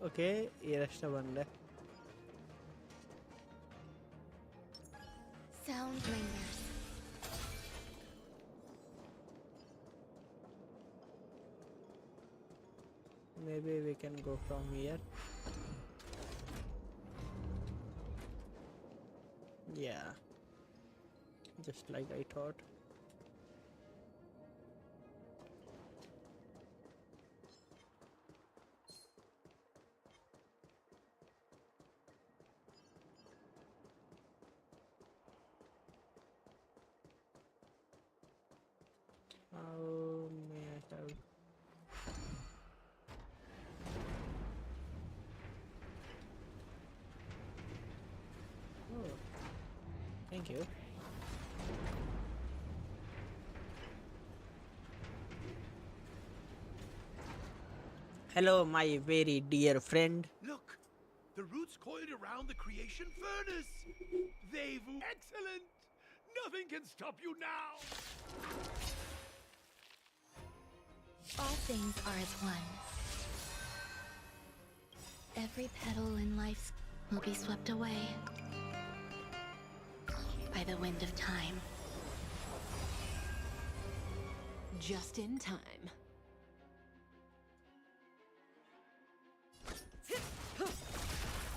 S2: Okay, ये रास्ता बंद है.
S19: Sound lingers.
S2: Maybe we can go from here. Yeah. Just like I thought. How may I have? Oh, thank you. Hello, my very dear friend.
S6: Look, the roots coiled around the creation furnace. They've excellent. Nothing can stop you now.
S1: All things are as one. Every petal in life will be swept away by the wind of time.
S7: Just in time.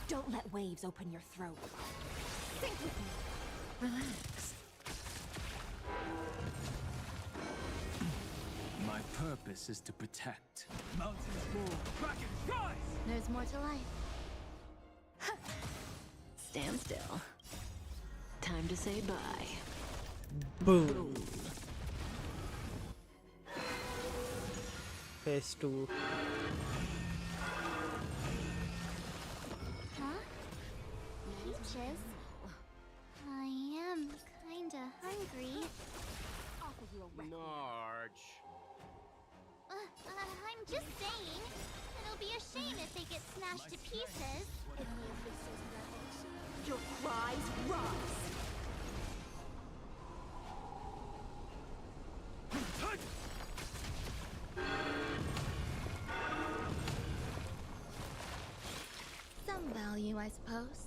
S8: Don't let waves open your throat. Sink with me.
S7: Relax.
S15: My purpose is to protect. Mountains roar, kraken rise!
S1: There's more to life.
S7: Stand still. Time to say bye.
S2: Boom. Phase 2.
S3: Huh? Peaches? I am kinda hungry.
S17: Narge.
S3: I'm just saying. It'll be a shame if they get smashed to pieces.
S8: Your cries rise.
S1: Some value, I suppose.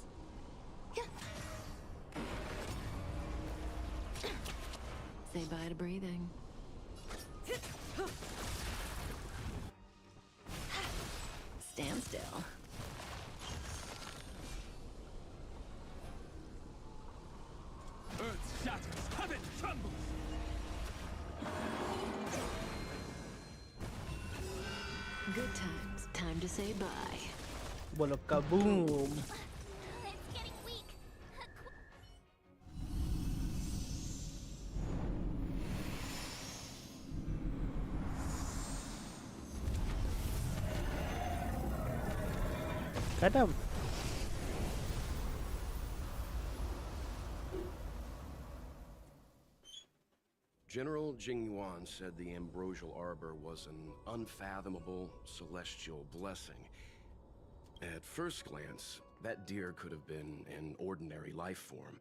S7: Say bye to breathing. Stand still.
S15: Earth shatters, heaven trembles!
S7: Good times. Time to say bye.
S2: Bolo kaboom.
S3: It's getting weak.
S2: Kadam.
S4: General Jingyuan said the ambrosial arbor was an unfathomable celestial blessing. At first glance, that deer could have been an ordinary life form,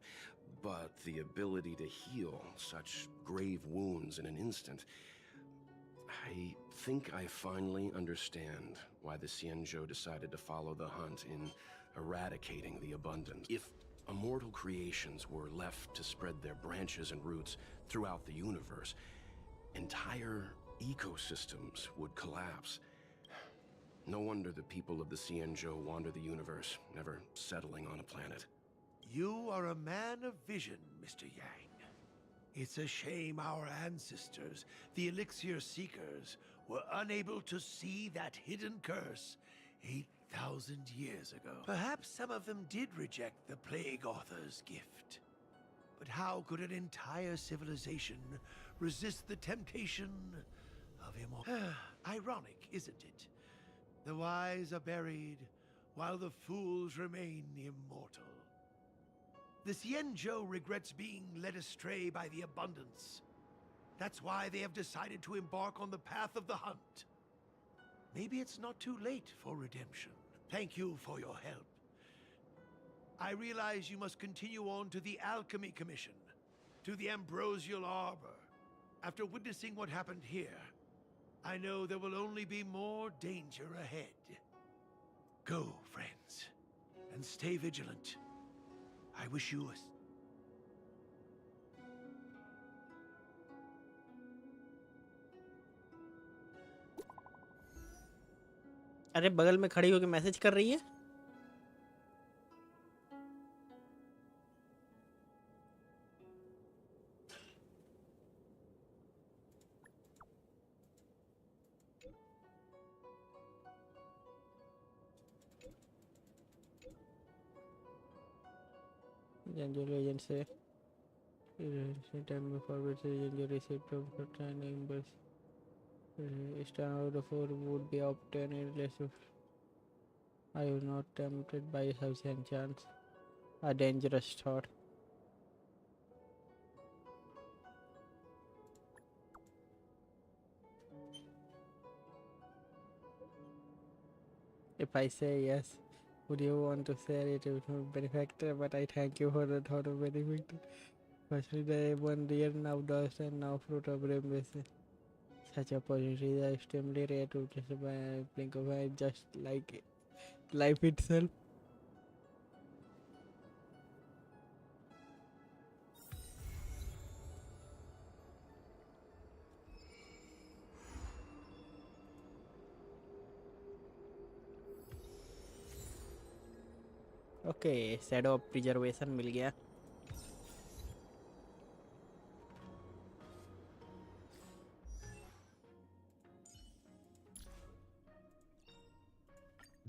S4: but the ability to heal such grave wounds in an instant... I think I finally understand why the Xianzhou decided to follow the hunt in eradicating the abundance. If immortal creations were left to spread their branches and roots throughout the universe, entire ecosystems would collapse. No wonder the people of the Xianzhou wander the universe, never settling on a planet.
S6: You are a man of vision, Mr. Yang. It's a shame our ancestors, the Elixir Seekers, were unable to see that hidden curse 8,000 years ago. Perhaps some of them did reject the Plague Author's gift. But how could an entire civilization resist the temptation of immortality? Ironic, isn't it? The wise are buried, while the fools remain immortal. The Xianzhou regrets being led astray by the abundance. That's why they have decided to embark on the path of the hunt. Maybe it's not too late for redemption. Thank you for your help. I realize you must continue on to the Alchemy Commission, to the Ambrosial Arbor. After witnessing what happened here, I know there will only be more danger ahead. Go, friends, and stay vigilant. I wish you a...
S2: अरे बगल में खड़ी होकर message कर रही है. Xianzhou legend से time forward से Xianzhou received for training but star out of 4 would be obtained less of I was not tempted by such a chance. A dangerous thought. If I say yes, would you want to share it with my benefactor? But I thank you for the thought of benefactor. Firstly, the one real now dust and now fruit of embrace. Such opportunities are extremely rare to just by a blink of eye, just like life itself. Okay, shadow of preservation मिल गया.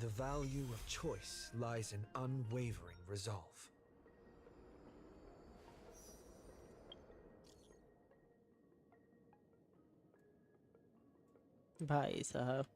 S5: The value of choice lies in unwavering resolve.
S2: भाई साहब.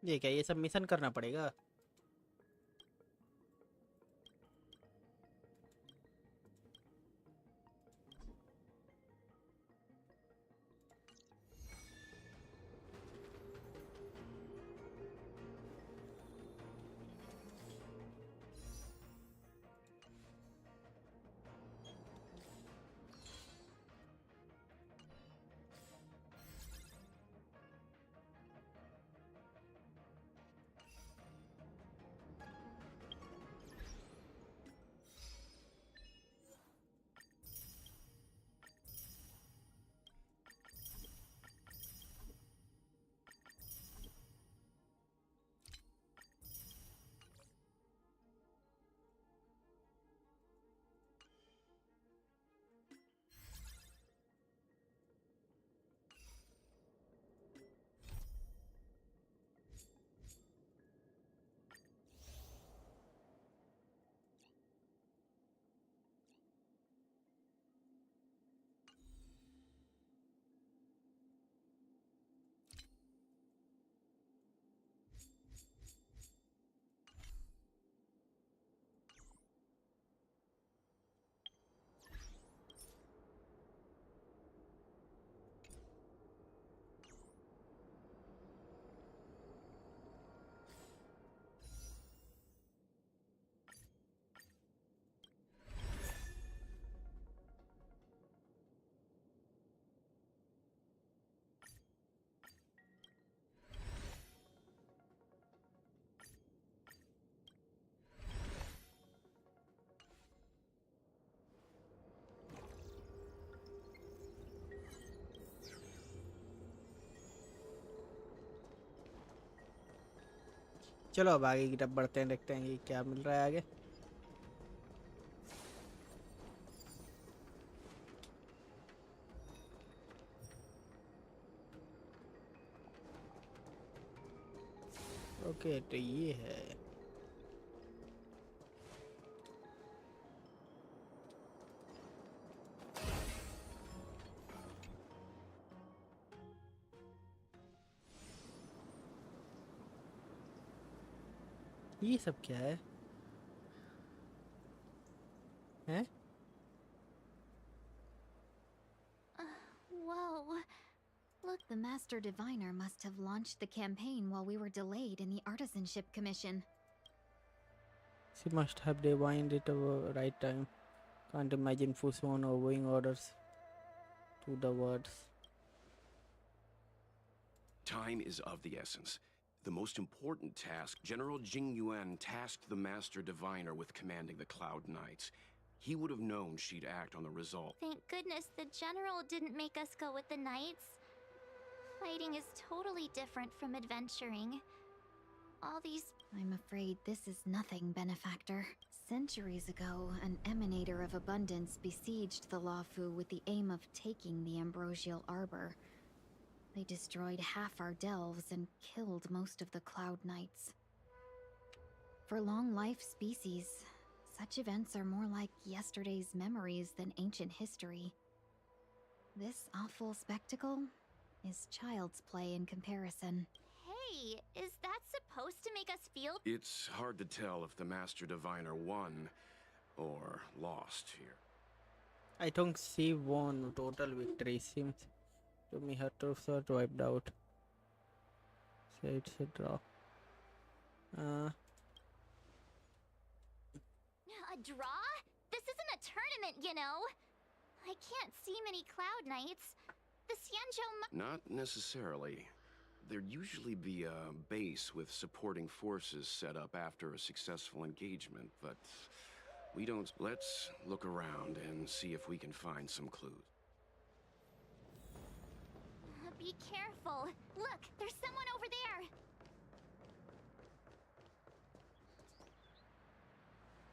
S2: ये क्या, ये सब mission करना पड़ेगा? चलो अब आगे की तरफ बढ़ते हैं, देखते हैं कि क्या मिल रहा है आगे। ओके तो ये है। ये सब क्या है? हैं?
S1: Whoa. Look, the Master Diviner must have launched the campaign while we were delayed in the Artisanship Commission.
S2: She must have divined it at the right time. Can't imagine Fu Swan obeying orders to the words.
S4: Time is of the essence. The most important task, General Jing Yuan tasked the Master Diviner with commanding the Cloud Knights. He would have known she'd act on the result.
S3: Thank goodness the General didn't make us go with the Knights. Fighting is totally different from adventuring. All these...
S1: I'm afraid this is nothing, Benefactor. Centuries ago, an emanator of abundance besieged the Luofu with the aim of taking the Ambrosial Arbor. They destroyed half our delves and killed most of the Cloud Knights. For long-life species, such events are more like yesterday's memories than ancient history. This awful spectacle is child's play in comparison.
S3: Hey, is that supposed to make us feel...
S4: It's hard to tell if the Master Diviner won or lost here.
S2: I think she won total victory. Seems to me her troops were wiped out. So it's a draw.
S3: A draw? This isn't a tournament, you know. I can't see many Cloud Knights. The Xianzhou...
S4: Not necessarily. There'd usually be a base with supporting forces set up after a successful engagement, but we don't... Let's look around and see if we can find some clues.
S3: Be careful. Look, there's someone over there.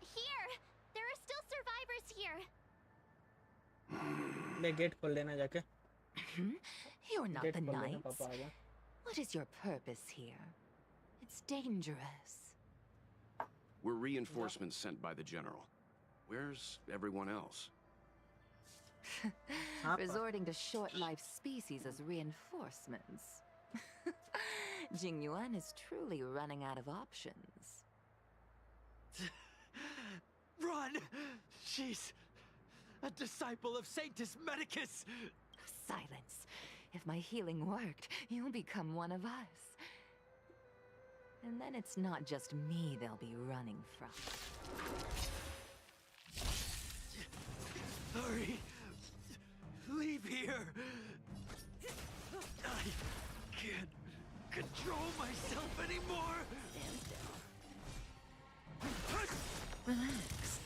S3: Here! There are still survivors here.
S2: ले gate खोल देना जाके।
S11: You're not
S2: gate
S11: the
S2: खोल देना,
S11: Knights.
S2: पापा आ गया।
S11: What is your purpose here? It's dangerous.
S4: We're reinforcements sent by the General. Where's everyone else?
S11: Resorting to short-lived species as reinforcements. Jing Yuan is truly running out of options.
S9: Run! She's a disciple of Sanctus Medicus!
S11: Silence. If my healing worked, you'll become one of us. And then it's not just me they'll be running from.
S9: Hurry! Leave here! I can't control myself anymore!
S11: Stand still. Relax.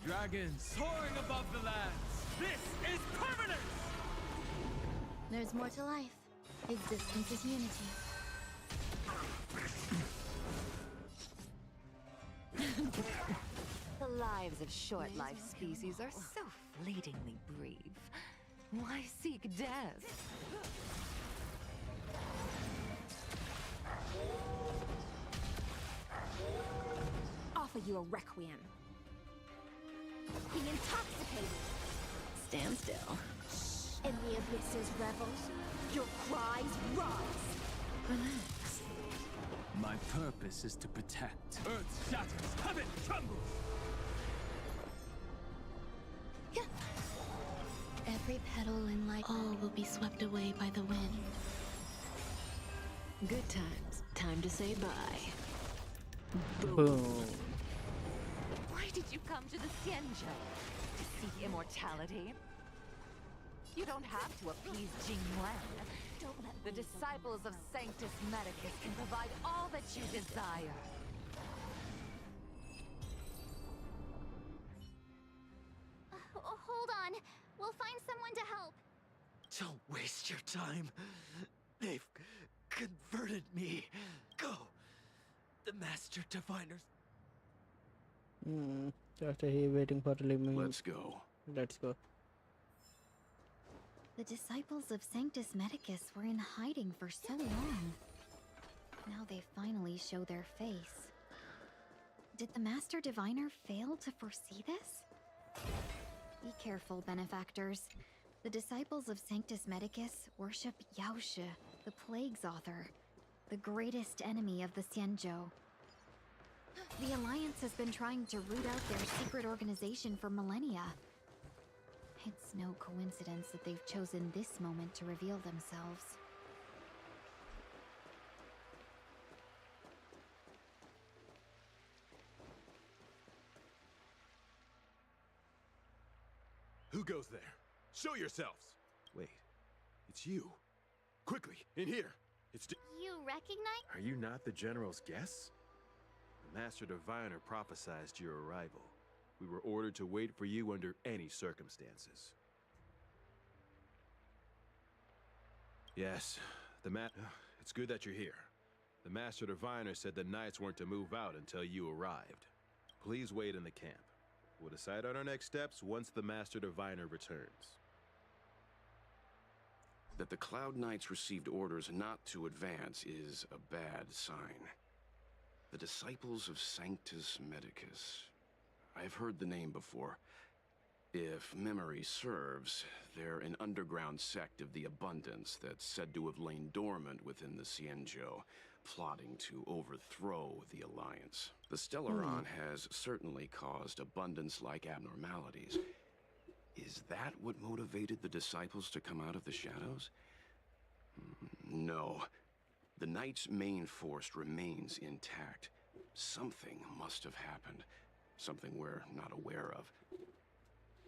S15: Dragons soaring above the lands. This is permanence!
S1: There's more to life. Existence is unity.
S11: The lives of short-lived species are so fleetingly brief. Why seek death?
S8: Offer you a requiem. Be intoxicated.
S11: Stand still.
S8: In the abyss's revels, your cries rise.
S11: Relax.
S15: My purpose is to protect. Earth shatters, heaven trembles!
S1: Every petal in life, all will be swept away by the wind.
S11: Good times. Time to say bye.
S2: Boom.
S11: Why did you come to the Xianzhou? To seek immortality? You don't have to appease Jing Yuan. The disciples of Sanctus Medicus can provide all that you desire.
S3: Hold on. We'll find someone to help.
S9: Don't waste your time. They've
S15: converted me. Go. The Master Diviners.
S2: Just he waiting for living.
S4: Let's go.
S2: Let's go.
S1: The disciples of Sanctus Medicus were in hiding for so long. Now they finally show their face. Did the Master Diviner fail to foresee this? Be careful, benefactors. The disciples of Sanctus Medicus worship Yaoshi, the Plague's author, the greatest enemy of the Xianzhou. The Alliance has been trying to root out their secret organization for millennia. It's no coincidence that they've chosen this moment to reveal themselves.
S14: Who goes there? Show yourselves! Wait, it's you. Quickly, in here.
S3: You recognize?
S14: Are you not the General's guests? The Master Diviner prophesized your arrival. We were ordered to wait for you under any circumstances. Yes, it's good that you're here. The Master Diviner said the Knights weren't to move out until you arrived. Please wait in the camp. We'll decide on our next steps once the Master Diviner returns.
S4: That the Cloud Knights received orders not to advance is a bad sign. The Disciples of Sanctus Medicus. I've heard the name before. If memory serves, they're an underground sect of the Abundance that's said to have lain dormant within the Xianzhou, plotting to overthrow the Alliance. The Stellaron has certainly caused Abundance-like abnormalities. Is that what motivated the Disciples to come out of the shadows? No. The Knight's main force remains intact. Something must have happened. Something we're not aware of.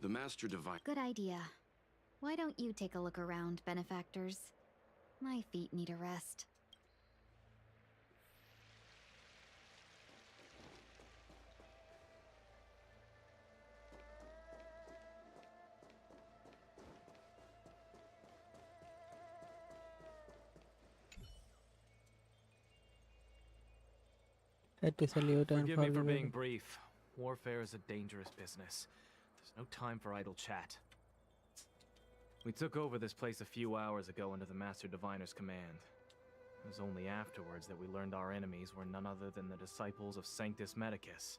S4: The Master Divine...
S1: Good idea. Why don't you take a look around, benefactors? My feet need a rest.
S22: Forgive me for being brief. Warfare is a dangerous business. There's no time for idle chat. We took over this place a few hours ago under the Master Diviner's command. It was only afterwards that we learned our enemies were none other than the disciples of Sanctus Medicus,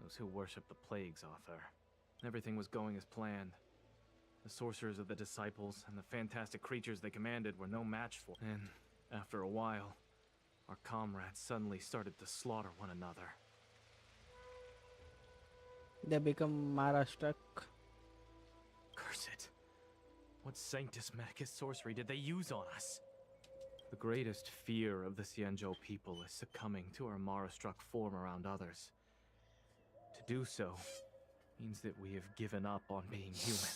S22: those who worship the Plague's author. Everything was going as planned. The sorcerers of the disciples and the fantastic creatures they commanded were no match for. And after a while, our comrades suddenly started to slaughter one another.
S2: They become Maharashtra.
S22: Curse it. What Sanctus Medicus sorcery did they use on us? The greatest fear of the Xianzhou people is succumbing to our Mara-struck form around others. To do so means that we have given up on being human,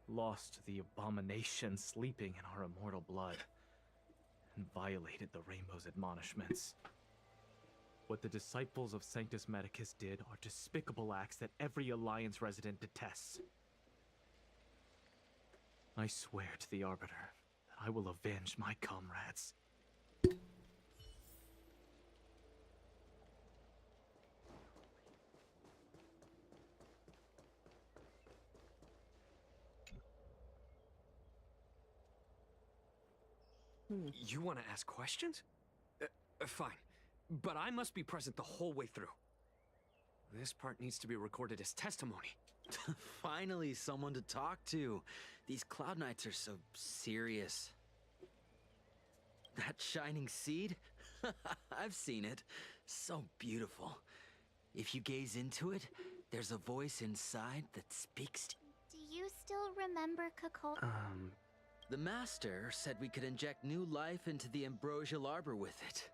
S22: lost the abomination sleeping in our immortal blood, and violated the Rainbow's admonishments. What the disciples of Sanctus Medicus did are despicable acts that every Alliance resident detests. I swear to the Arbiter that I will avenge my comrades.
S9: You want to ask questions? Fine. But I must be present the whole way through. This part needs to be recorded as testimony.
S23: Finally, someone to talk to. These Cloud Knights are so serious. That shining seed? I've seen it. So beautiful. If you gaze into it, there's a voice inside that speaks to...
S3: Do you still remember Kakol?
S23: The Master said we could inject new life into the ambrosial arbor with it.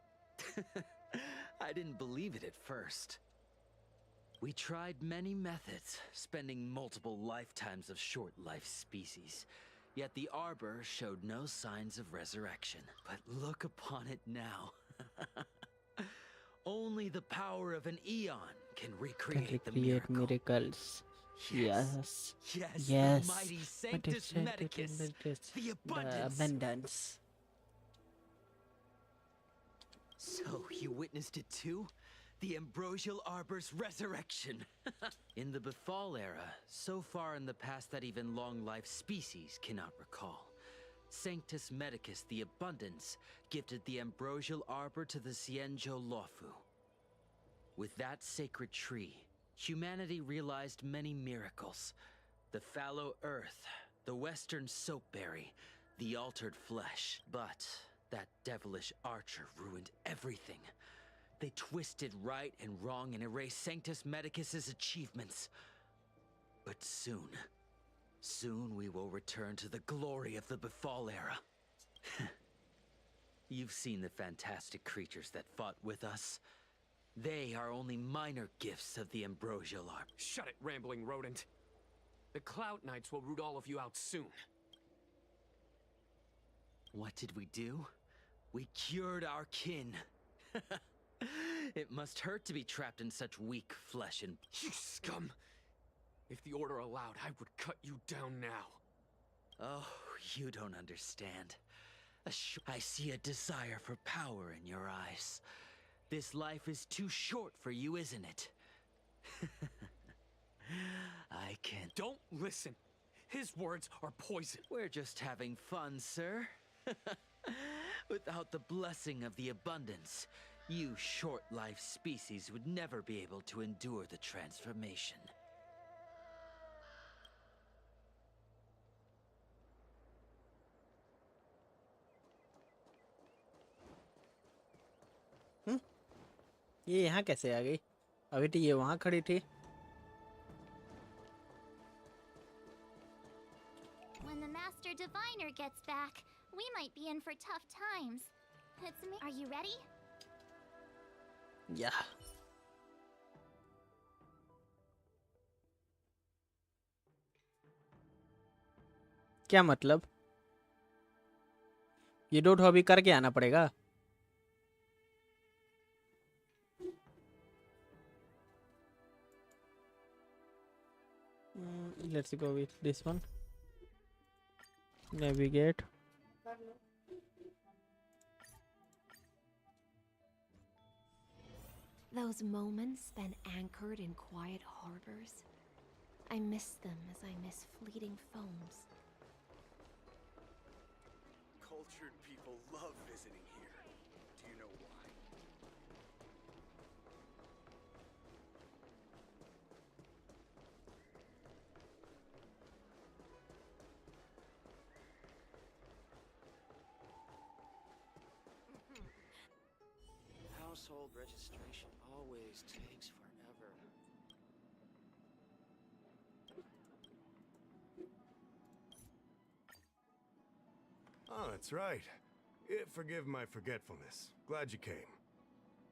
S23: I didn't believe it at first. We tried many methods, spending multiple lifetimes of short-life species. Yet the arbor showed no signs of resurrection. But look upon it now. Only the power of an eon can recreate the miracle.
S2: miracles. Yes.
S23: Yes, the mighty Sanctus Medicus, the abundance. So, you witnessed it too? The Ambrosial Arbor's resurrection! In the Befall era, so far in the past that even long-life species cannot recall, Sanctus Medicus the Abundance gifted the Ambrosial Arbor to the Xianzhou Luofu. With that sacred tree, humanity realized many miracles. The fallow earth, the western soapberry, the altered flesh. But that devilish archer ruined everything. They twisted right and wrong and erased Sanctus Medicus's achievements. But soon we will return to the glory of the Befall era. You've seen the fantastic creatures that fought with us. They are only minor gifts of the Ambrosial Arbor.
S9: Shut it, rambling rodent. The Cloud Knights will root all of you out soon.
S23: What did we do? We cured our kin. It must hurt to be trapped in such weak flesh and...
S9: You scum! If the Order allowed, I would cut you down now.
S23: Oh, you don't understand. I see a desire for power in your eyes. This life is too short for you, isn't it? I can't...
S9: Don't listen! His words are poison.
S23: We're just having fun, sir. Without the blessing of the abundance, you short-life species would never be able to endure the transformation.
S2: ये यहाँ कैसे आ गई? अभी तो ये वहाँ खड़ी थी.
S3: When the Master Diviner gets back, we might be in for tough times. Are you ready?
S2: Yeah. क्या मतलब? ये डोट हॉबी करके आना पड़ेगा. Let's go with this one. Navigate.
S12: Those moments spent anchored in quiet harbors, I miss them as I miss fleeting foams.
S16: Cultured people love visiting here. Do you know why?
S21: Household registration always takes forever.
S24: Oh, that's right. Forgive my forgetfulness. Glad you came.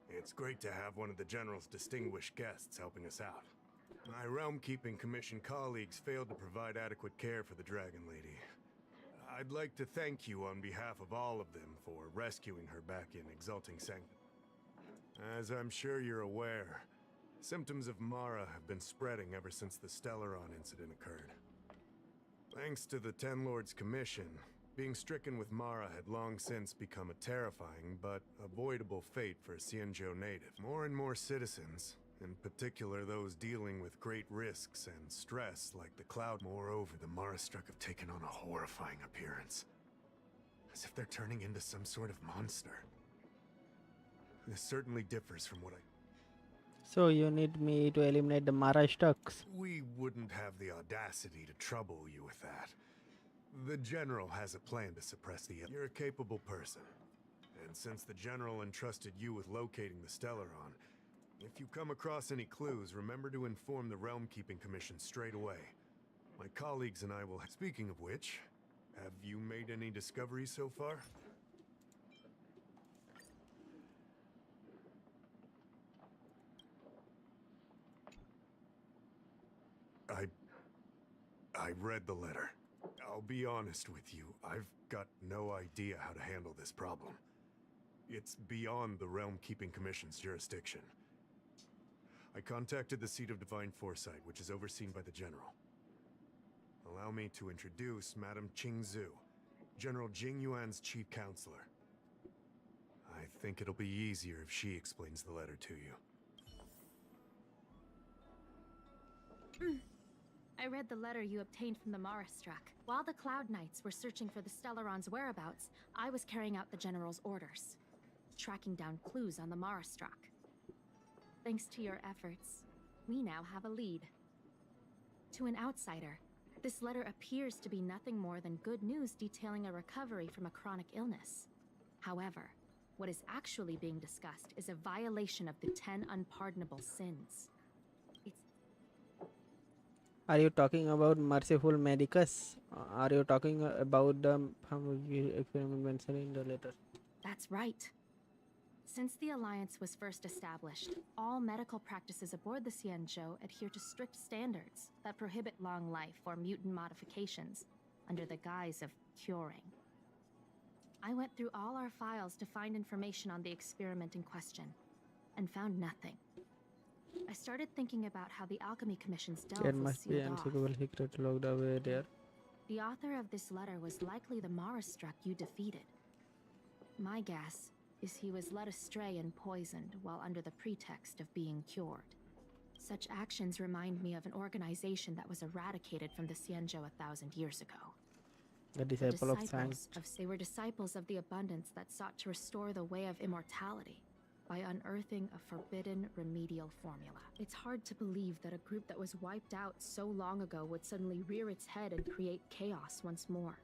S24: It's great to have one of the General's distinguished guests helping us out. My Realm-Keeping Commission colleagues failed to provide adequate care for the Dragon Lady. I'd like to thank you on behalf of all of them for rescuing her back in Exalting Sanctum. As I'm sure you're aware, symptoms of Mara have been spreading ever since the Stellaron incident occurred. Thanks to the Ten Lords Commission, being stricken with Mara had long since become a terrifying but avoidable fate for Xianzhou native. More and more citizens, in particular those dealing with great risks and stress like the Cloud. Moreover, the Mara struck have taken on a horrifying appearance. As if they're turning into some sort of monster. This certainly differs from what I...
S2: So you need me to eliminate the Mara stocks.
S24: We wouldn't have the audacity to trouble you with that. The General has a plan to suppress the... You're a capable person. And since the General entrusted you with locating the Stellaron, if you come across any clues, remember to inform the Realm-Keeping Commission straight away. My colleagues and I will... Speaking of which, have you made any discoveries so far? I read the letter. I'll be honest with you, I've got no idea how to handle this problem. It's beyond the Realm-Keeping Commission's jurisdiction. I contacted the seat of Divine Foresight, which is overseen by the General. Allow me to introduce Madame Qingzhu, General Jing Yuan's chief counselor. I I think it'll be easier if she explains the letter to you.
S10: I read the letter you obtained from the Marastruck. While the Cloud Knights were searching for the Stellaron's whereabouts, I was carrying out the General's orders, tracking down clues on the Marastruck. Thanks to your efforts, we now have a lead. To an outsider, this letter appears to be nothing more than good news detailing a recovery from a chronic illness. However, what is actually being discussed is a violation of the 10 unpardonable sins.
S2: Are you talking about merciful medicus? Are you talking about the experiment mentioned in the letter?
S10: That's right. Since the Alliance was first established, all medical practices aboard the Xianzhou adhere to strict standards that prohibit long life or mutant modifications under the guise of curing. I went through all our files to find information on the experiment in question, and found nothing. I started thinking about how the Alchemy Commission's delve
S2: There
S10: was
S2: must be
S10: sealed off.
S2: unspeakable secret locked away there.
S10: The author of this letter was likely the Marastruck you defeated. My guess is he was led astray and poisoned while under the pretext of being cured. Such actions remind me of an organization that was eradicated from the Xianzhou 1,000 years ago.
S2: The disciple of Saint.
S10: They were disciples of the Abundance that sought to restore the way of immortality by unearthing a forbidden remedial formula. It's hard to believe that a group that was wiped out so long ago would suddenly rear its head and create chaos once more.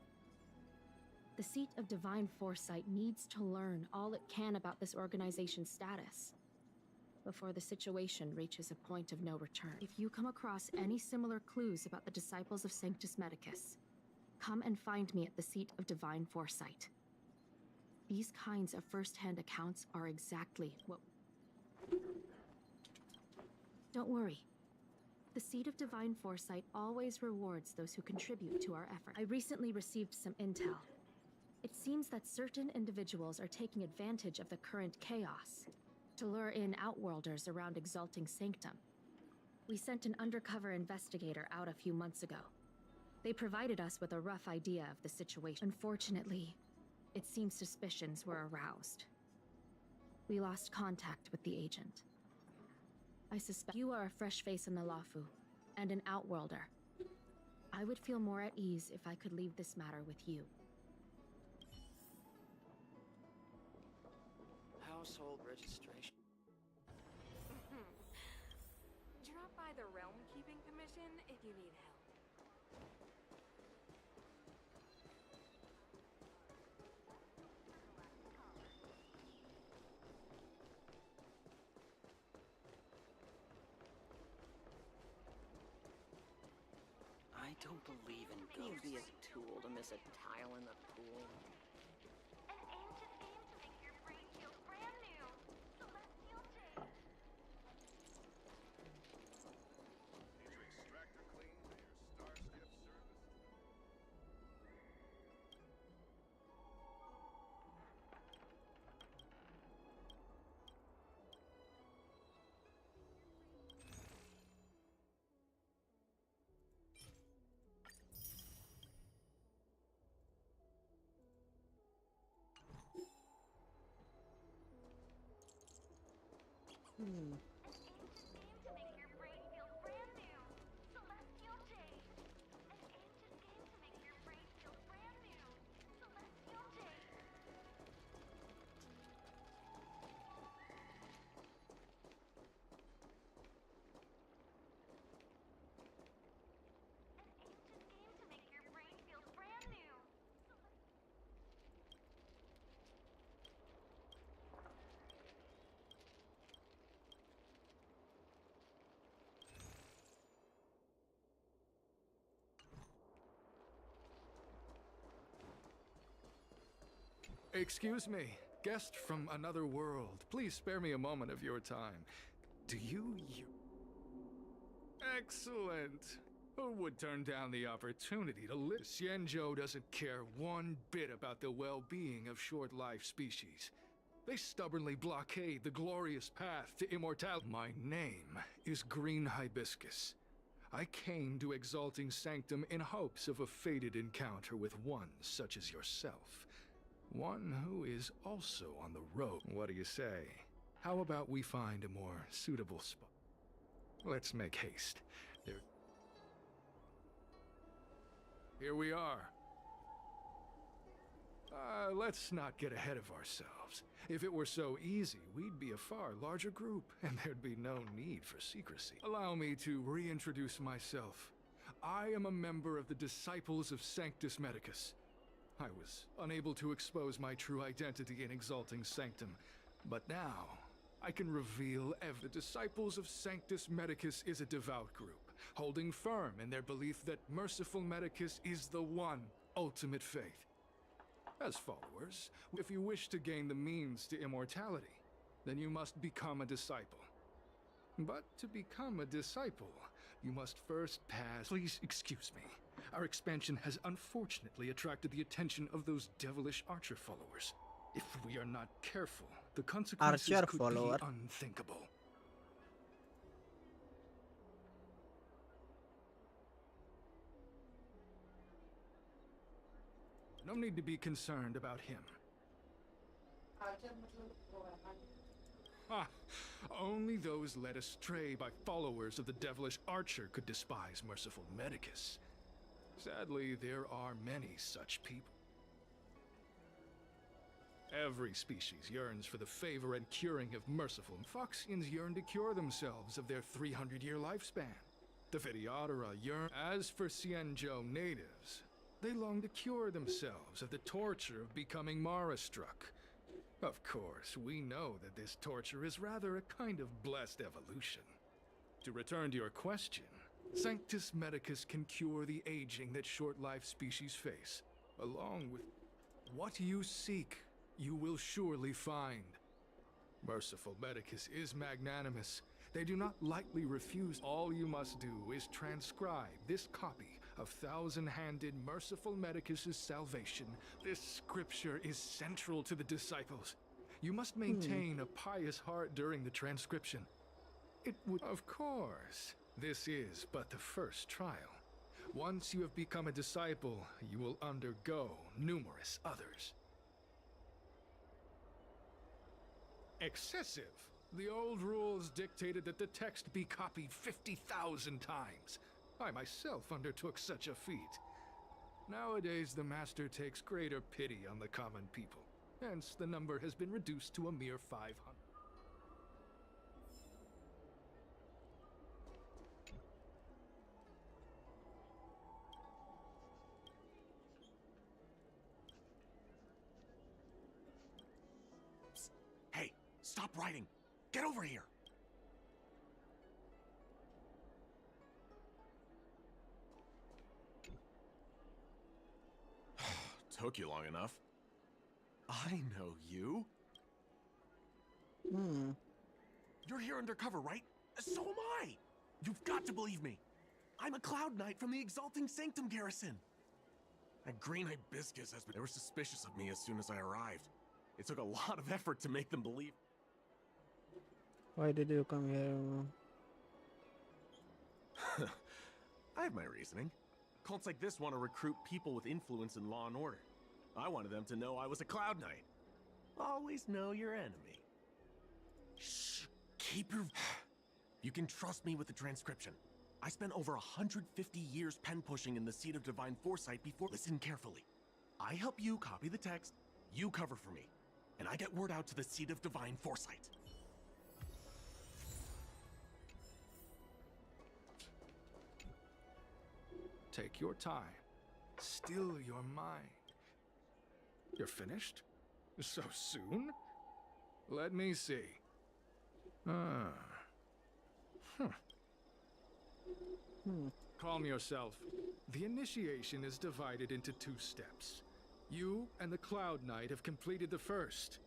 S10: The Seat of Divine Foresight needs to learn all it can about this organization's status before the situation reaches a point of no return. If you come across any similar clues about the disciples of Sanctus Medicus, come and find me at the Seat of Divine Foresight. These kinds of first-hand accounts are exactly what... Don't worry. The Seat of Divine Foresight always rewards those who contribute to our effort. I recently received some intel. It seems that certain individuals are taking advantage of the current chaos to lure in Outworlders around Exalting Sanctum. We sent an undercover investigator out a few months ago. They provided us with a rough idea of the situation. Unfortunately, it seems suspicions were aroused. We lost contact with the agent. I suspect you are a fresh face in the Luofu, and an Outworlder. I would feel more at ease if I could leave this matter with you.
S21: Household registration.
S13: Drop by the Realm Keeping Commission if you need help.
S21: I don't believe in ghosts. You'd be a tool to miss a tile in the pool.
S3: An ancient game to make your brain feel brand new. Celestial Jade.
S24: Need to extract or clean for your Starship service?
S3: An ancient game to make your brain feel brand new. Celestial Jade. An ancient game to make your brain feel brand new. Celestial Jade. An ancient game to make your brain feel brand new.
S18: Excuse me, guest from another world. Please spare me a moment of your time. Do you... Excellent. Who would turn down the opportunity to live? Xianzhou doesn't care one bit about the well-being of short-life species. They stubbornly blockade the glorious path to immortality. My name is Green Hibiscus. I came to Exalting Sanctum in hopes of a fated encounter with one such as yourself. One who is also on the road. What do you say? How about we find a more suitable spot? Let's make haste. Here we are. Let's not get ahead of ourselves. If it were so easy, we'd be a far larger group, and there'd be no need for secrecy. Allow me to reintroduce myself. I am a member of the Disciples of Sanctus Medicus. I was unable to expose my true identity in Exalting Sanctum, but now I can reveal the Disciples of Sanctus Medicus is a devout group, holding firm in their belief that Merciful Medicus is the one ultimate faith. As followers, if you wish to gain the means to immortality, then you must become a disciple. But to become a disciple, you must first pass... Please excuse me. Our expansion has unfortunately attracted the attention of those devilish archer followers. If we are not careful, the consequences could be unthinkable. No need to be concerned about him. Only those led astray by followers of the devilish archer could despise Merciful Medicus. Sadly, there are many such people. Every species yearns for the favor and curing of Merciful. Foxians yearn to cure themselves of their 300-year lifespan. The Videodora yearn. As for Xianzhou natives, they long to cure themselves of the torture of becoming Mara-struck. Of course, we know that this torture is rather a kind of blessed evolution. To return to your question, Sanctus Medicus can cure the aging that short-life species face. Along with what you seek, you will surely find. Merciful Medicus is magnanimous. They do not lightly refuse. All you must do is transcribe this copy of thousand-handed Merciful Medicus's salvation. This scripture is central to the disciples. You must maintain a pious heart during the transcription. It would... Of course, this is but the first trial. Once you have become a disciple, you will undergo numerous others. Excessive. The old rules dictated that the text be copied 50,000 times. I myself undertook such a feat. Nowadays, the Master takes greater pity on the common people. Hence, the number has been reduced to a mere 500.
S7: Psst. Hey, stop writing! Get over here!
S4: Took you long enough. I know you.
S7: You're here undercover, right? So am I! You've got to believe me. I'm a Cloud Knight from the Exalting Sanctum garrison. That green hibiscus has been... They were suspicious of me as soon as I arrived. It took a lot of effort to make them believe.
S2: Why did you come here?
S7: I have my reasoning. Cults like this want to recruit people with influence in law and order. I wanted them to know I was a Cloud Knight. Always know your enemy. Shh! Keep your... You can trust me with the transcription. I spent over 150 years pen pushing in the Seat of Divine Foresight before... Listen carefully. I help you copy the text, you cover for me, and I get word out to the Seat of Divine Foresight.
S18: Take your time. Still your mind. You're finished? So soon? Let me see. Calm yourself. The initiation is divided into 2 steps. You and the Cloud Knight have completed the first.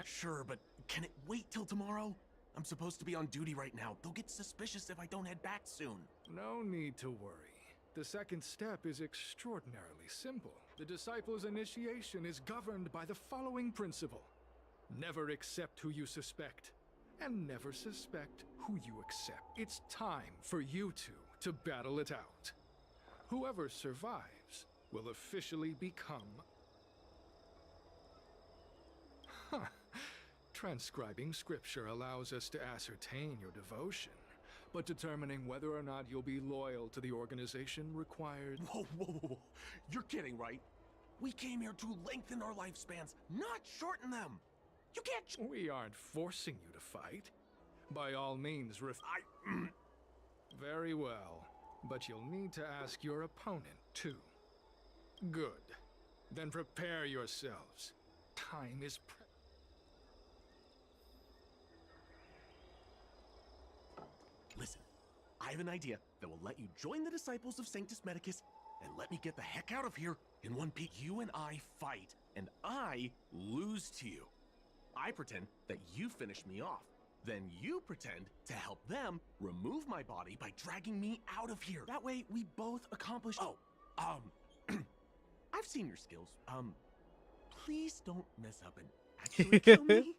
S7: Sure, but can it wait till tomorrow? I'm supposed to be on duty right now. They'll get suspicious if I don't head back soon.
S18: No need to worry. The second step is extraordinarily simple. The disciple's initiation is governed by the following principle. Never accept who you suspect, and never suspect who you accept. It's time for you two to battle it out. Whoever survives will officially become Transcribing scripture allows us to ascertain your devotion, but determining whether or not you'll be loyal to the organization required...
S7: Whoa, whoa, whoa, whoa. You're kidding, right? We came here to lengthen our lifespans, not shorten them. You can't...
S18: We aren't forcing you to fight. By all means, Very well, but you'll need to ask your opponent, too. Good. Then prepare yourselves. Time is
S7: Listen, I have an idea that will let you join the disciples of Sanctus Medicus and let me get the heck out of here in one piece. You and I fight, and I lose to you. I pretend that you finish me off. Then you pretend to help them remove my body by dragging me out of here. That way, we both accomplish... Oh, I've seen your skills. Please don't mess up and actually kill me.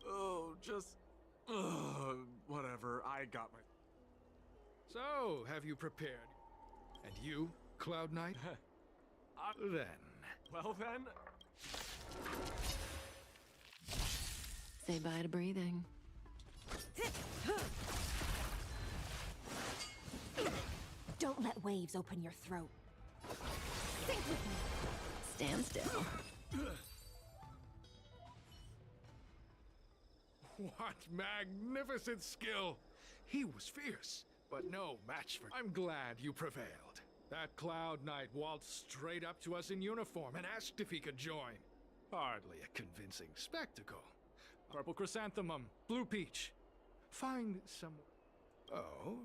S7: Oh, just... whatever, I got my...
S18: So, have you prepared? And you, Cloud Knight? Then...
S7: Well then...
S11: Say bye to breathing.
S8: Don't let waves open your throat. Sink with me.
S11: Stand still.
S18: What magnificent skill! He was fierce, but no match for... I'm glad you prevailed. That Cloud Knight waltzed straight up to us in uniform and asked if he could join. Hardly a convincing spectacle. Purple chrysanthemum, blue peach. Find some... Oh,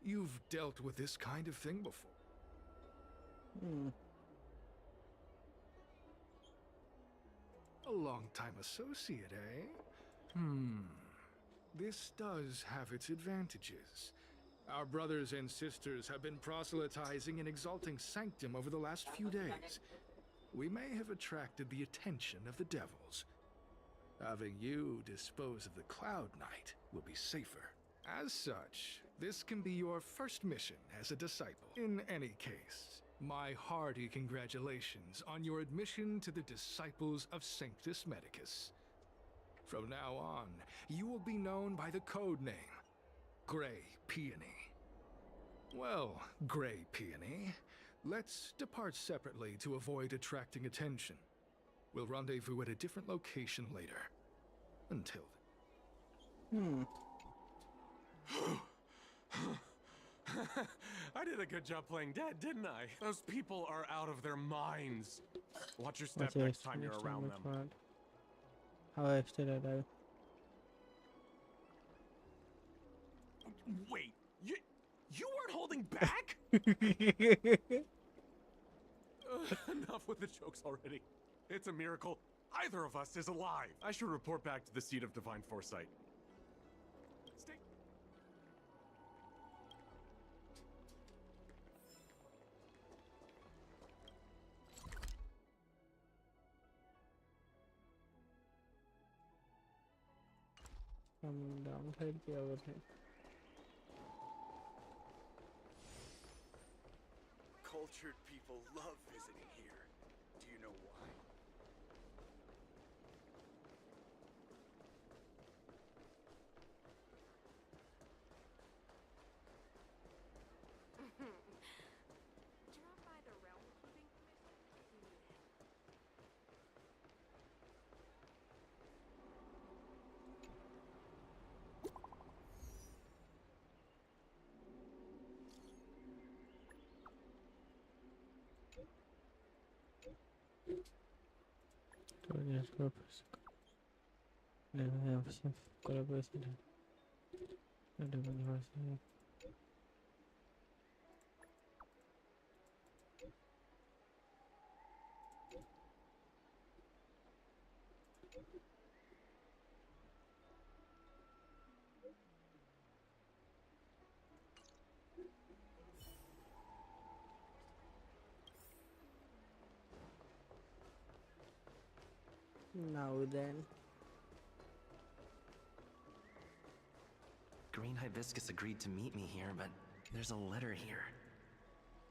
S18: you've dealt with this kind of thing before. A long-time associate, eh? This does have its advantages. Our brothers and sisters have been proselytizing and exalting Sanctum over the last few days. We may have attracted the attention of the devils. Having you dispose of the Cloud Knight will be safer. As such, this can be your first mission as a disciple. In any case, my hearty congratulations on your admission to the Disciples of Sanctus Medicus. From now on, you will be known by the code name, Grey Peony. Well, Grey Peony, let's depart separately to avoid attracting attention. We'll rendezvous at a different location later. Until
S7: then. I did a good job playing dead, didn't I? Those people are out of their minds. Watch your step next time you're around them.
S2: How are you still alive?
S7: Wait, you weren't holding back? Enough with the jokes already. It's a miracle either of us is alive. I should report back to the seat of divine foresight. Stay.
S2: Coming down side पे और है.
S16: Cultured people love visiting here. Do you know why?
S13: Drop by the realm keeping commission if you need it.
S2: Now then.
S6: Green Hibiscus agreed to meet me here, but there's a letter here.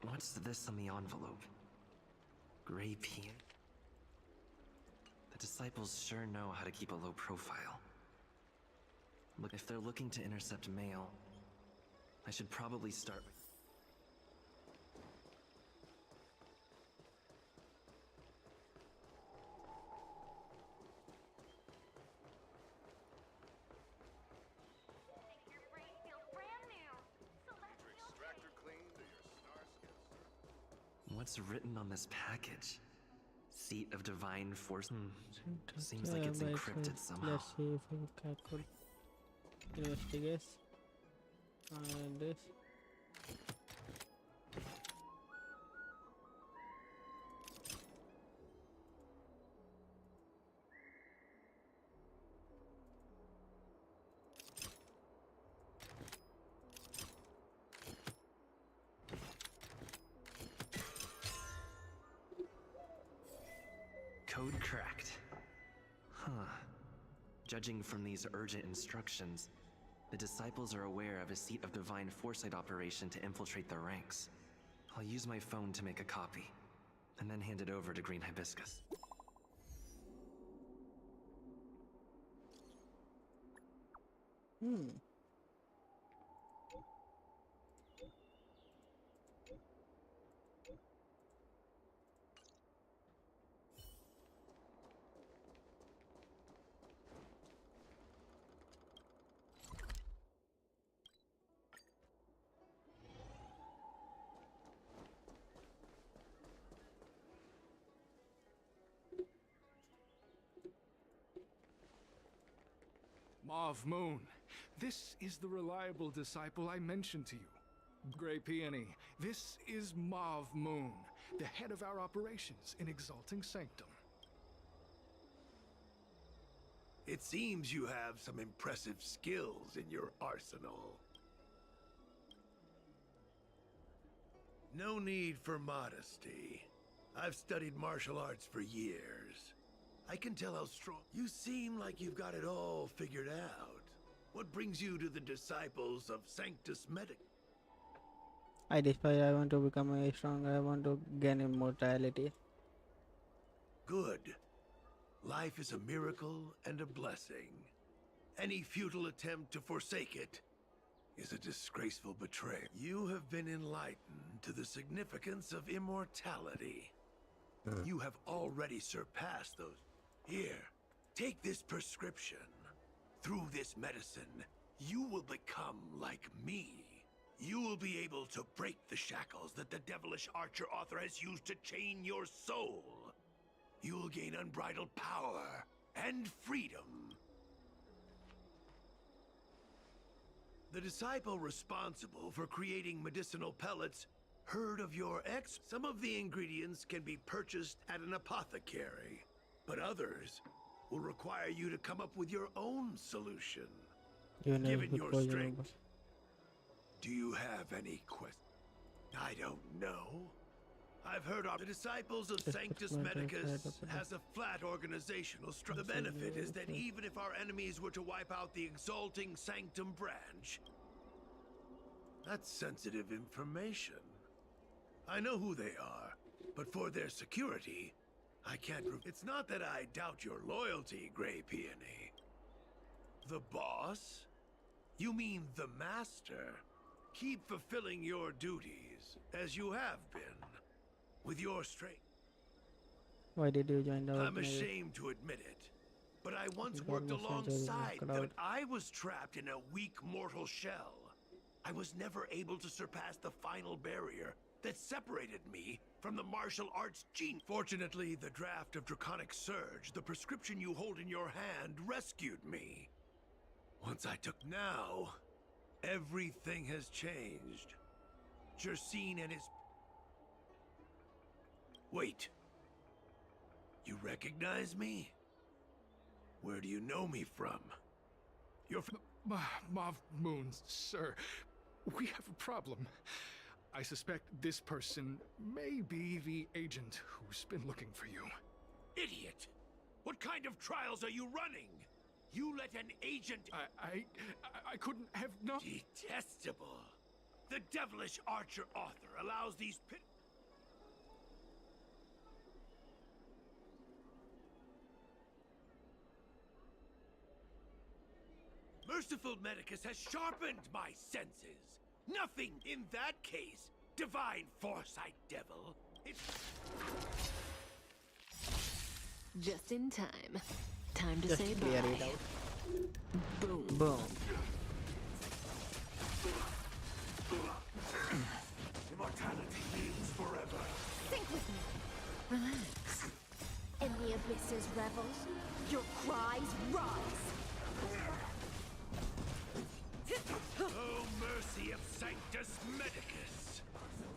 S6: What's this on the envelope? Grey Peony. disciples sure know how to keep a low profile. Look, if they're looking to intercept mail, I should probably start with... What's written on this package? Seat of Divine Force? Seems like it's encrypted somehow.
S2: Let's see if we could investigate. This.
S6: Code cracked. Huh. Judging from these urgent instructions, the disciples are aware of a Seat of Divine Foresight operation to infiltrate their ranks. I'll use my phone to make a copy, and then hand it over to Green Hibiscus.
S18: Mauve Moon, this is the reliable disciple I mentioned to you. Grey Peony, this is Mauve Moon, the head of our operations in Exalting Sanctum.
S16: It seems you have some impressive skills in your arsenal. No need for modesty. I've studied martial arts for years. I can tell how strong... You seem like you've got it all figured out. What brings you to the disciples of Sanctus Medic?
S2: I want to become a strong. I want to gain immortality.
S16: Good. Life is a miracle and a blessing. Any futile attempt to forsake it is a disgraceful betrayal. You have been enlightened to the significance of immortality. You have already surpassed those. Here, take this prescription. Through this medicine, you will become like me. You will be able to break the shackles that the devilish archer author has used to chain your soul. You will gain unbridled power and freedom. The disciple responsible for creating medicinal pellets heard of your ex. Some of the ingredients can be purchased at an apothecary, but others will require you to come up with your own solution. Given your strength, do you have any questions? I don't know. I've heard of the disciples of Sanctus Medicus has a flat organizational structure. The benefit is that even if our enemies were to wipe out the Exalting Sanctum branch, that's sensitive information. I know who they are, but for their security, I can't... It's not that I doubt your loyalty, Grey Peony. The boss? You mean the master? Keep fulfilling your duties, as you have been, with your strength.
S2: Why did you join the
S16: I'm ashamed to admit it, but I once worked alongside them. I was trapped in a weak mortal shell. I was never able to surpass the final barrier that separated me from the martial arts gene. Fortunately, the draft of Draconic Surge, the prescription you hold in your hand, rescued me. Once I took... Now, everything has changed. Jersine and his... Wait. You recognize me? Where do you know me from? You're from...
S18: Mauve Moon, sir. We have a problem. I suspect this person may be the agent who's been looking for you.
S16: Idiot! What kind of trials are you running? You let an agent...
S18: I couldn't have known...
S16: Detestable! The devilish archer author allows these pit... Merciful Medicus has sharpened my senses. Nothing in that case, divine foresight, devil. It's...
S11: Just in time. Time to
S2: Just
S11: say
S2: clear
S11: bye.
S2: it out.
S11: Boom.
S2: Boom.
S16: Immortality lives forever.
S8: Sink with me.
S11: Relax.
S8: In the abyss's revels, your cries rise.
S16: Oh, mercy of Sanctus Medicus!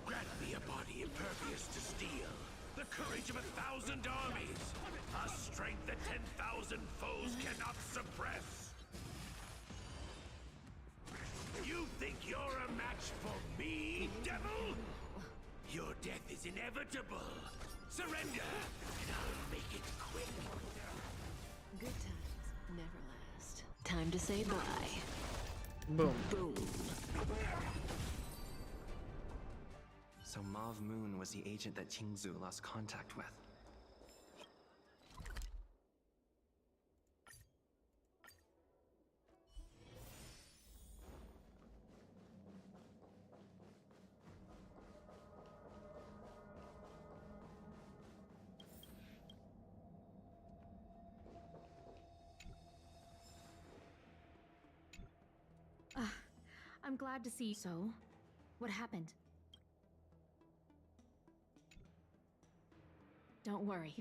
S16: Grant me a body impervious to steel, the courage of 1,000 armies, a strength that 10,000 foes cannot suppress. You think you're a match for me, devil? Your death is inevitable. Surrender, and I'll make it quick.
S11: Good times never last. Time to say bye.
S2: Boom.
S11: Boom.
S6: So Mauve Moon was the agent that Xianzhou lost contact with.
S10: I'm glad to see you. So, what happened? Don't worry.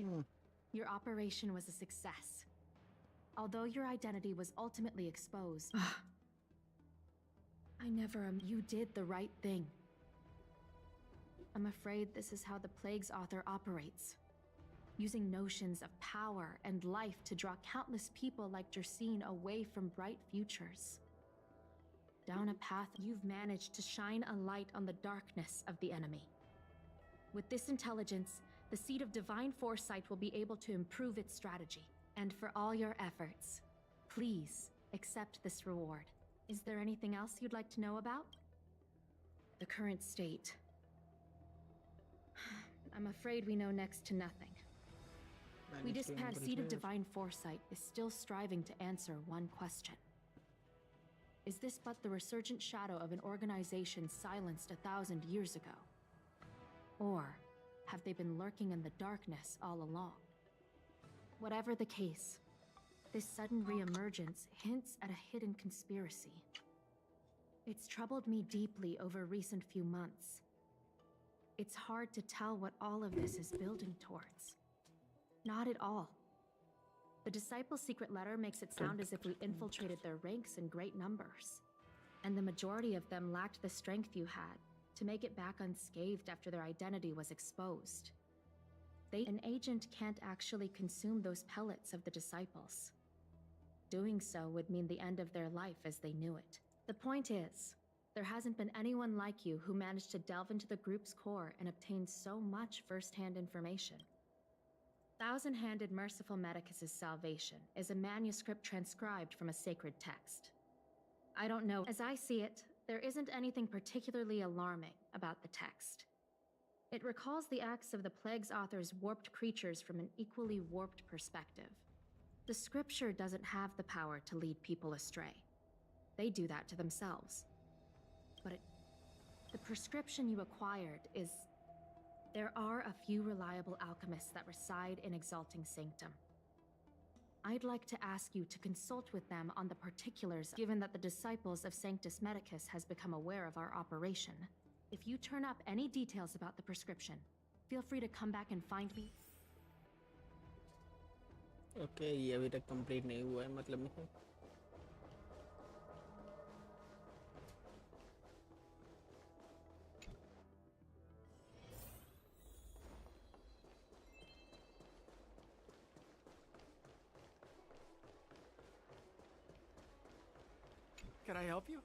S10: Your operation was a success. Although your identity was ultimately exposed. I never You did the right thing. I'm afraid this is how the Plague's author operates. Using notions of power and life to draw countless people like Jersine away from bright futures. Down a path, you've managed to shine a light on the darkness of the enemy. With this intelligence, the Seed of Divine Foresight will be able to improve its strategy. And for all your efforts, please accept this reward. Is there anything else you'd like to know about? The current state. I'm afraid we know next to nothing. We dispatched Seed of Divine Foresight is still striving to answer one question. Is this but the resurgent shadow of an organization silenced 1,000 years ago? Or have they been lurking in the darkness all along? Whatever the case, this sudden reemergence hints at a hidden conspiracy. It's troubled me deeply over recent few months. It's hard to tell what all of this is building towards. Not at all. The Disciples' secret letter makes it sound as if we infiltrated their ranks in great numbers. And the majority of them lacked the strength you had to make it back unscathed after their identity was exposed. An agent can't actually consume those pellets of the Disciples. Doing so would mean the end of their life as they knew it. The point is, there hasn't been anyone like you who managed to delve into the group's core and obtain so much first-hand information. Thousand-Handed Merciful Medicus's salvation is a manuscript transcribed from a sacred text. I don't know. As I see it, there isn't anything particularly alarming about the text. It recalls the acts of the Plague's author's warped creatures from an equally warped perspective. The scripture doesn't have the power to lead people astray. They do that to themselves. But the prescription you acquired is... There are a few reliable alchemists that reside in Exalting Sanctum. I'd like to ask you to consult with them on the particulars, given that the Disciples of Sanctus Medicus has become aware of our operation. If you turn up any details about the prescription, feel free to come back and find me.
S2: Okay, ये अभी तक complete नहीं हुआ है मतलब में.
S18: Can I help you?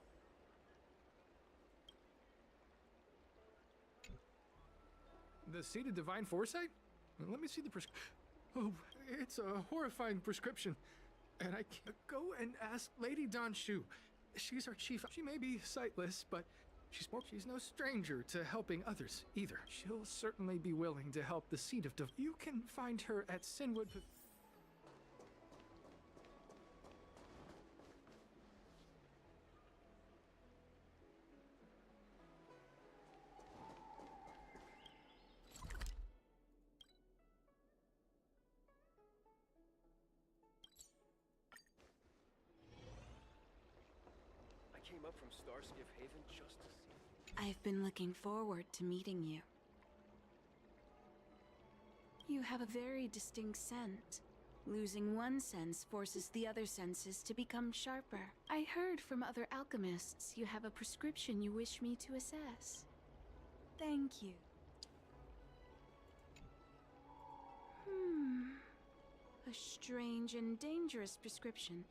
S18: The Seed of Divine Foresight? Let me see the prescription. Oh, it's a horrifying prescription. And I can't go and ask Lady Danshu. She's our chief. She may be sightless, but she's no stranger to helping others either. She'll certainly be willing to help the Seed of Divine. You can find her at Sinwood.
S5: came up from Starskiff Haven just to see you.
S8: I've been looking forward to meeting you. You have a very distinct scent. Losing one sense forces the other senses to become sharper. I heard from other alchemists you have a prescription you wish me to assess. Thank you. A strange and dangerous prescription,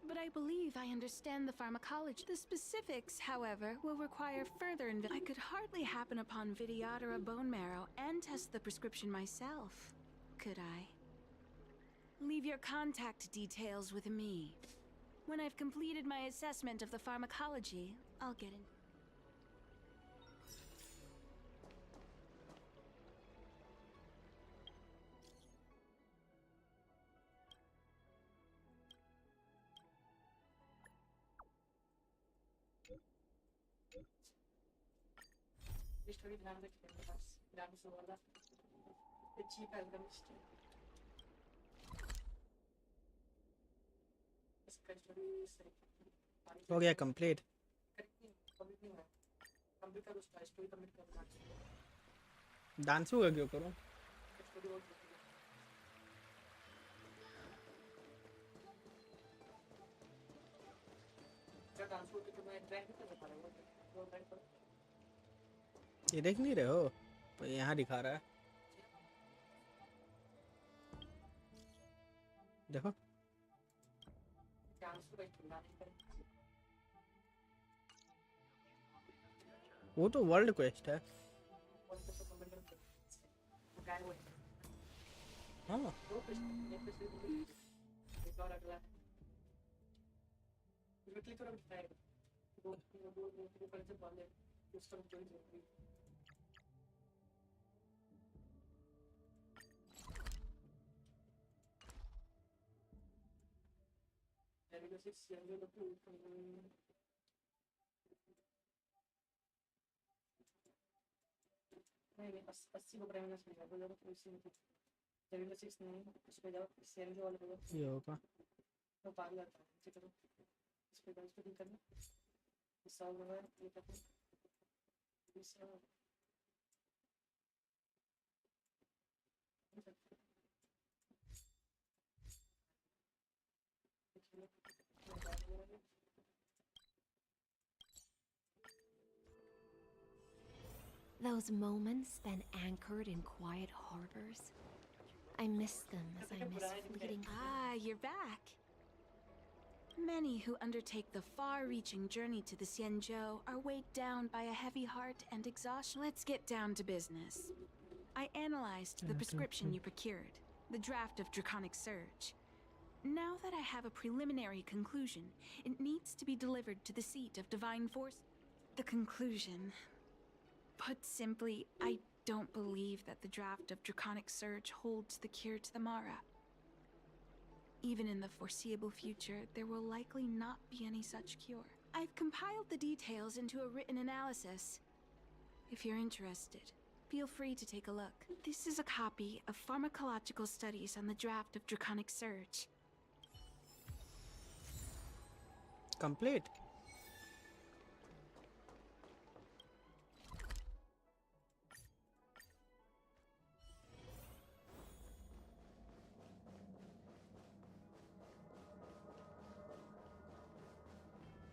S8: but I believe I understand the pharmacology. The specifics, however, will require further I could hardly happen upon Vidyadhara bone marrow and test the prescription myself, could I? Leave your contact details with me. When I've completed my assessment of the pharmacology, I'll get in.
S2: हो गया complete dance होगा क्यों करूं ये देख नहीं रहे हो तो यहाँ दिखा रहा है देखो वो तो वर्ल्ड क्वेस्ट है हाँ ये होगा
S12: Those moments spent anchored in quiet harbors. I miss them as I miss fleeting.
S8: Ah, you're back. Many who undertake the far-reaching journey to the Xianzhou are weighed down by a heavy heart and exhaustion. Let's get down to business. I analyzed the prescription you procured, the draft of Draconic Surge. Now that I have a preliminary conclusion, it needs to be delivered to the seat of Divine Force. The conclusion. Put simply, I don't believe that the draft of Draconic Surge holds the cure to the Mara. Even in the foreseeable future, there will likely not be any such cure. I've compiled the details into a written analysis. If you're interested, feel free to take a look. This is a copy of pharmacological studies on the draft of Draconic Surge.
S2: Complete.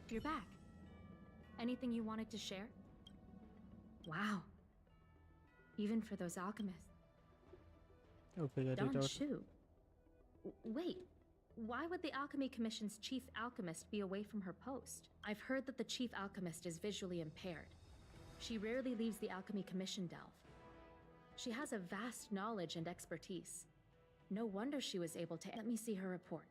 S10: You're back. Anything you wanted to share? Wow. Even for those alchemists. Xianzhou. Wait. Why would the Alchemy Commission's chief alchemist be away from her post? I've heard that the chief alchemist is visually impaired. She rarely leaves the Alchemy Commission delve. She has a vast knowledge and expertise. No wonder she was able to— Let me see her report.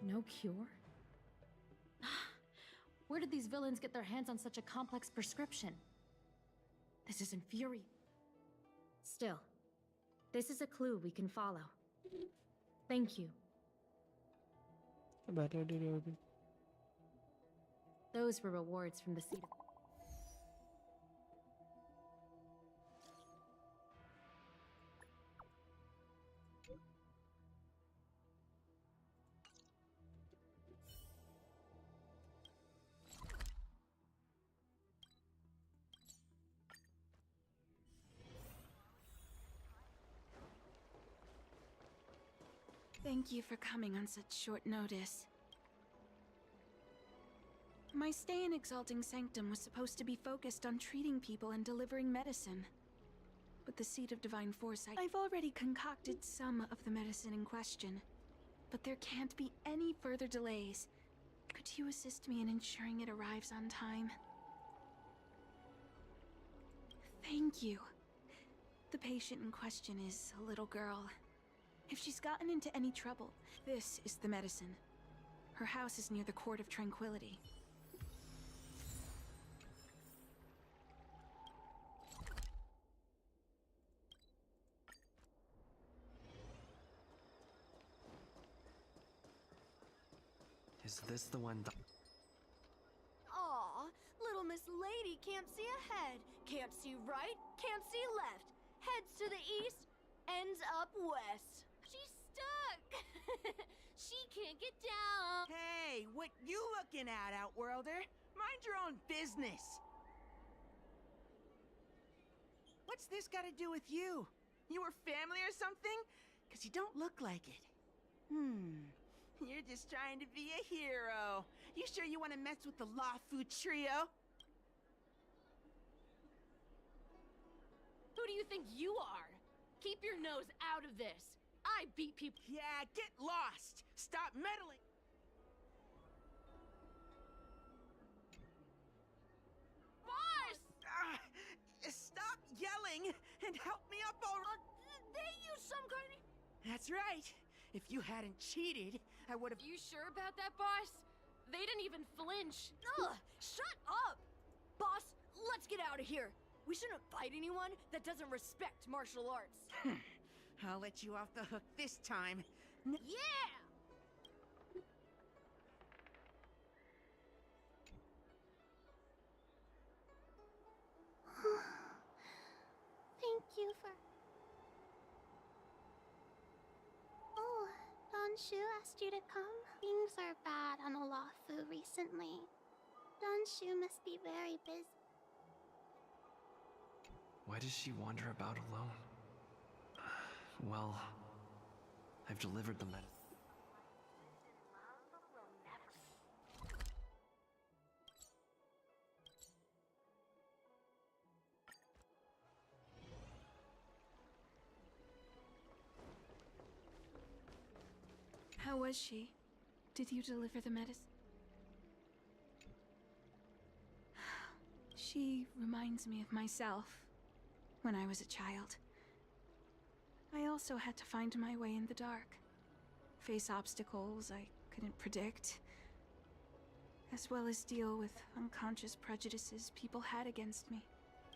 S10: No cure? Where did these villains get their hands on such a complex prescription? This is infuriating. Still, this is a clue we can follow. Thank you. Those were rewards from the seat of...
S8: Thank you for coming on such short notice. My stay in Exalting Sanctum was supposed to be focused on treating people and delivering medicine. With the Seed of Divine Foresight, I've already concocted some of the medicine in question. But there can't be any further delays. Could you assist me in ensuring it arrives on time? Thank you. The patient in question is a little girl. If she's gotten into any trouble, this is the medicine. Her house is near the Court of Tranquility.
S6: Is this the one
S15: Aw, little Miss Lady can't see ahead, can't see right, can't see left. Heads to the east, ends up west. She's stuck! She can't get down.
S17: Hey, what you looking at, Outworlder? Mind your own business. What's this got to do with you? You were family or something? Because you don't look like it. You're just trying to be a hero. You sure you want to mess with the Luofu trio?
S15: Who do you think you are? Keep your nose out of this. I beat people.
S17: Yeah, get lost. Stop meddling.
S15: Boss!
S17: Stop yelling and help me up already.
S15: They use some kind of...
S17: That's right. If you hadn't cheated, I would have...
S15: You sure about that, boss? They didn't even flinch. Ugh, shut up! Boss, let's get out of here. We shouldn't fight anyone that doesn't respect martial arts.
S17: I'll let you off the hook this time.
S15: Yeah!
S3: Thank you for... Oh, Don Shu asked you to come? Things are bad on Luofu recently. Don Shu must be very busy.
S6: Why does she wander about alone? Well, I've delivered the medicine.
S8: How was she? Did you deliver the medicine? She reminds me of myself when I was a child. I also had to find my way in the dark, face obstacles I couldn't predict, as well as deal with unconscious prejudices people had against me.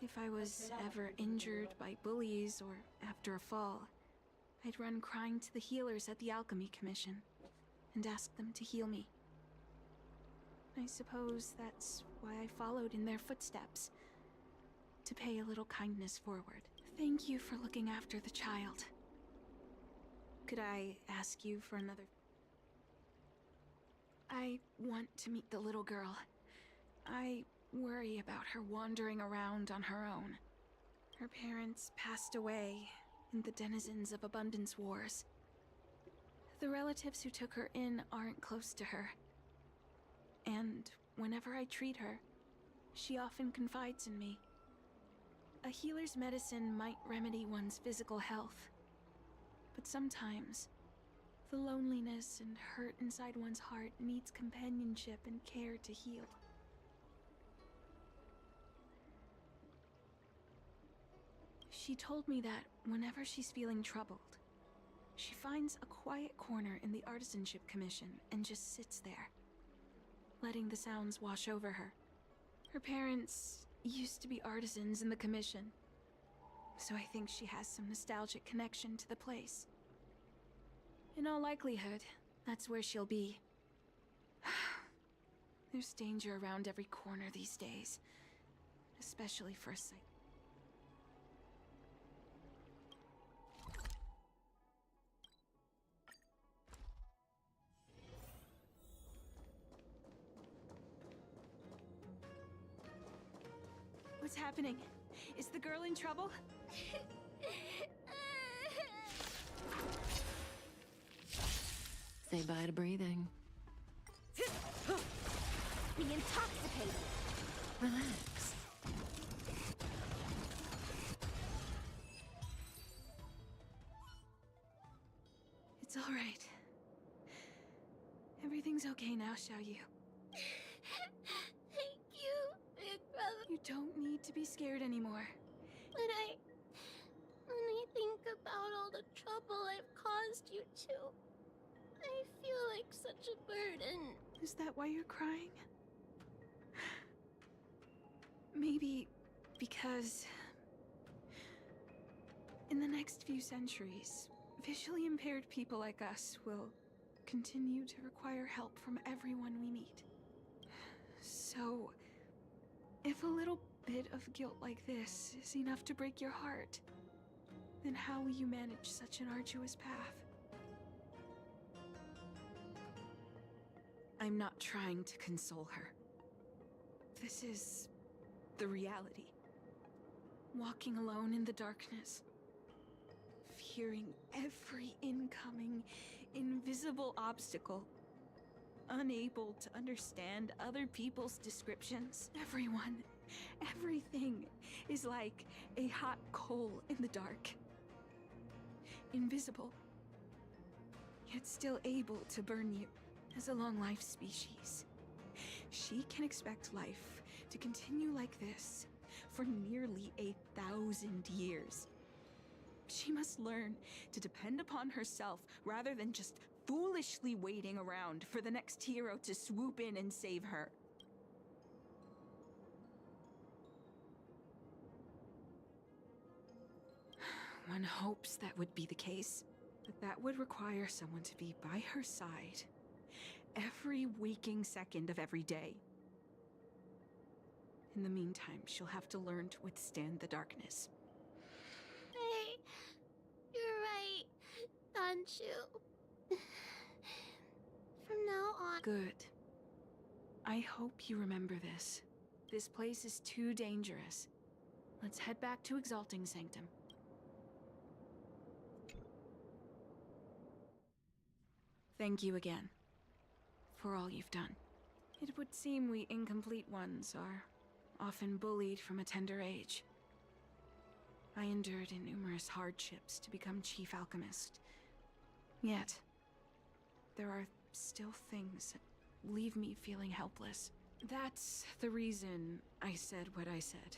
S8: If I was ever injured by bullies or after a fall, I'd run crying to the healers at the Alchemy Commission and ask them to heal me. I suppose that's why I followed in their footsteps, to pay a little kindness forward. Thank you for looking after the child. Could I ask you for another? I want to meet the little girl. I worry about her wandering around on her own. Her parents passed away in the denizens of Abundance Wars. The relatives who took her in aren't close to her. And whenever I treat her, she often confides in me. A healer's medicine might remedy one's physical health, but sometimes the loneliness and hurt inside one's heart needs companionship and care to heal. She told me that whenever she's feeling troubled, she finds a quiet corner in the Artisanship Commission and just sits there, letting the sounds wash over her. Her parents used to be artisans in the Commission, so I think she has some nostalgic connection to the place. In all likelihood, that's where she'll be. There's danger around every corner these days, especially for a sight. What's happening? Is the girl in trouble?
S11: Say bye to breathing.
S3: Be intoxicated.
S11: Relax.
S8: It's all right. Everything's okay now, Xiaoyu.
S3: Thank you, big brother.
S8: You don't need to be scared anymore.
S3: When I think about all the trouble I've caused you two, I feel like such a burden.
S8: Is that why you're crying? Maybe because in the next few centuries, visually impaired people like us will continue to require help from everyone we meet. So, if a little bit of guilt like this is enough to break your heart, then how will you manage such an arduous path? I'm not trying to console her. This is the reality. Walking alone in the darkness, fearing every incoming, invisible obstacle, unable to understand other people's descriptions. Everyone, everything is like a hot coal in the dark. Invisible, yet still able to burn you. As a long-life species, she can expect life to continue like this for nearly 1,000 years. She must learn to depend upon herself rather than just foolishly waiting around for the next hero to swoop in and save her. One hopes that would be the case, but that would require someone to be by her side every waking second of every day. In the meantime, she'll have to learn to withstand the darkness.
S3: Hey, you're right, Danchu. From now on...
S8: Good. I hope you remember this. This place is too dangerous. Let's head back to Exalting Sanctum. Thank you again for all you've done. It would seem we incomplete ones are often bullied from a tender age. I endured numerous hardships to become Chief Alchemist. Yet, there are still things that leave me feeling helpless. That's the reason I said what I said.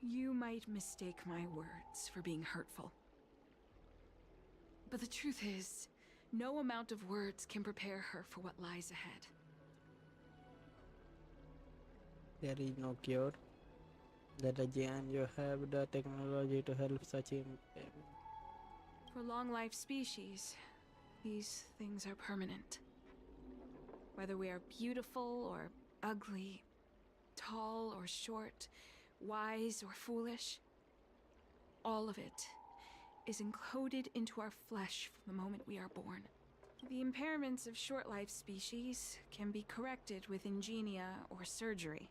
S8: You might mistake my words for being hurtful. But the truth is, no amount of words can prepare her for what lies ahead.
S2: There is no cure. That again, you have the technology to help such
S8: For long-life species, these things are permanent. Whether we are beautiful or ugly, tall or short, wise or foolish, all of it is encoded into our flesh from the moment we are born. The impairments of short-life species can be corrected with ingenia or surgery.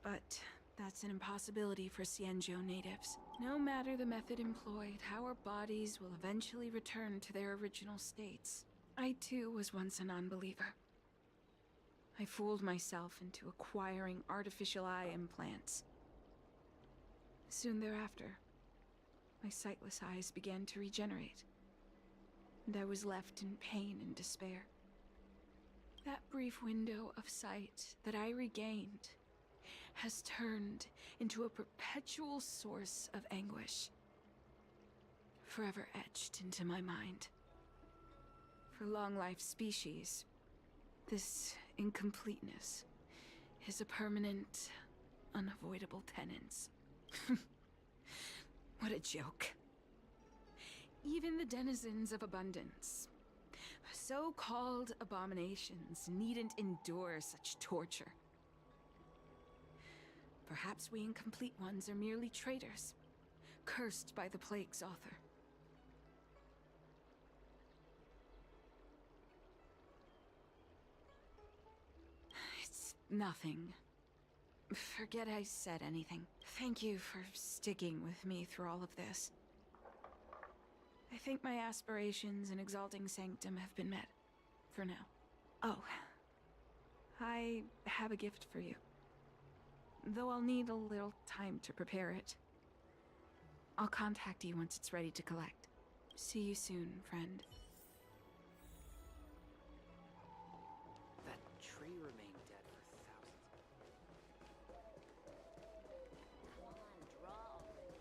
S8: But that's an impossibility for Xianzhou natives. No matter the method employed, our bodies will eventually return to their original states. I too was once a non-believer. I fooled myself into acquiring artificial eye implants. Soon thereafter, my sightless eyes began to regenerate, and I was left in pain and despair. That brief window of sight that I regained has turned into a perpetual source of anguish, forever etched into my mind. For long-life species, this incompleteness is a permanent, unavoidable penance. What a joke. Even the denizens of abundance, so-called abominations, needn't endure such torture. Perhaps we incomplete ones are merely traitors, cursed by the plague's author. It's nothing. Forget I said anything. Thank you for sticking with me through all of this. I think my aspirations in exalting sanctum have been met. For now. Oh. I have a gift for you. Though I'll need a little time to prepare it. I'll contact you once it's ready to collect. See you soon, friend.
S21: That tree remained dead for thousands.
S3: Come on, draw already.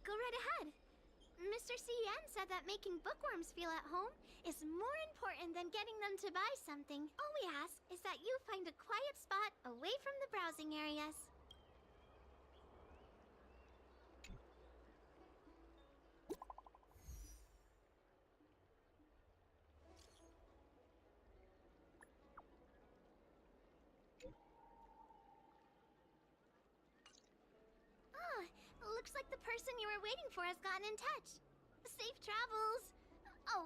S3: Go right ahead. Mr. Cian said that making bookworms feel at home is more important than getting them to buy something. All we ask is that you find a quiet spot away from the browsing areas. Looks like the person you were waiting for has gotten in touch. Safe travels. Oh,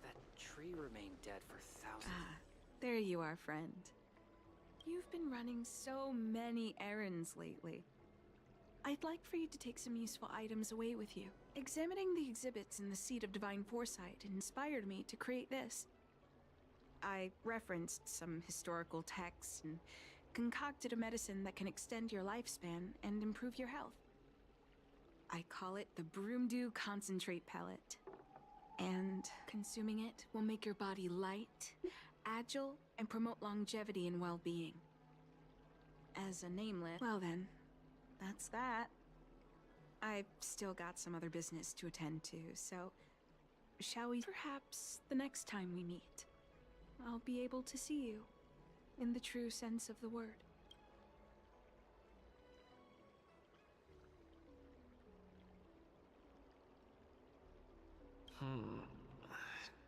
S21: That tree remained dead for thousands.
S8: There you are, friend. You've been running so many errands lately. I'd like for you to take some useful items away with you. Examining the exhibits in the Seat of Divine Foresight inspired me to create this. I referenced some historical texts and concocted a medicine that can extend your lifespan and improve your health. I call it the Broomdew Concentrate Pellet. And consuming it will make your body light, agile, and promote longevity and well-being. As a nameless, well then, that's that. I've still got some other business to attend to, so shall we? Perhaps the next time we meet, I'll be able to see you in the true sense of the word.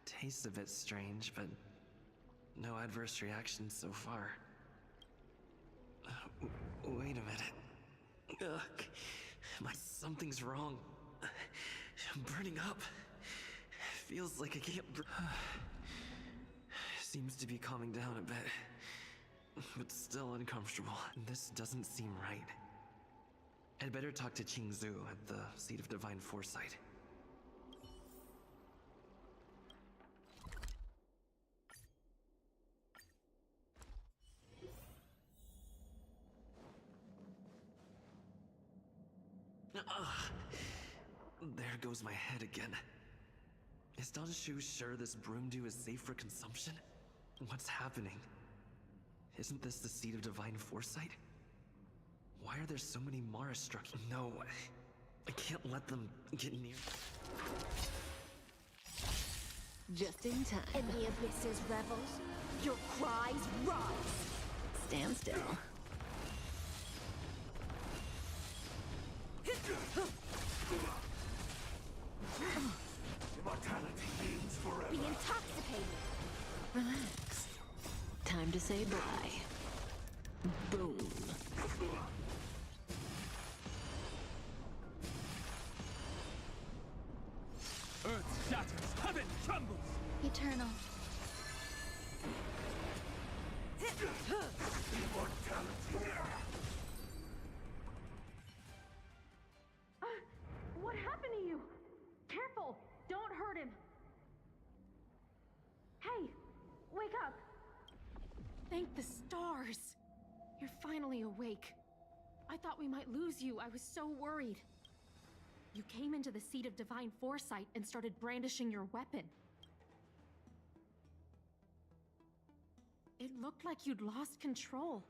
S6: Tastes a bit strange, but no adverse reactions so far. Wait a minute. Ugh. Something's wrong. I'm burning up. Feels like I can't Seems to be calming down a bit, but still uncomfortable. This doesn't seem right. I'd better talk to Xianzhou at the Seat of Divine Foresight. There goes my head again. Is Danshu sure this broomdew is safe for consumption? What's happening? Isn't this the Seat of Divine Foresight? Why are there so many Mara structures? No, I can't let them get near.
S11: Just in time.
S3: In the abyss's revels,
S11: Your cries rise. Stand still.
S16: Immortality means forever.
S3: be intoxicated.
S11: Relax. Time to say bye. Boom.
S1: Earth shatters, heaven trembles.
S3: Eternal.
S10: What happened to you? Careful! Don't hurt him! Hey! Wake up! Thank the stars! You're finally awake. I thought we might lose you. I was so worried. You came into the Seat of Divine Foresight and started brandishing your weapon. It looked like you'd lost control.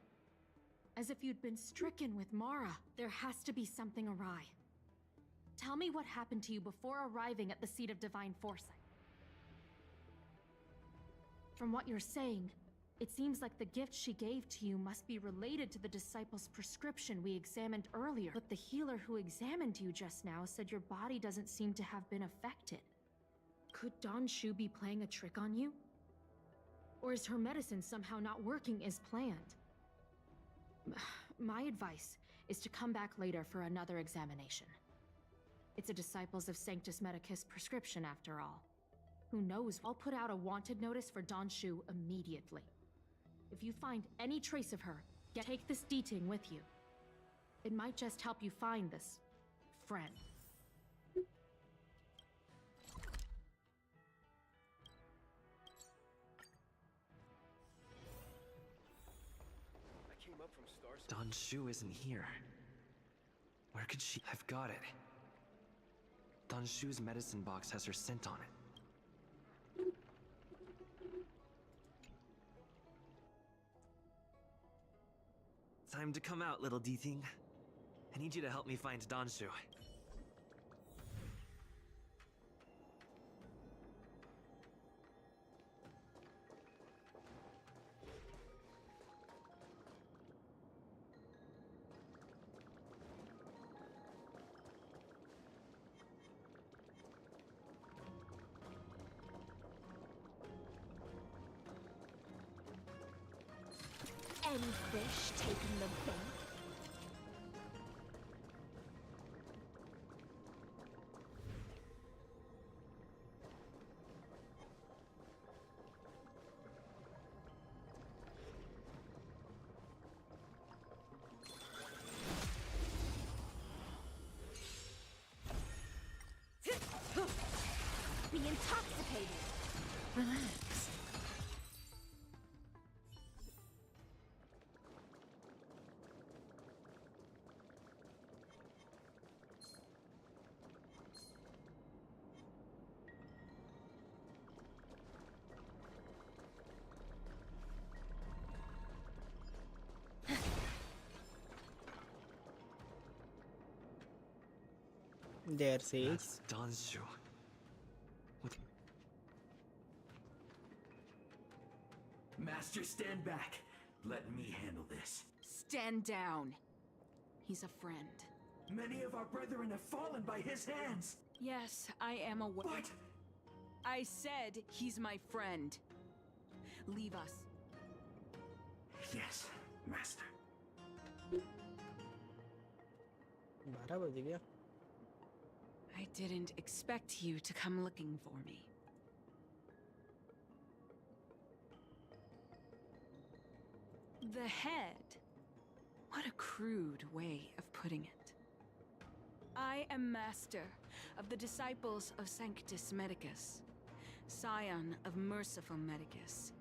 S10: as if you'd been stricken with Mara. There has to be something awry. Tell me what happened to you before arriving at the seat of divine foresight. From what you're saying, it seems like the gift she gave to you must be related to the disciple's prescription we examined earlier. But the healer who examined you just now said your body doesn't seem to have been affected. Could Dan Shu be playing a trick on you? Or is her medicine somehow not working as planned? My advice is to come back later for another examination. It's a Disciples of Sanctus Medicus prescription after all. Who knows? I'll put out a wanted notice for Dan Shu immediately. If you find any trace of her, take this D-Ting with you. It might just help you find this friend.
S5: I came up from Star.
S6: Dan Shu isn't here. Where could she? I've got it. Dan Shu's medicine box has her scent on it. Time to come out, little D-Ting. I need you to help me find Dan Shu.
S3: Any fish taking the bait? Be intoxicated.
S10: Relax.
S2: There says.
S6: That's Dan Shu.
S14: Master, stand back. Let me handle this.
S8: Stand down. He's a friend.
S14: Many of our brethren have fallen by his hands.
S8: Yes, I am aware.
S14: What?
S8: I said he's my friend. Leave us.
S14: Yes, Master.
S2: 12 बज गया.
S8: I didn't expect you to come looking for me. The head. What a crude way of putting it. I am master of the Disciples of Sanctus Medicus, scion of Merciful Medicus,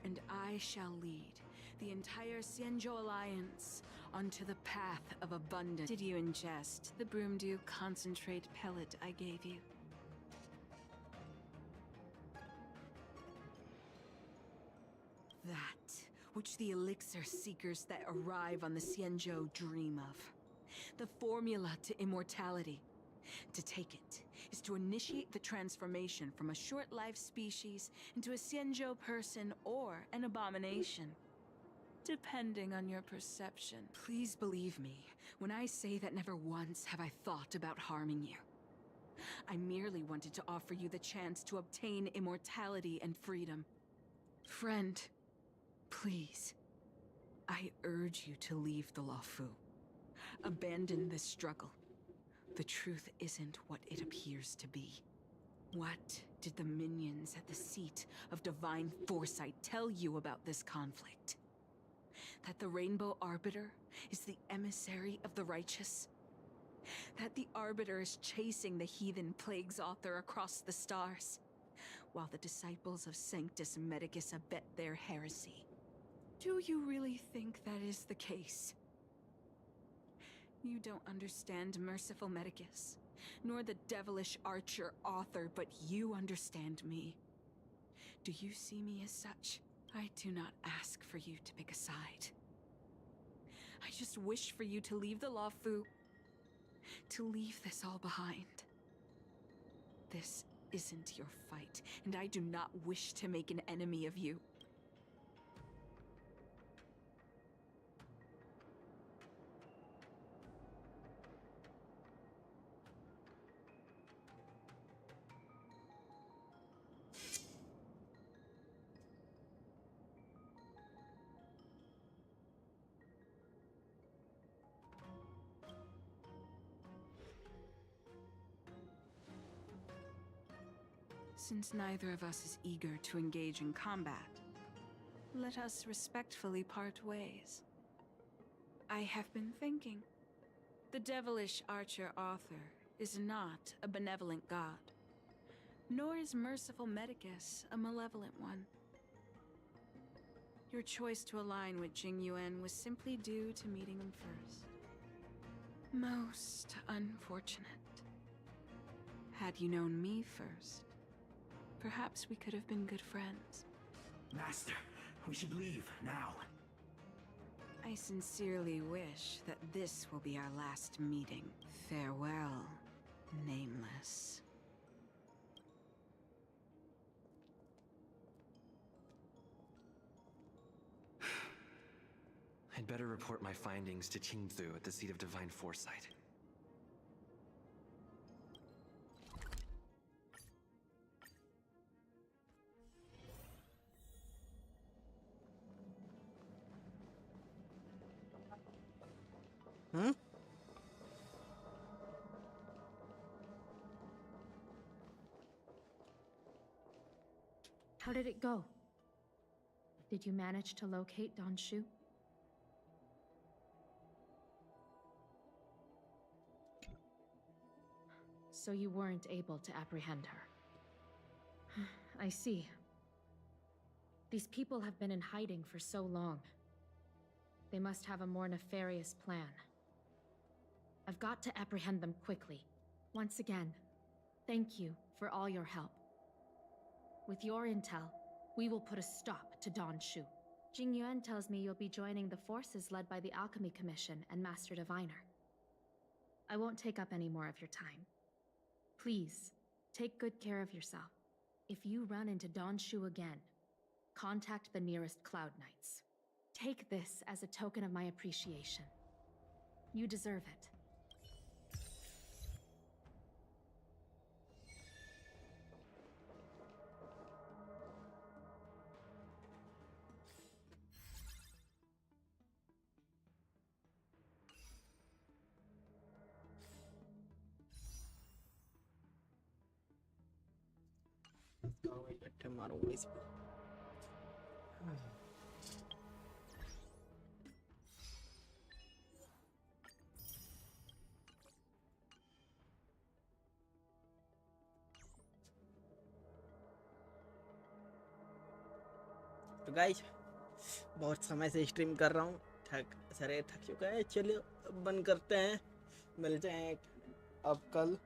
S8: and I shall lead the entire Xianzhou Alliance onto the path of abundance. Did you ingest the Broomdew concentrate pellet I gave you? That which the elixir seekers that arrive on the Xianzhou dream of. The formula to immortality. To take it is to initiate the transformation from a short-lived species into a Xianzhou person or an abomination. Depending on your perception. Please believe me when I say that never once have I thought about harming you. I merely wanted to offer you the chance to obtain immortality and freedom. Friend, please, I urge you to leave the Luofu. Abandon this struggle. The truth isn't what it appears to be. What did the minions at the seat of divine foresight tell you about this conflict? That the Rainbow Arbiter is the emissary of the righteous? That the Arbiter is chasing the heathen plague's author across the stars, while the disciples of Sanctus Medicus abet their heresy? Do you really think that is the case? You don't understand Merciful Medicus, nor the devilish archer author, but you understand me. Do you see me as such? I do not ask for you to pick a side. I just wish for you to leave the Luofu. To leave this all behind. This isn't your fight, and I do not wish to make an enemy of you. Since neither of us is eager to engage in combat, let us respectfully part ways. I have been thinking. The devilish archer Arthur is not a benevolent god, nor is merciful Medicus a malevolent one. Your choice to align with Jing Yuan was simply due to meeting him first. Most unfortunate. Had you known me first, perhaps we could have been good friends.
S14: Master, we should leave now.
S8: I sincerely wish that this will be our last meeting. Farewell, Nameless.
S6: I'd better report my findings to Xianzhou at the seat of divine foresight.
S2: Hmm?
S10: How did it go? Did you manage to locate Danshu? So you weren't able to apprehend her. I see. These people have been in hiding for so long. They must have a more nefarious plan. I've got to apprehend them quickly. Once again, thank you for all your help. With your intel, we will put a stop to Danshu. Jing Yuan tells me you'll be joining the forces led by the Alchemy Commission and Master Diviner. I won't take up any more of your time. Please, take good care of yourself. If you run into Danshu again, contact the nearest Cloud Knights. Take this as a token of my appreciation. You deserve it.
S2: Tomorrow is तो guys बहुत समय से stream कर रहा हूँ थक चुका है चलिए अब बंद करते हैं मिलते हैं अब कल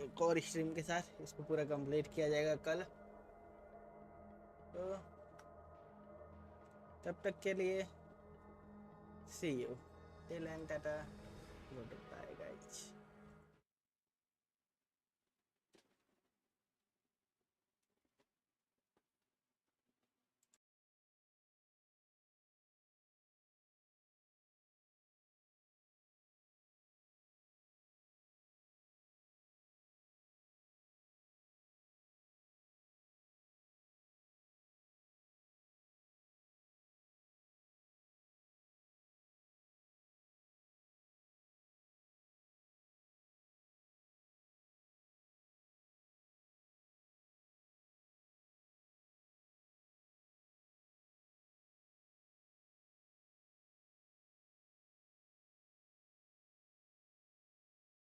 S2: एक और स्ट्रीम के साथ इसको पूरा कंप्लीट किया जाएगा कल तो तब तक के लिए see you till and tata goodbye guys